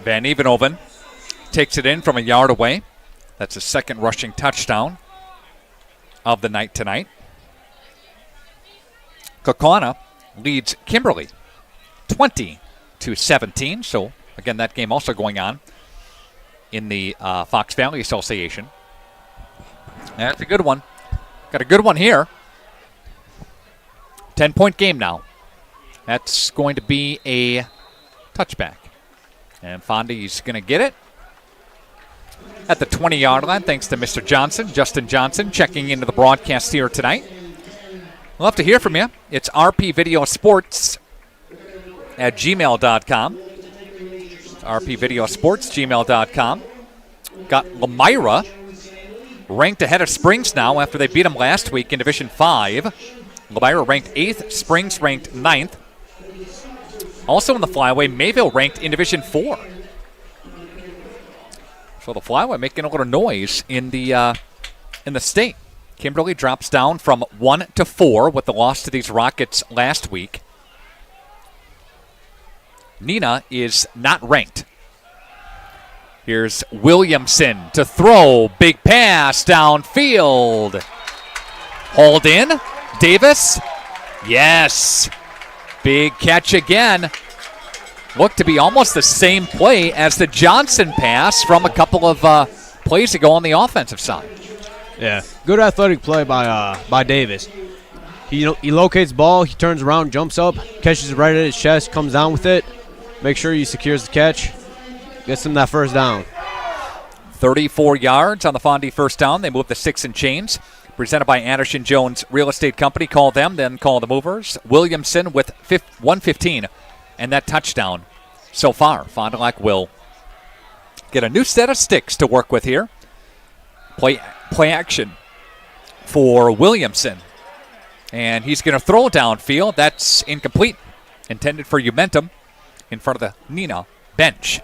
Van Evenhoven takes it in from a yard away. That's his second rushing touchdown of the night tonight. Kaukauna leads Kimberly 20-17. So, again, that game also going on in the Fox Valley Association. That's a good one. Got a good one here. 10-point game now. That's going to be a touchback. And Fondy's going to get it at the 20-yard line, thanks to Mr. Johnson, Justin Johnson, checking into the broadcast here tonight. We'll love to hear from you. It's rpvideosports@gmail.com. rpvideosports@gmail.com. Got Lemira ranked ahead of Springs now after they beat them last week in Division 5. Lemira ranked 8th, Springs ranked 9th. Also in the Flyway, Mayville ranked in Division 4. So the Flyway making a little noise in the state. Kimberly drops down from 1-4 with the loss to these Rockets last week. Neenah is not ranked. Here's Williamson to throw. Big pass downfield. Hauled in. Davis. Yes. Big catch again. Looked to be almost the same play as the Johnson pass from a couple of plays ago on the offensive side. Yeah, good athletic play by Davis. He locates ball, he turns around, jumps up, catches it right at his chest, comes down with it. Make sure he secures the catch, gets him that first down. 34 yards on the Fondy first down. They move the 6 and chains. Presented by Anderson Jones Real Estate Company. Call them, then call the movers. Williamson with 115 and that touchdown so far. Fond du Lac will get a new set of sticks to work with here. Play action for Williamson. And he's going to throw downfield. That's incomplete. Intended for Umentum in front of the Neenah bench.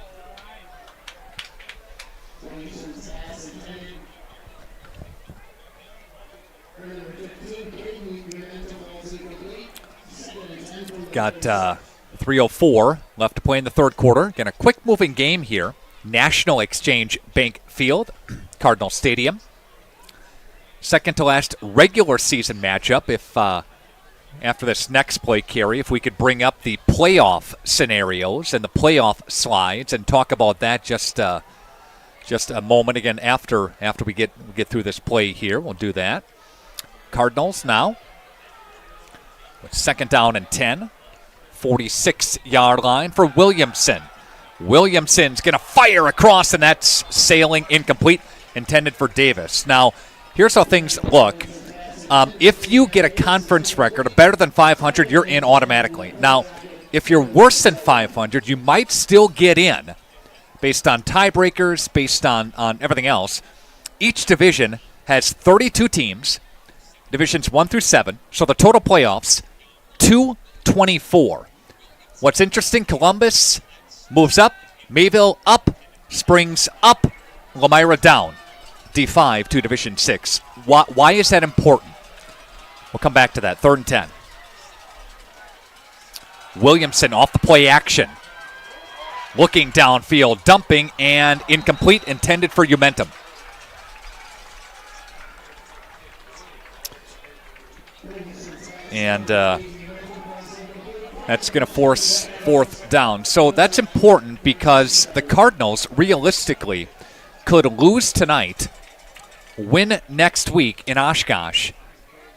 Got 3:04 left to play in the third quarter. Again, a quick-moving game here. National Exchange Bank Field, Cardinal Stadium. Second to last regular season matchup. If after this next play, Carrie, if we could bring up the playoff scenarios and the playoff slides and talk about that just a moment again after we get through this play here. We'll do that. Cardinals now with second down and 10. 46-yard line for Williamson. Williamson's going to fire across, and that's sailing incomplete, intended for Davis. Now, here's how things look. If you get a conference record better than 500, you're in automatically. Now, if you're worse than 500, you might still get in based on tiebreakers, based on everything else. Each division has 32 teams, divisions 1 through 7, so the total playoffs, 224. What's interesting, Columbus moves up, Mayville up, Springs up, Lemira down. D5 to Division 6. Why is that important? We'll come back to that. 3rd and 10. Williamson off the play action. Looking downfield, dumping, and incomplete, intended for Umentum. And that's going to force 4th down. So that's important because the Cardinals realistically could lose tonight, win next week in Oshkosh,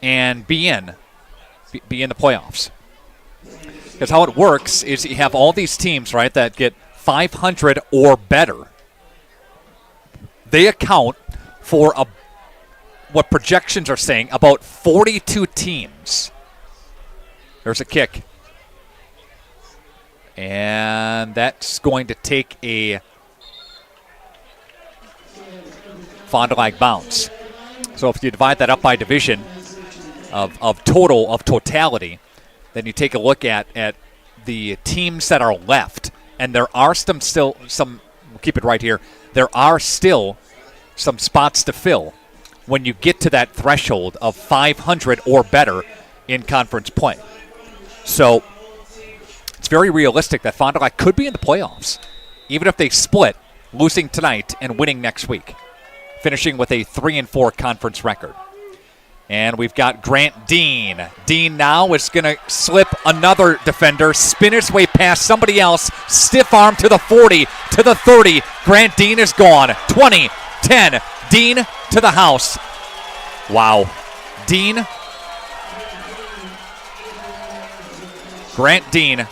and be in the playoffs. Because how it works is you have all these teams, right, that get 500 or better. They account for what projections are saying, about 42 teams. There's a kick. And that's going to take a Fond du Lac bounce. So if you divide that up by division of totality, then you take a look at the teams that are left. And there are some, we'll keep it right here, there are still some spots to fill when you get to that threshold of 500 or better in conference play. So it's very realistic that Fond du Lac could be in the playoffs even if they split, losing tonight and winning next week, finishing with a 3-4 conference record. And we've got Grant Dean. Dean now is going to slip another defender, spin his way past somebody else, stiff arm to the 40, to the 30. Grant Dean is gone. 20, 10, Dean to the house. Wow. Dean. Grant Dean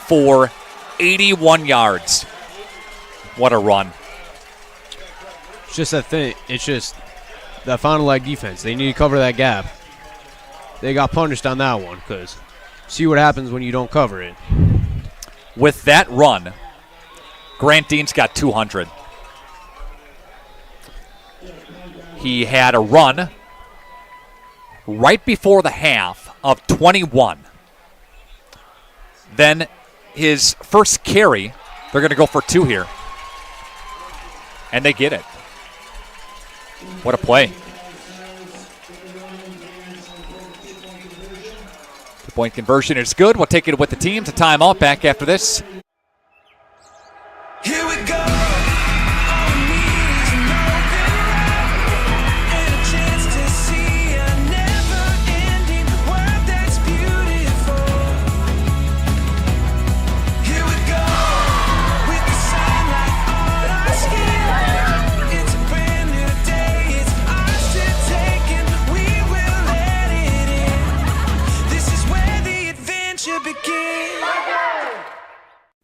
for 81 yards. What a run. It's just that thing. It's just that Fond du Lac defense. They need to cover that gap. They got punished on that one because see what happens when you don't cover it. With that run, Grant Dean's got 200. He had a run right before the half of 21. Then his first carry, they're going to go for 2 here. And they get it. What a play. Two-point conversion is good. We'll take it with the team to timeout. Back after this. Here we go.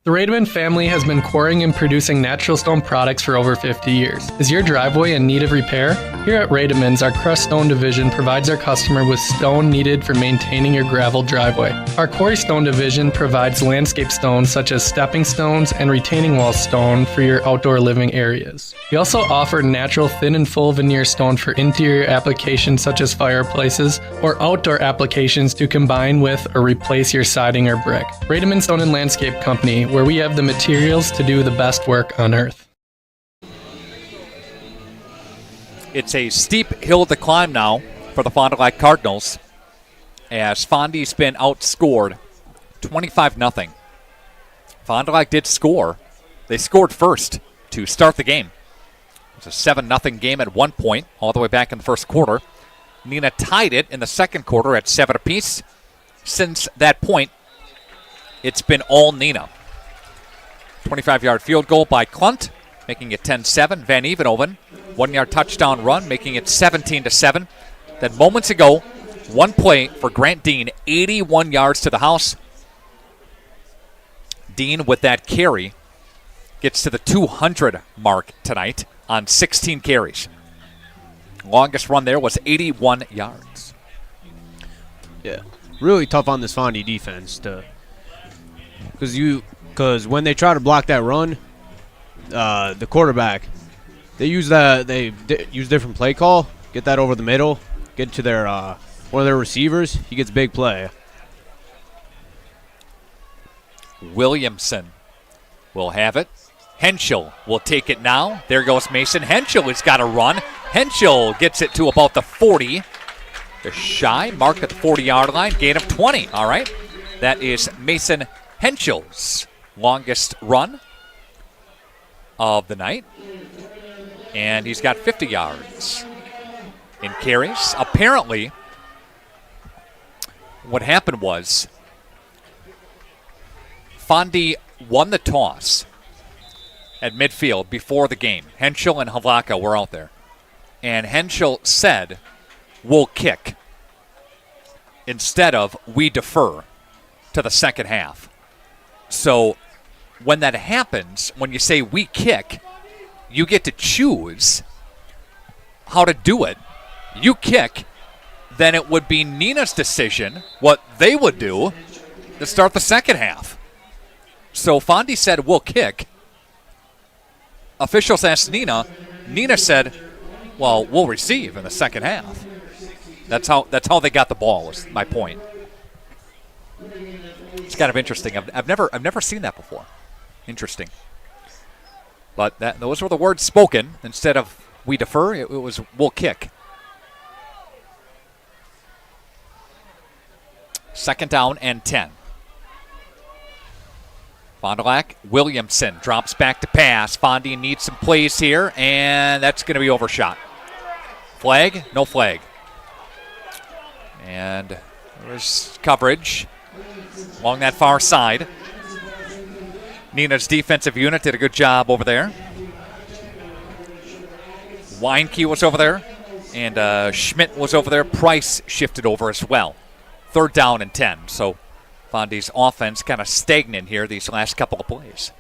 The Rademan family has been quarrying and producing natural stone products for over 50 years. Is your driveway in need of repair? Here at Rademan's, our crushed stone division provides our customer with stone needed for maintaining your gravel driveway. Our quarry stone division provides landscape stones such as stepping stones and retaining wall stone for your outdoor living areas. We also offer natural thin and full veneer stone for interior applications such as fireplaces or outdoor applications to combine with or replace your siding or brick. Rademan Stone and Landscape Company, where we have the materials to do the best work on earth. It's a steep hill to climb now for the Fond du Lac Cardinals as Fondy's been outscored 25-0. Fond du Lac did score. They scored first to start the game. It was a 7-0 game at one point, all the way back in the first quarter. Neenah tied it in the second quarter at 7 apiece. Since that point, it's been all Neenah. 25-yard field goal by Klunt, making it 10-7. Van Evenhoven, 1-yard touchdown run, making it 17-7. Then moments ago, one play for Grant Dean, 81 yards to the house. Dean with that carry gets to the 200 mark tonight on 16 carries. Longest run there was 81 yards. Yeah, really tough on this Fondy defense because when they try to block that run, the quarterback they use different play call, get that over the middle, get to their one of their receivers, he gets big play. Williamson will have it. Henschel will take it now. There goes Mason. Henschel has got a run. Henschel gets it to about the 40. Just shy, mark at the 40-yard line, gain of 20. All right. That is Mason Henschel's longest run of the night. And he's got 50 yards in carries. Apparently, what happened was Fondy won the toss at midfield before the game. Henschel and Havlaka were out there. And Henschel said, "We'll kick," instead of "we defer" to the second half. So when that happens, when you say "we kick," you get to choose how to do it. You kick, then it would be Neenah's decision what they would do to start the second half. So Fondy said, "We'll kick." Officials asked Neenah. Neenah said, "Well, we'll receive in the second half." That's how they got the ball, was my point. It's kind of interesting. I've never seen that before. Interesting. But those were the words spoken. Instead of "we defer," it was "we'll kick." Second down and 10. Fond du Lac, Williamson drops back to pass. Fondy needs some plays here, and that's going to be overshot. Flag? No flag. And there's coverage along that far side. Neenah's defensive unit did a good job over there. Weinke was over there, and Schmidt was over there. Price shifted over as well. 3rd down and 10. So Fondy's offense kind of stagnant here these last couple of plays.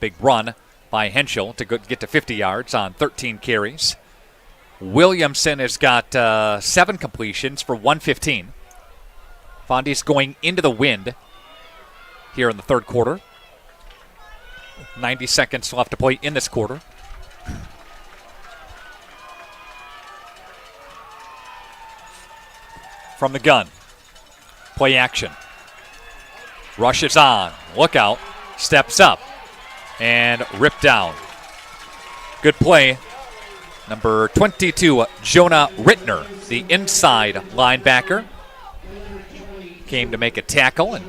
Big run by Henschel to get to 50 yards on 13 carries. Williamson has got 7 completions for 115. Fondy's going into the wind here in the 3rd quarter. 90 seconds left to play in this quarter. From the gun. Play action. Rushes on. Look out. Steps up. And ripped down. Good play. Number 22, Jonah Rittner, the inside linebacker. Came to make a tackle, and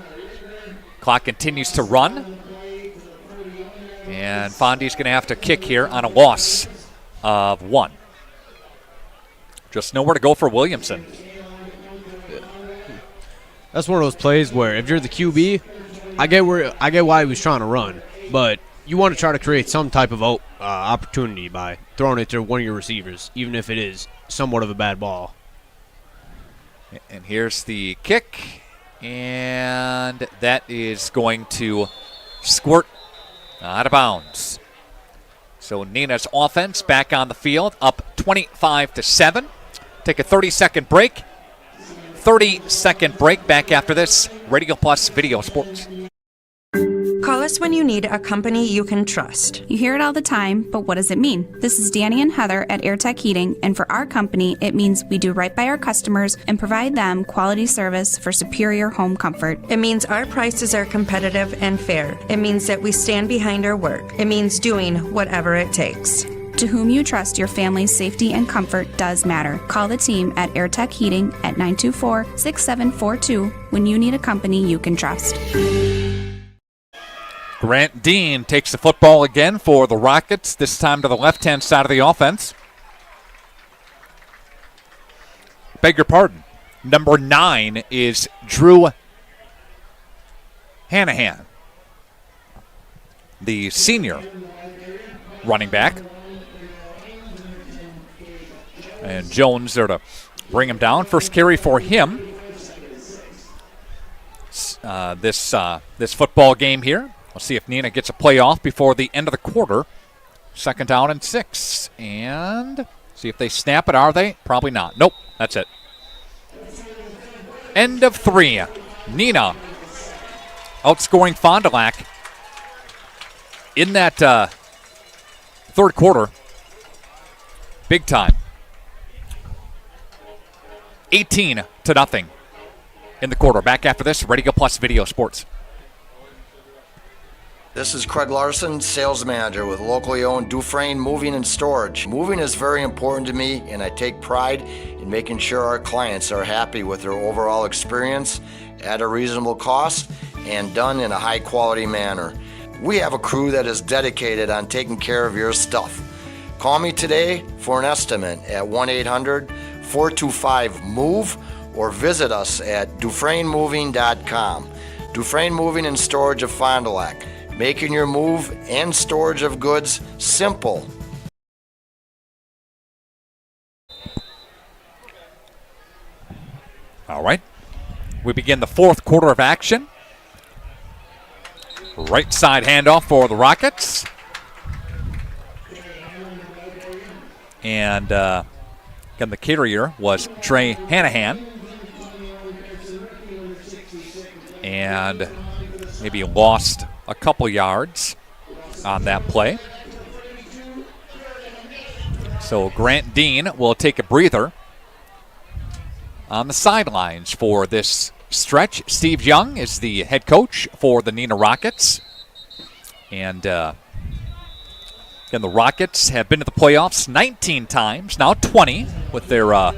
clock continues to run. And Fondy's going to have to kick here on a loss of 1. Just nowhere to go for Williamson. That's one of those plays where if you're the QB, I get why he was trying to run, but you want to try to create some type of opportunity by throwing it to one of your receivers, even if it is somewhat of a bad ball. And here's the kick, and that is going to squirt out of bounds. So Neenah's offense back on the field, up 25-7. Take a 30-second break. 30-second break. Back after this. Radio Plus Video Sports. Call us when you need a company you can trust. You hear it all the time, but what does it mean? This is Danny and Heather at AirTech Heating, and for our company, it means we do right by our customers and provide them quality service for superior home comfort. It means our prices are competitive and fair. It means that we stand behind our work. It means doing whatever it takes. To whom you trust, your family's safety and comfort does matter. Call the team at AirTech Heating at 924-6742 when you need a company you can trust. Grant Dean takes the football again for the Rockets, this time to the left-hand side of the offense. Beg your pardon. Number 9 is Drew Hanahan, the senior running back. And Jones there to bring him down. First carry for him this football game here. We'll see if Neenah gets a play off before the end of the quarter. 2nd down and 6. And see if they snap it. Are they? Probably not. Nope. That's it. End of 3. Neenah outscoring Fond du Lac in that 3rd quarter. Big time. 18-0 in the quarter. Back after this. Radio Plus Video Sports. This is Craig Larson, sales manager with locally owned Dufresne Moving and Storage. Moving is very important to me, and I take pride in making sure our clients are happy with their overall experience at a reasonable cost and done in a high quality manner. We have a crew that is dedicated on taking care of your stuff. Call me today for an estimate at 1-800-425-MOVE or visit us at DufresneMoving.com. Dufresne Moving and Storage of Fond du Lac. Making your move and storage of goods simple. All right. We begin the 4th quarter of action. Right side handoff for the Rockets. And again, the carrier was Trey Hanahan. And maybe lost a couple yards on that play. So Grant Dean will take a breather on the sidelines for this stretch. Steve Young is the head coach for the Neenah Rockets. And again, the Rockets have been to the playoffs 19 times, now 20 with their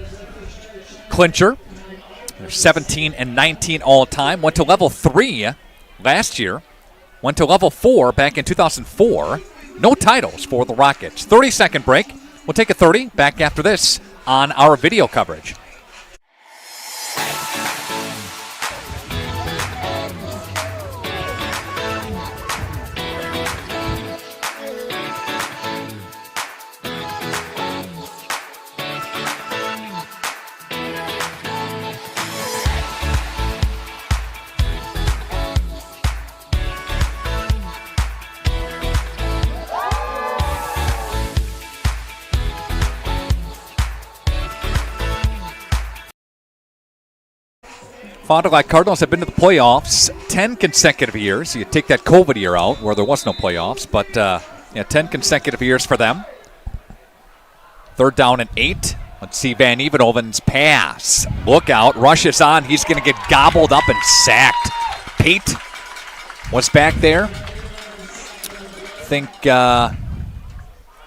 clincher They're 17-19 all time. Went to level 3 last year. Went to level 4 back in 2004. No titles for the Rockets. 30-second break. We'll take a 30 back after this on our video coverage. Fond du Lac Cardinals have been to the playoffs 10 consecutive years. You take that COVID year out where there was no playoffs, but 10 consecutive years for them. 3rd down and 8. Let's see Van Evenhoven's pass. Look out, rushes on. He's going to get gobbled up and sacked. Pate was back there. I think a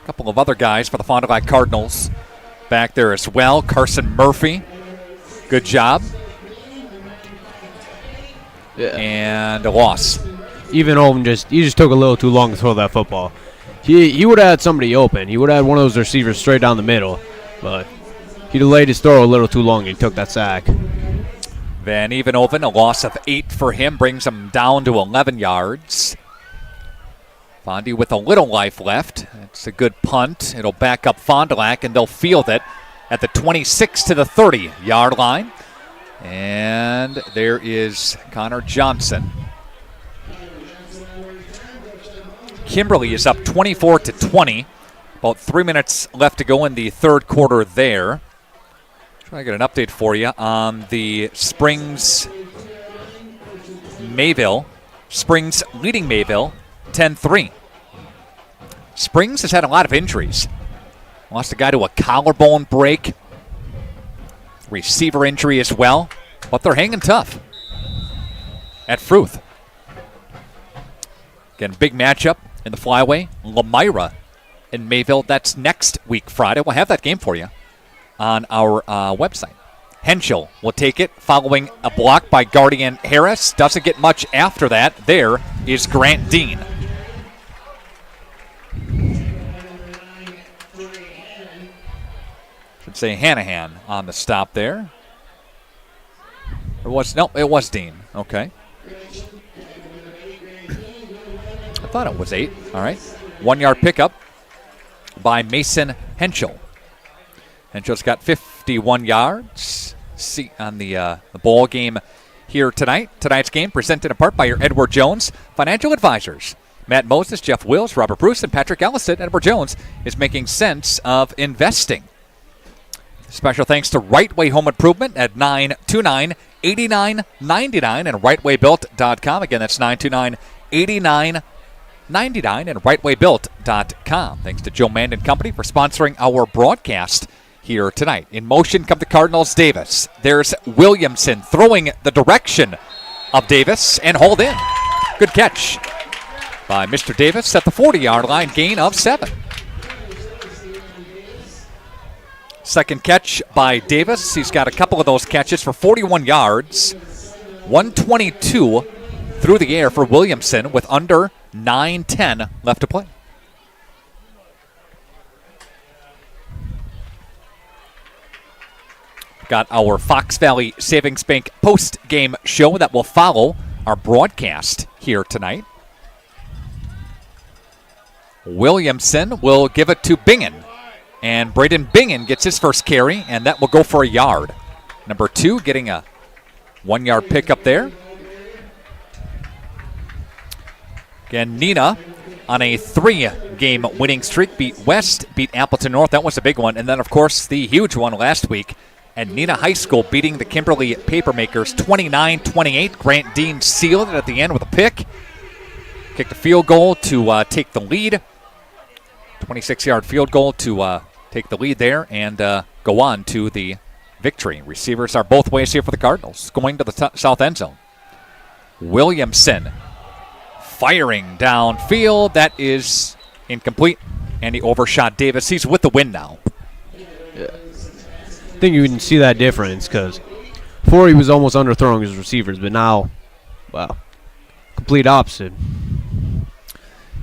couple of other guys for the Fond du Lac Cardinals back there as well. Carson Murphy, good job. Yeah. And a loss. Evenhoven just took a little too long to throw that football. He would have had somebody open. He would have had one of those receivers straight down the middle, but he delayed his throw a little too long and he took that sack. Van Evenhoven, a loss of 8 for him, brings him down to 11 yards. Fondy with a little life left. It's a good punt. It'll back up Fond du Lac, and they'll field it at the 26 to the 30-yard line. And there is Connor Johnson. Kimberly is up 24-20. About 3 minutes left to go in the third quarter there. Trying to get an update for you on the Springs Mayville. Springs leading Mayville 10-3. Springs has had a lot of injuries. Lost a guy to a collarbone break. Receiver injury as well, but they're hanging tough at Fruth. Again, big matchup in the flyway. Lamira in Mayville. That's next week, Friday. We'll have that game for you on our website. Henschel will take it following a block by Guardian Harris. Doesn't get much after that. There is Grant Dean. Should say Hanahan on the stop there. It was Dean. Okay. I thought it was 8. All right. 1-yard pickup by Mason Henschel. Henschel's got 51 yards. See on the ball game here tonight. Tonight's game presented in part by your Edward Jones Financial Advisors. Matt Moses, Jeff Wills, Robert Bruce, and Patrick Ellison. Edward Jones is making sense of investing. Special thanks to Right Way Home Improvement at 929-8999 and rightwaybuilt.com. Again, that's 929-8999 and rightwaybuilt.com. Thanks to Joe Mandan Company for sponsoring our broadcast here tonight. In motion come the Cardinals. Davis. There's Williamson throwing the direction of Davis and hauled in. Good catch by Mr. Davis at the 40-yard line, gain of 7. Second catch by Davis. He's got a couple of those catches for 41 yards. 122 through the air for Williamson with under 9:10 left to play. Got our Fox Valley Savings Bank post-game show that will follow our broadcast here tonight. Williamson will give it to Bingen. And Braden Bingen gets his first carry, and that will go for a yard. Number 2 getting a 1-yard pickup there. Again, Neenah on a 3-game winning streak. Beat West, beat Appleton North. That was a big one. And then, of course, the huge one last week. And Neenah High School beating the Kimberly Papermakers 29-28. Grant Dean sealed it at the end with a pick. Kicked a field goal to take the lead. 26-yard field goal to take the lead there and go on to the victory. Receivers are both ways here for the Cardinals. Going to the south end zone. Williamson firing downfield. That is incomplete. And he overshot Davis. He's with the win now. Yeah. I think you can see that difference because Before he was almost underthrowing his receivers, but now, wow, complete opposite.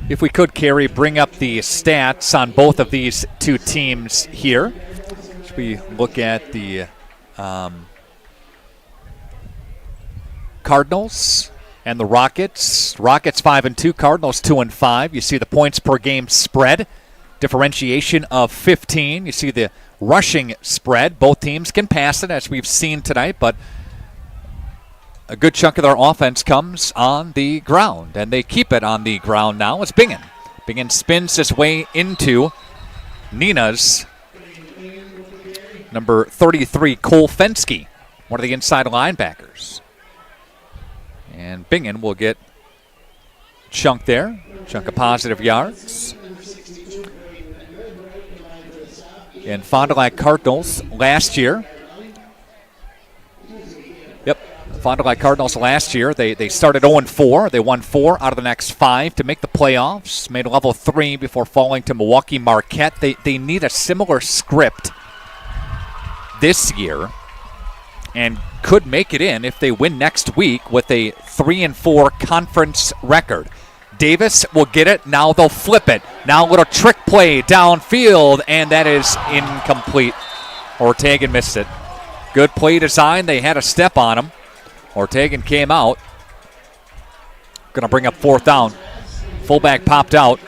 If we could, Carrie, bring up the stats on both of these two teams here. As we look at the Cardinals and the Rockets. Rockets 5-2, Cardinals 2-5. You see the points per game spread, differentiation of 15. You see the rushing spread. Both teams can pass it, as we've seen tonight, but a good chunk of their offense comes on the ground, and they keep it on the ground now. It's Bingen. Bingen spins his way into Neenah's number 33, Cole Fensky, one of the inside linebackers. And Bingen will get chunk there, chunk of positive yards. And Fond du Lac Cardinals last year. Yep, Fond du Lac Cardinals last year, they started 0-4. They won 4 out of the next 5 to make the playoffs. Made level 3 before falling to Milwaukee Marquette. They need a similar script this year and could make it in if they win next week with a 3-4 conference record. Davis will get it. Now they'll flip it. Now a little trick play downfield, and that is incomplete. Ortegan missed it. Good play design. They had a step on him. Ortegan came out. Going to bring up 4th down. Fullback popped out.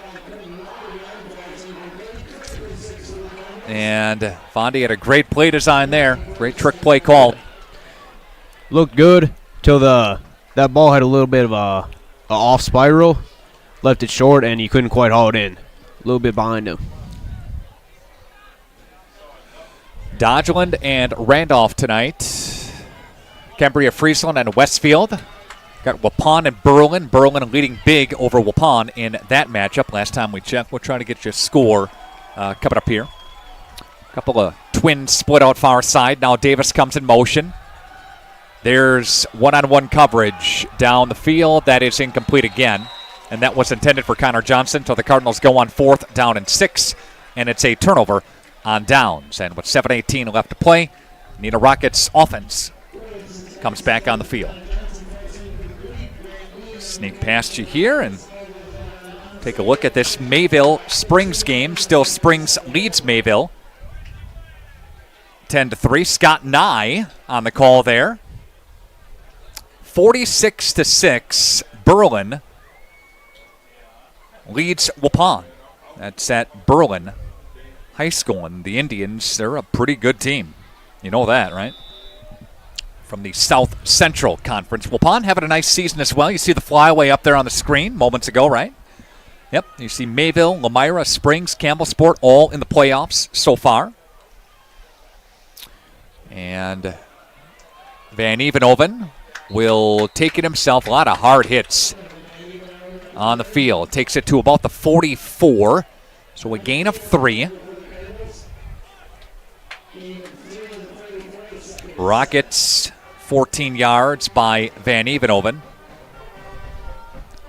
And Fondy had a great play design there. Great trick play called. Looked good till that ball had a little bit of a off spiral. Left it short, and he couldn't quite haul it in. A little bit behind him. Dodgeland and Randolph tonight. Cambria, Friesland, and Westfield. Got Waupun and Berlin. Berlin leading big over Waupun in that matchup. Last time we checked, we'll try to get you a score coming up here. Couple of twins split out far side. Now Davis comes in motion. There's one-on-one coverage down the field. That is incomplete again. And that was intended for Connor Johnson. So the Cardinals go on 4th down and 6. And it's a turnover on downs. And with 7:18 left to play, Neenah Rockets offense comes back on the field. Sneak past you here and take a look at this Mayville Springs game. Still Springs leads Mayville 10-3. Scott Nye on the call there. 46-6. Berlin leads Waupun. That's at Berlin High School. And the Indians, they're a pretty good team. You know that, right? From the South Central Conference. Waupun having a nice season as well. You see the flyaway up there on the screen moments ago, right? Yep. You see Mayville, Lamira, Springs, Campbellsport all in the playoffs so far. And Van Evenhoven will take it himself. A lot of hard hits on the field. Takes it to about the 44. So a gain of 3. Rockets 14 yards by Van Evenhoven.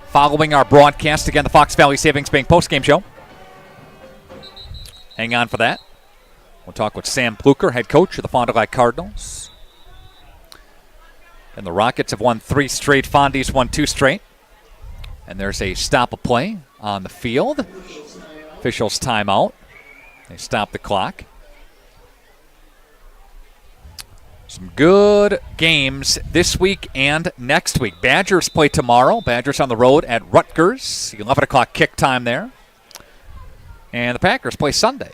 Following our broadcast, again, the Fox Valley Savings Bank postgame show. Hang on for that. We'll talk with Sam Pluker, head coach of the Fond du Lac Cardinals. And the Rockets have won 3 straight. Fondy's won 2 straight. And there's a stop of play on the field. Officials timeout. They stop the clock. Some good games this week and next week. Badgers play tomorrow. Badgers on the road at Rutgers. 11 o'clock kick time there. And the Packers play Sunday.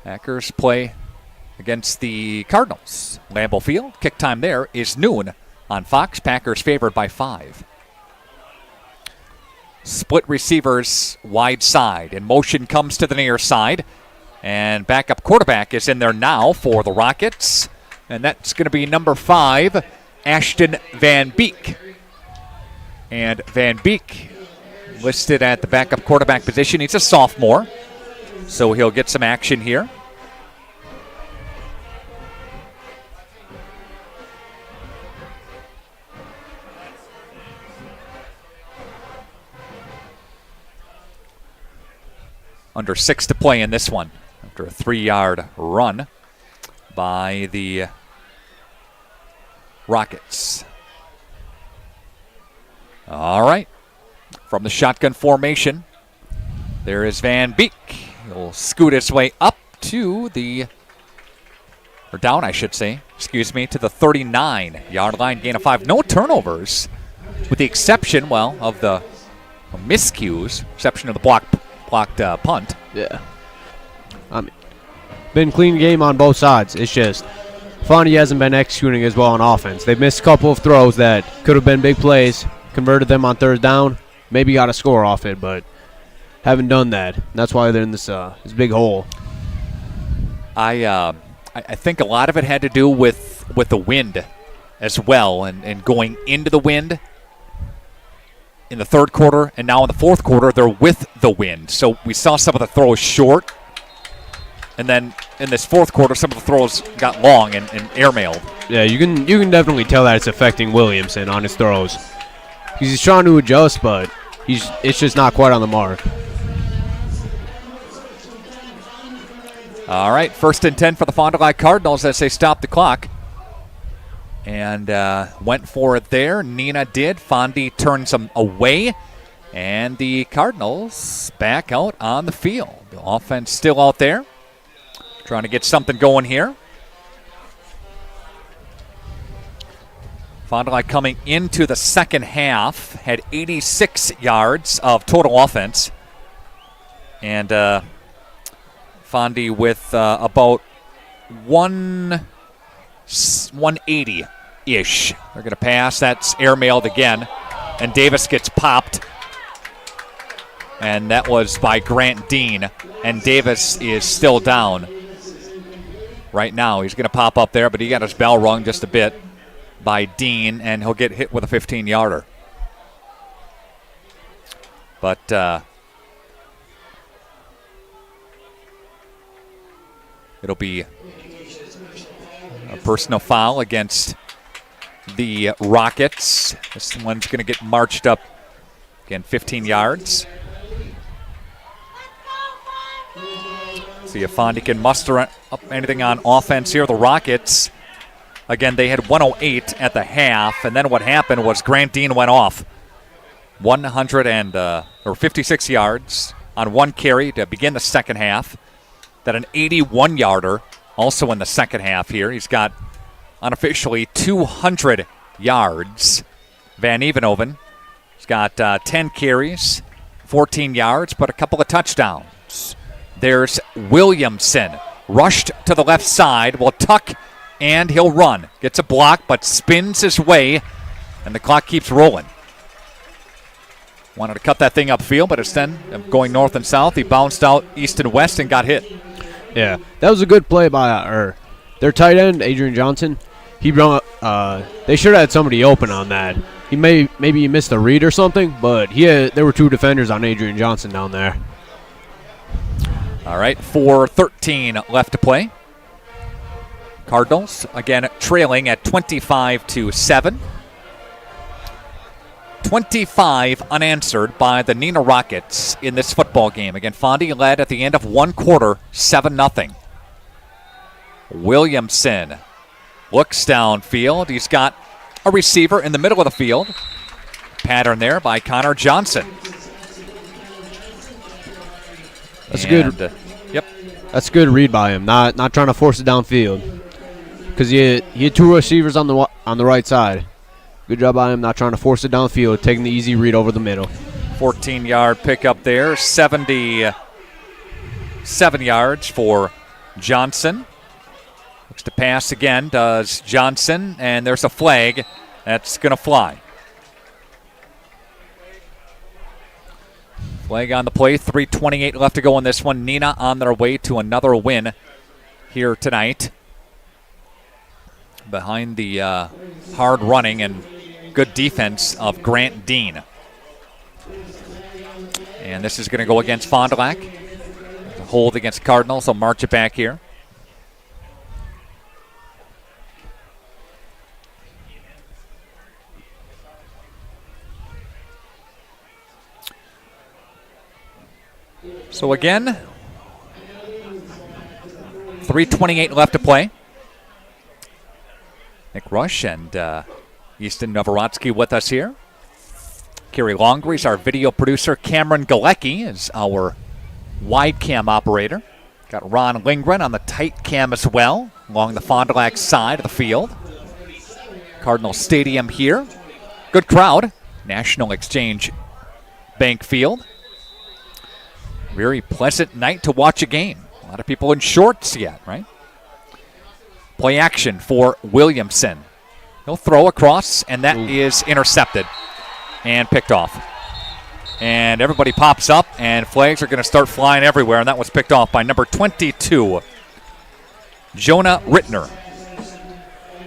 Packers play against the Cardinals. Lambeau Field. Kick time there is noon on Fox. Packers favored by 5. Split receivers wide side. And motion comes to the near side. And backup quarterback is in there now for the Rockets. And that's going to be number 5, Ashton Van Beek. And Van Beek listed at the backup quarterback position. He's a sophomore, so he'll get some action here. Under 6 to play in this one. after a 3-yard run by the Rockets. All right. From the shotgun formation, there is Van Beek. He'll scoot his way up to the, or down, I should say, excuse me, to the 39-yard line, gain of 5. No turnovers, with the exception, well, of the miscues, exception of the blocked punt. Yeah. Been clean game on both sides. It's just Fondy hasn't been executing as well on offense. They've missed a couple of throws that could have been big plays, converted them on third down, maybe got a score off it, but haven't done that. That's why they're in this big hole. I think a lot of it had to do with the wind as well, and going into the wind in the third quarter, and now in the fourth quarter they're with the wind. So we saw some of the throws short, and then in this fourth quarter some of the throws got long and airmailed. Yeah, you can definitely tell that it's affecting Williamson on his throws. He's trying to adjust, but it's just not quite on the mark. All right, 1st and 10 for the Fond du Lac Cardinals as they stop the clock. And went for it there. Neenah did. Fondy turns them away. And the Cardinals back out on the field. The offense still out there, trying to get something going here. Fond du Lac coming into the second half had 86 yards of total offense. And Fondy with about 180-ish. They're going to pass. That's airmailed again. And Davis gets popped. And that was by Grant Dean. And Davis is still down right now. He's going to pop up there, but he got his bell rung just a bit by Dean, and he'll get hit with a 15-yarder. But it'll be a personal foul against the Rockets. This one's going to get marched up, again, 15 yards. See if Fondy can muster up anything on offense here. The Rockets, again, they had 108 at the half, and then what happened was Grant Dean went off 56 yards on one carry to begin the second half. Then an 81-yarder also in the second half here. He's got unofficially 200 yards. Van Evenhoven has got 10 carries, 14 yards, but a couple of touchdowns. There's Williamson, rushed to the left side, will tuck, and he'll run. Gets a block, but spins his way, and the clock keeps rolling. Wanted to cut that thing upfield, but instead of going north and south, he bounced out east and west and got hit. Yeah, that was a good play by their tight end, Adrian Johnson. They should have had somebody open on that. Maybe he missed a read or something, but there were two defenders on Adrian Johnson down there. All right, 4:13 left to play. Cardinals, again, trailing at 25-7. 25 unanswered by the Neenah Rockets in this football game. Again, Fondy led at the end of one quarter, 7-0. Williamson looks downfield. He's got a receiver in the middle of the field. Pattern there by Connor Johnson. That's good. Yep. That's a good read by him. Not trying to force it downfield, because he had two receivers on the right side. Good job by him, not trying to force it downfield, taking the easy read over the middle. 14-yard pickup there, 77 yards for Johnson. Looks to pass again, does Johnson, and there's a flag that's going to fly. Flag on the play, 3:28 left to go in this one. Neenah on their way to another win here tonight. Behind the hard running and good defense of Grant Dean. And this is going to go against Fond du Lac. A hold against Cardinals. They'll march it back here. So again, 3:28 left to play. Nick Rush and Easton Novorotsky with us here. Kerry Longre's our video producer. Cameron Galecki is our wide cam operator. Got Ron Lindgren on the tight cam as well, along the Fond du Lac side of the field. Cardinal Stadium here. Good crowd. National Exchange Bank Field. Very pleasant night to watch a game. A lot of people in shorts yet, right? Play action for Williamson. He'll throw across, and that is intercepted and picked off. And everybody pops up, and flags are going to start flying everywhere, and that was picked off by number 22, Jonah Rittner.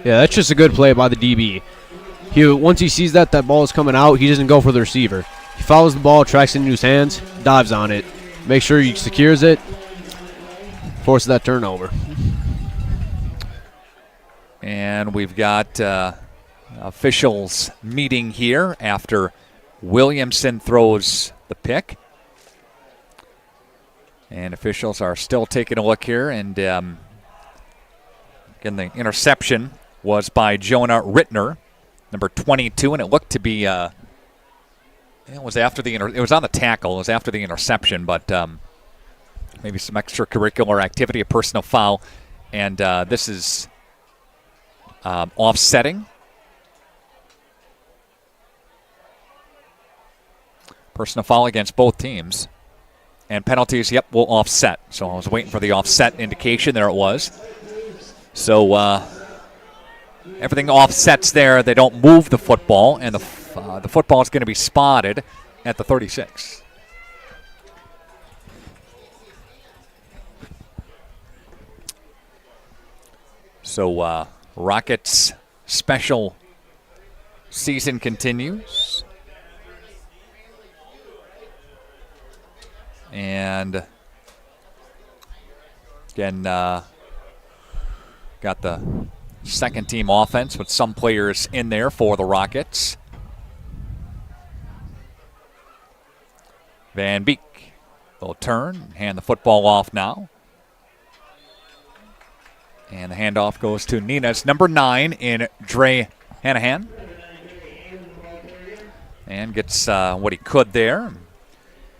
Yeah, that's just a good play by the DB. Once he sees that ball is coming out, he doesn't go for the receiver. He follows the ball, tracks it into his hands, dives on it, makes sure he secures it, forces that turnover. And we've got officials meeting here after Williamson throws the pick. And officials are still taking a look here. And again, the interception was by Jonah Rittner, number 22, and it looked to be it was after the it was on the tackle. It was after the interception, but maybe some extracurricular activity, a personal foul, and this is offsetting. Personal foul against both teams. And penalties, yep, will offset. So I was waiting for the offset indication. There it was. So everything offsets there. They don't move the football, and the football is going to be spotted at the 36. So Rockets' special season continues. And again, got the second team offense with some players in there for the Rockets. Van Beek will turn, hand the football off now. And the handoff goes to Neenah's number 9 in Dre Hanahan. And gets what he could there.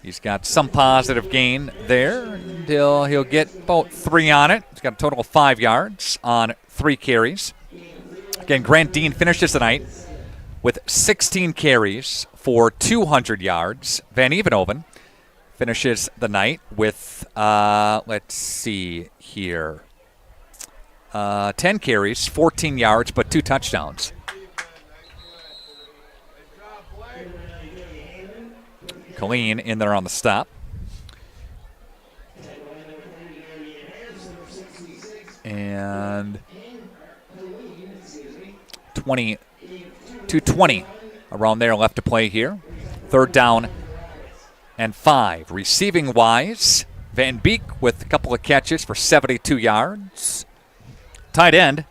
He's got some positive gain there until he'll get about 3 on it. He's got a total of 5 yards on 3 carries. Again, Grant Dean finishes the night with 16 carries for 200 yards. Van Evenhoven finishes the night with, let's see here, 10 carries, 14 yards, but 2 touchdowns. Colleen in there on the stop. And 2:20 around there left to play here. 3rd down and 5. Receiving wise, Van Beek with a couple of catches for 72 yards. Tight end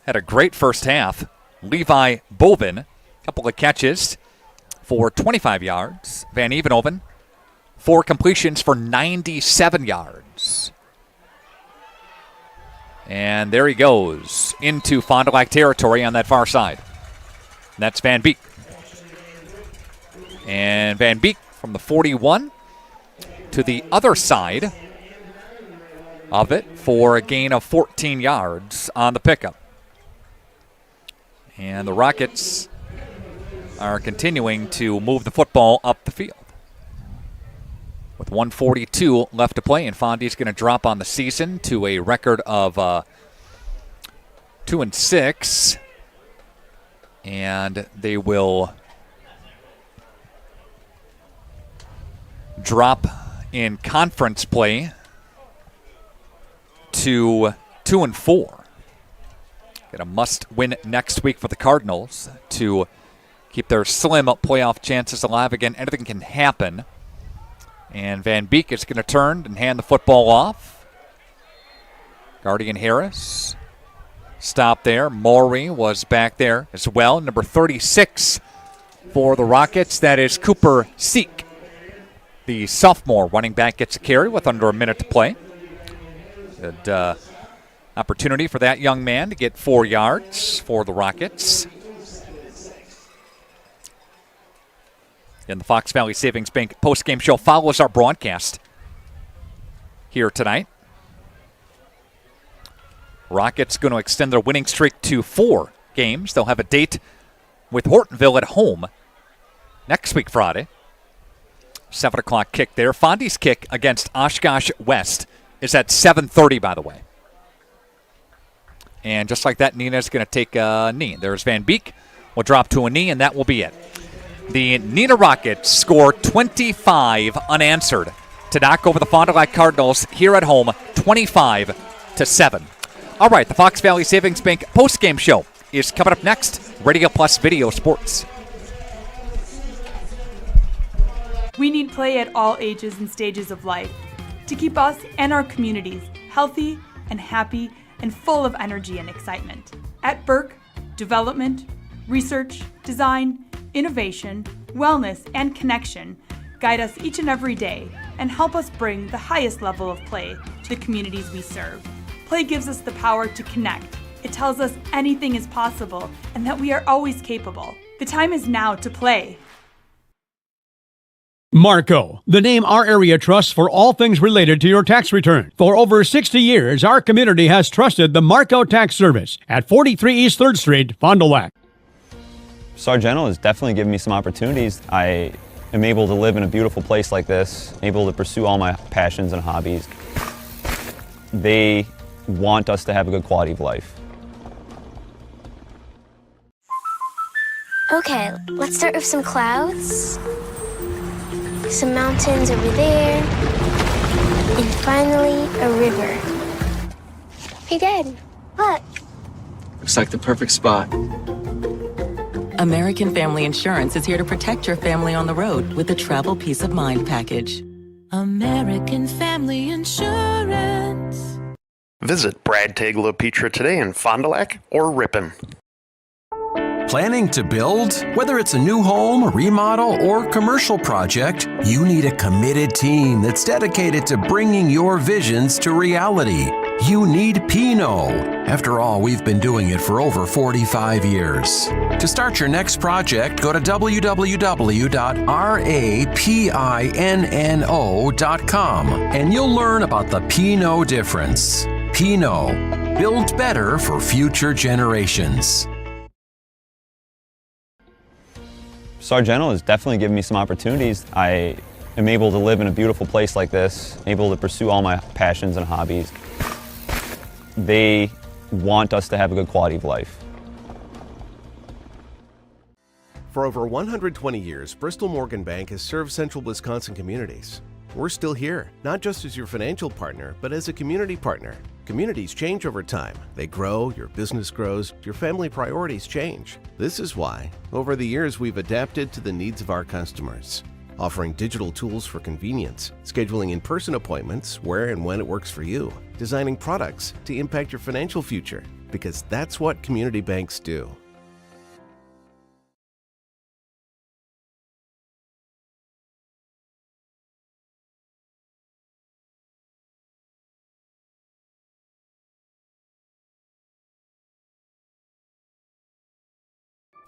had a great first half. Levi Bovin, a couple of catches for 25 yards. Van Evenhoven, 4 completions for 97 yards. And there he goes into Fond du Lac territory on that far side. And that's Van Beek. And Van Beek from the 41 to the other side of it for a gain of 14 yards on the pickup. And the Rockets are continuing to move the football up the field. With 1:42 left to play, and Fondy's going to drop on the season to a record of 2-6. And they will drop in conference play to 2-4. Get a must-win next week for the Cardinals to keep their slim playoff chances alive. Again, anything can happen. And Van Beek is going to turn and hand the football off. Guardian Harris. Stop there. Maury was back there as well. Number 36 for the Rockets. That is Cooper Seek. The sophomore running back gets a carry with under a minute to play. Good Opportunity for that young man to get 4 yards for the Rockets. And the Fox Valley Savings Bank postgame show follows our broadcast here tonight. Rockets going to extend their winning streak to 4 games. They'll have a date with Hortonville at home next week, Friday. 7 o'clock kick there. Fondy's kick against Oshkosh West is at 7:30, by the way. And just like that, Neenah is going to take a knee. There's Van Beek. Will drop to a knee, and that will be it. The Neenah Rockets score 25 unanswered to knock over the Fond du Lac Cardinals here at home, 25-7. All right, the Fox Valley Savings Bank postgame show is coming up next. Radio Plus Video Sports. We need play at all ages and stages of life to keep us and our communities healthy and happy and full of energy and excitement. At Burke, development, research, design, innovation, wellness, and connection guide us each and every day and help us bring the highest level of play to the communities we serve. Play gives us the power to connect. It tells us anything is possible and that we are always capable. The time is now to play. Marco, the name our area trusts for all things related to your tax return. For over 60 years, our community has trusted the Marco Tax Service at 43 East 3rd Street, Fond du Lac. Sargento has definitely given me some opportunities. I am able to live in a beautiful place like this, able to pursue all my passions and hobbies. They want us to have a good quality of life. Okay, let's start with some clouds. Some mountains over there, and finally a river. Hey Dad, look. Looks like the perfect spot. American Family Insurance is here to protect your family on the road with the Travel Peace of Mind package. American Family Insurance. Visit Brad Tagle Pizza today in Fond du Lac or Ripon. Planning to build? Whether it's a new home, remodel, or commercial project, you need a committed team that's dedicated to bringing your visions to reality. You need Pinot. After all, we've been doing it for over 45 years. To start your next project, go to www.rapinno.com and you'll learn about the Pinot difference. Pinot, build better for future generations. Sargento has definitely given me some opportunities. I am able to live in a beautiful place like this, able to pursue all my passions and hobbies. They want us to have a good quality of life. For over 120 years, Bristol Morgan Bank has served central Wisconsin communities. We're still here, not just as your financial partner, but as a community partner. Communities change over time. They grow, your business grows, your family priorities change. This is why, over the years, we've adapted to the needs of our customers, offering digital tools for convenience, scheduling in-person appointments where and when it works for you, designing products to impact your financial future, because that's what community banks do.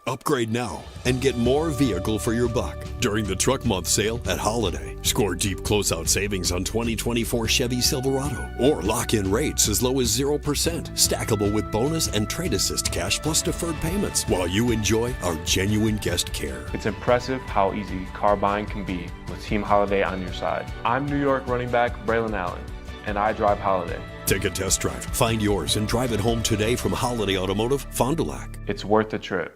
Upgrade now and get more vehicle for your buck during the Truck Month sale at Holiday. Score deep closeout savings on 2024 Chevy Silverado or lock in rates as low as 0%, stackable with bonus and trade assist cash plus deferred payments while you enjoy our genuine guest care. It's impressive how easy car buying can be with Team Holiday on your side. I'm New York running back Braylon Allen, and I drive Holiday. Take a test drive, find yours, and drive it home today from Holiday Automotive, Fond du Lac. It's worth the trip.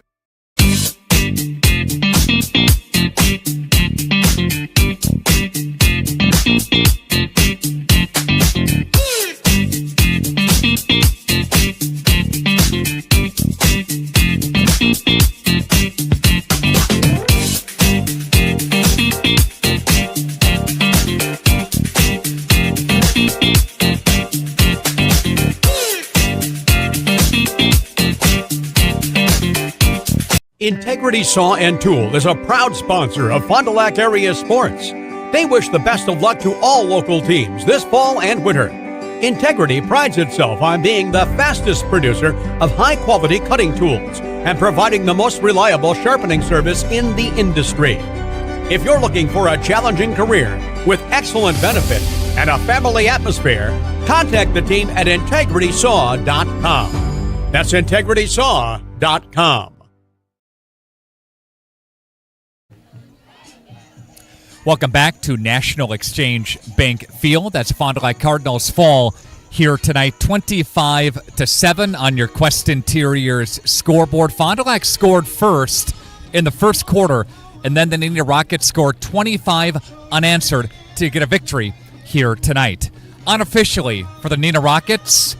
Integrity Saw and Tool is a proud sponsor of Fond du Lac area sports. They wish the best of luck to all local teams this fall and winter. Integrity prides itself on being the fastest producer of high-quality cutting tools and providing the most reliable sharpening service in the industry. If you're looking for a challenging career with excellent benefits and a family atmosphere, contact the team at integritysaw.com. That's integritysaw.com. Welcome back to National Exchange Bank Field. That's Fond du Lac Cardinals fall here tonight, 25-7 on your Quest Interiors scoreboard. Fond du Lac scored first in the first quarter, and then the Neenah Rockets scored 25 unanswered to get a victory here tonight. Unofficially for the Neenah Rockets,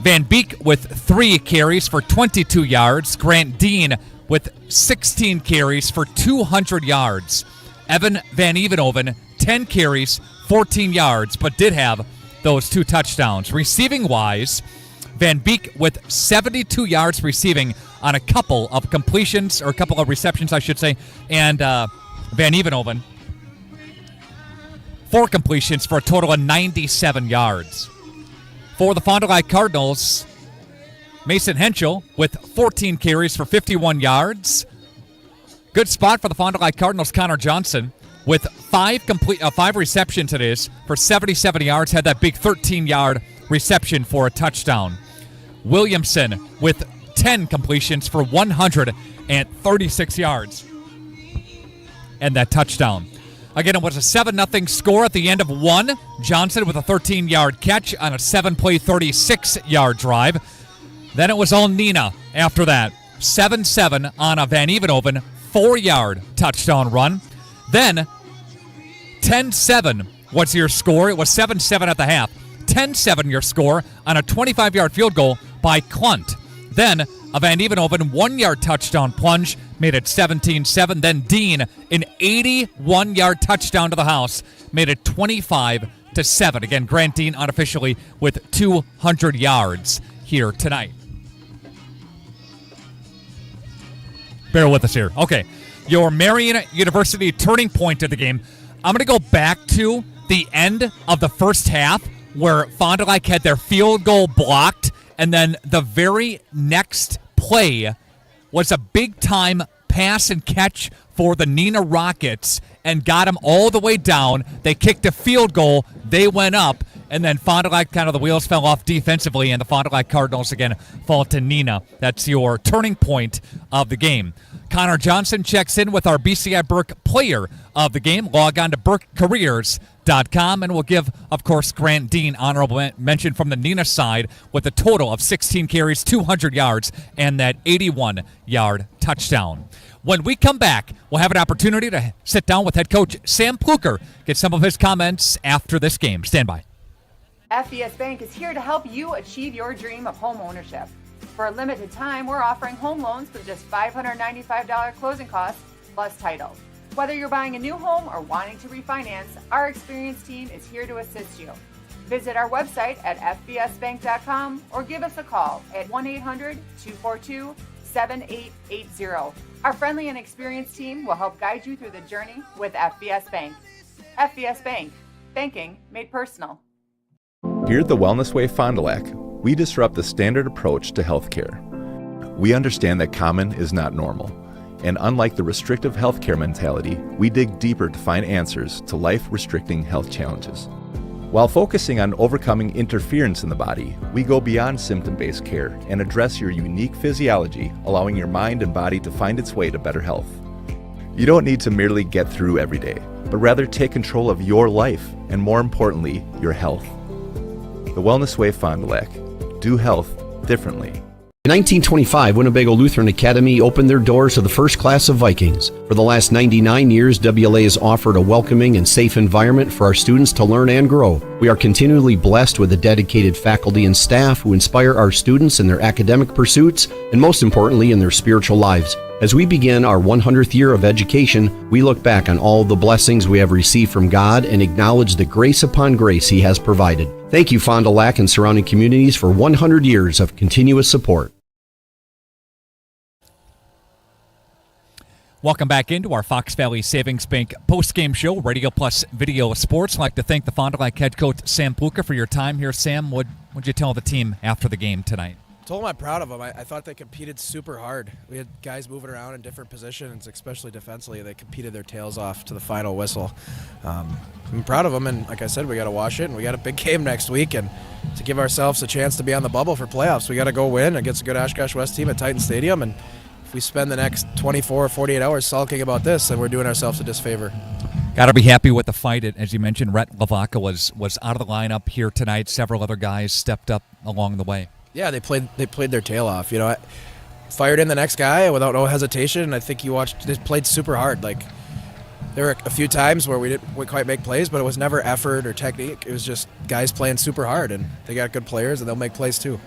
Van Beek with 3 carries for 22 yards. Grant Dean with 16 carries for 200 yards. Evan Van Evenhoven, 10 carries, 14 yards, but did have those 2 touchdowns. Receiving-wise, Van Beek with 72 yards receiving on a couple of completions, or a couple of receptions, I should say, and Van Evenhoven, 4 completions for a total of 97 yards. For the Fond du Lac Cardinals, Mason Henschel with 14 carries for 51 yards. Good spot for the Fond du Lac Cardinals. Connor Johnson with 5 receptions, it is, for 77 yards. Had that big 13-yard reception for a touchdown. Williamson with 10 completions for 136 yards and that touchdown. Again, it was a 7-0 score at the end of 1. Johnson with a 13-yard catch on a 7-play, 36-yard drive. Then it was all Neenah after that. 7-7 on a Van Evenhoven 4-yard touchdown run. Then 10-7 was your score. It was 7-7 at the half. 10-7 your score on a 25-yard field goal by Klunt. Then a Van Evenhoven 1-yard touchdown plunge made it 17-7. Then Dean, an 81-yard touchdown to the house, made it 25-7. Again, Grant Dean unofficially with 200 yards here tonight. Bear with us here. Okay, your Marion University turning point of the game. I'm going to go back to the end of the first half where Fond du Lac had their field goal blocked, and then the very next play was a big-time pass and catch for the Neenah Rockets and got them all the way down. They kicked a field goal. They went up, and then Fond du Lac, kind of the wheels fell off defensively, and the Fond du Lac Cardinals again fall to Neenah. That's your turning point of the game. Connor Johnson checks in with our BCI Burke player of the game. Log on to burkecareers.com, and we'll give, of course, Grant Dean honorable mention from the Neenah side with a total of 16 carries, 200 yards, and that 81-yard touchdown. When we come back, we'll have an opportunity to sit down with head coach Sam Pluker, get some of his comments after this game. Stand by. FBS Bank is here to help you achieve your dream of home ownership. For a limited time, we're offering home loans with just $595 closing costs plus title. Whether you're buying a new home or wanting to refinance, our experienced team is here to assist you. Visit our website at fbsbank.com or give us a call at 1-800-242-7880. Our friendly and experienced team will help guide you through the journey with FBS Bank. FBS Bank, banking made personal. Here at the Wellness Way Fond du Lac, we disrupt the standard approach to healthcare. We understand that common is not normal, and unlike the restrictive healthcare mentality, we dig deeper to find answers to life-restricting health challenges. While focusing on overcoming interference in the body, we go beyond symptom-based care and address your unique physiology, allowing your mind and body to find its way to better health. You don't need to merely get through every day, but rather take control of your life and, more importantly, your health. The Wellness Way Fond du Lac. Do health differently. In 1925, Winnebago Lutheran Academy opened their doors to the first class of Vikings. For the last 99 years, WLA has offered a welcoming and safe environment for our students to learn and grow. We are continually blessed with a dedicated faculty and staff who inspire our students in their academic pursuits and, most importantly, in their spiritual lives. As we begin our 100th year of education, we look back on all the blessings we have received from God and acknowledge the grace upon grace He has provided. Thank you, Fond du Lac and surrounding communities, for 100 years of continuous support. Welcome back into our Fox Valley Savings Bank postgame show, Radio Plus Video Sports. I'd like to thank the Fond du Lac head coach, Sam Pluka, for your time here. Sam, what'd you tell the team after the game tonight? I told them I'm proud of them. I thought they competed super hard. We had guys moving around in different positions, especially defensively. They competed their tails off to the final whistle. I'm proud of them, and like I said, we got to wash it, and we got a big game next week, and to give ourselves a chance to be on the bubble for playoffs, we got to go win against a good Oshkosh West team at Titan Stadium, and if we spend the next 24 or 48 hours sulking about this, then we're doing ourselves a disfavor. Got to be happy with the fight. As you mentioned, Rhett Lavaca was out of the lineup here tonight. Several other guys stepped up along the way. Yeah, they played their tail off. You know, I fired in the next guy without no hesitation, and I think they played super hard. Like, there were a few times where we didn't quite make plays, but it was never effort or technique. It was just guys playing super hard, and they got good players, and they'll make plays too.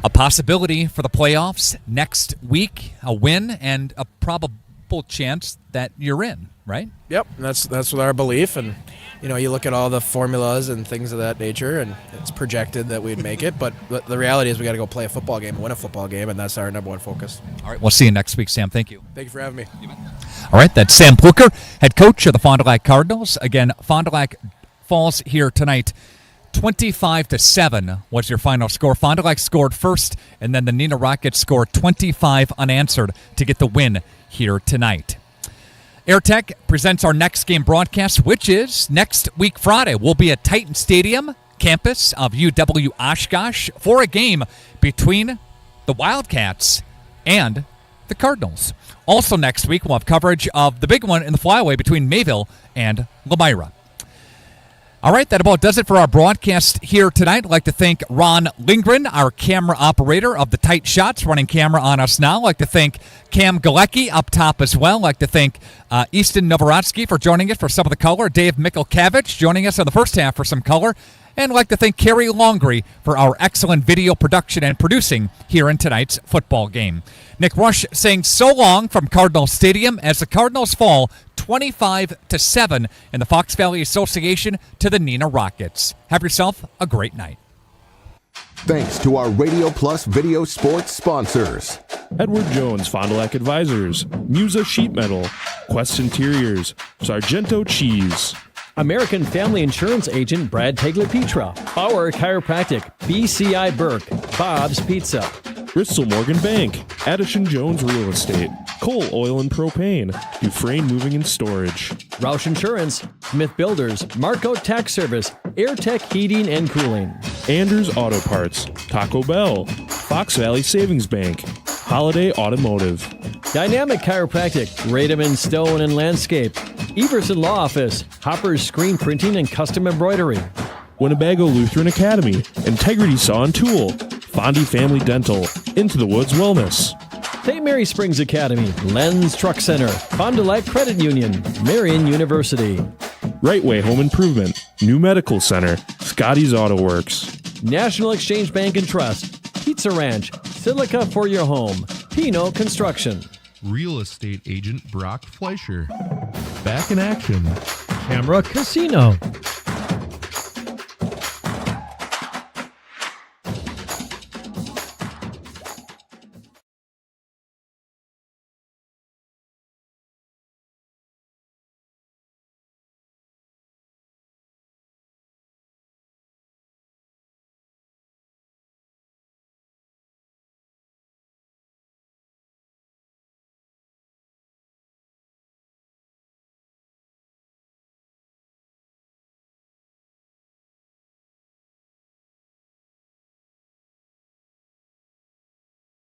A possibility for the playoffs next week, a win, and a probable chance that you're in, right? Yep, that's what our belief, and you know, you look at all the formulas and things of that nature, and it's projected that we'd make it, but the reality is we got to go play a football game and win a football game, and that's our number one focus. All right, we'll see you next week, Sam. Thank you. Thank you for having me. All right, that's Sam Pluka, head coach of the Fond du Lac Cardinals. Again, Fond du Lac falls here tonight. 25-7 was your final score. Fond du Lac scored first, and then the Neenah Rockets scored 25 unanswered to get the win here tonight. AirTech presents our next game broadcast, which is next week Friday. We'll be at Titan Stadium, campus of UW Oshkosh, for a game between the Wildcats and the Cardinals. Also next week, we'll have coverage of the big one in the flyaway between Mayville and Lemira. All right, that about does it for our broadcast here tonight. I'd like to thank Ron Lindgren, our camera operator of the Tight Shots, running camera on us now. I'd like to thank Cam Galecki up top as well. I'd like to thank Easton Novorotsky for joining us for some of the color. Dave Mikulkavich joining us in the first half for some color. And I'd like to thank Carrie Longree for our excellent video production and producing here in tonight's football game. Nick Rush saying so long from Cardinal Stadium as the Cardinals fall 25-7 in the Fox Valley Association to the Neenah Rockets. Have yourself a great night. Thanks to our Radio Plus Video Sports sponsors. Edward Jones Fond du Lac Advisors, Musa Sheet Metal, Quest Interiors, Sargento Cheese, American Family Insurance Agent Brad Tagliapietra, Bauer Chiropractic, BCI Burke, Bob's Pizza, Bristol Morgan Bank, Addison Jones Real Estate, Cole Oil and Propane, Dufresne Moving and Storage, Roush Insurance, Smith Builders, Marco Tax Service, AirTech Heating and Cooling, Anders Auto Parts, Taco Bell, Fox Valley Savings Bank, Holiday Automotive, Dynamic Chiropractic, Radom & Stone and Landscape, Everson Law Office, Hopper's Screen Printing and Custom Embroidery, Winnebago Lutheran Academy, Integrity Saw and Tool, Fondy Family Dental, Into the Woods Wellness, St. Mary Springs Academy, Lens Truck Center, Fond du Lac Credit Union, Marion University, Right Way Home Improvement, New Medical Center, Scotty's Auto Works, National Exchange Bank and Trust, Pizza Ranch, Silica for your home, Pino Construction, Real estate agent Brock Fleischer. Back in action. Camera Casino,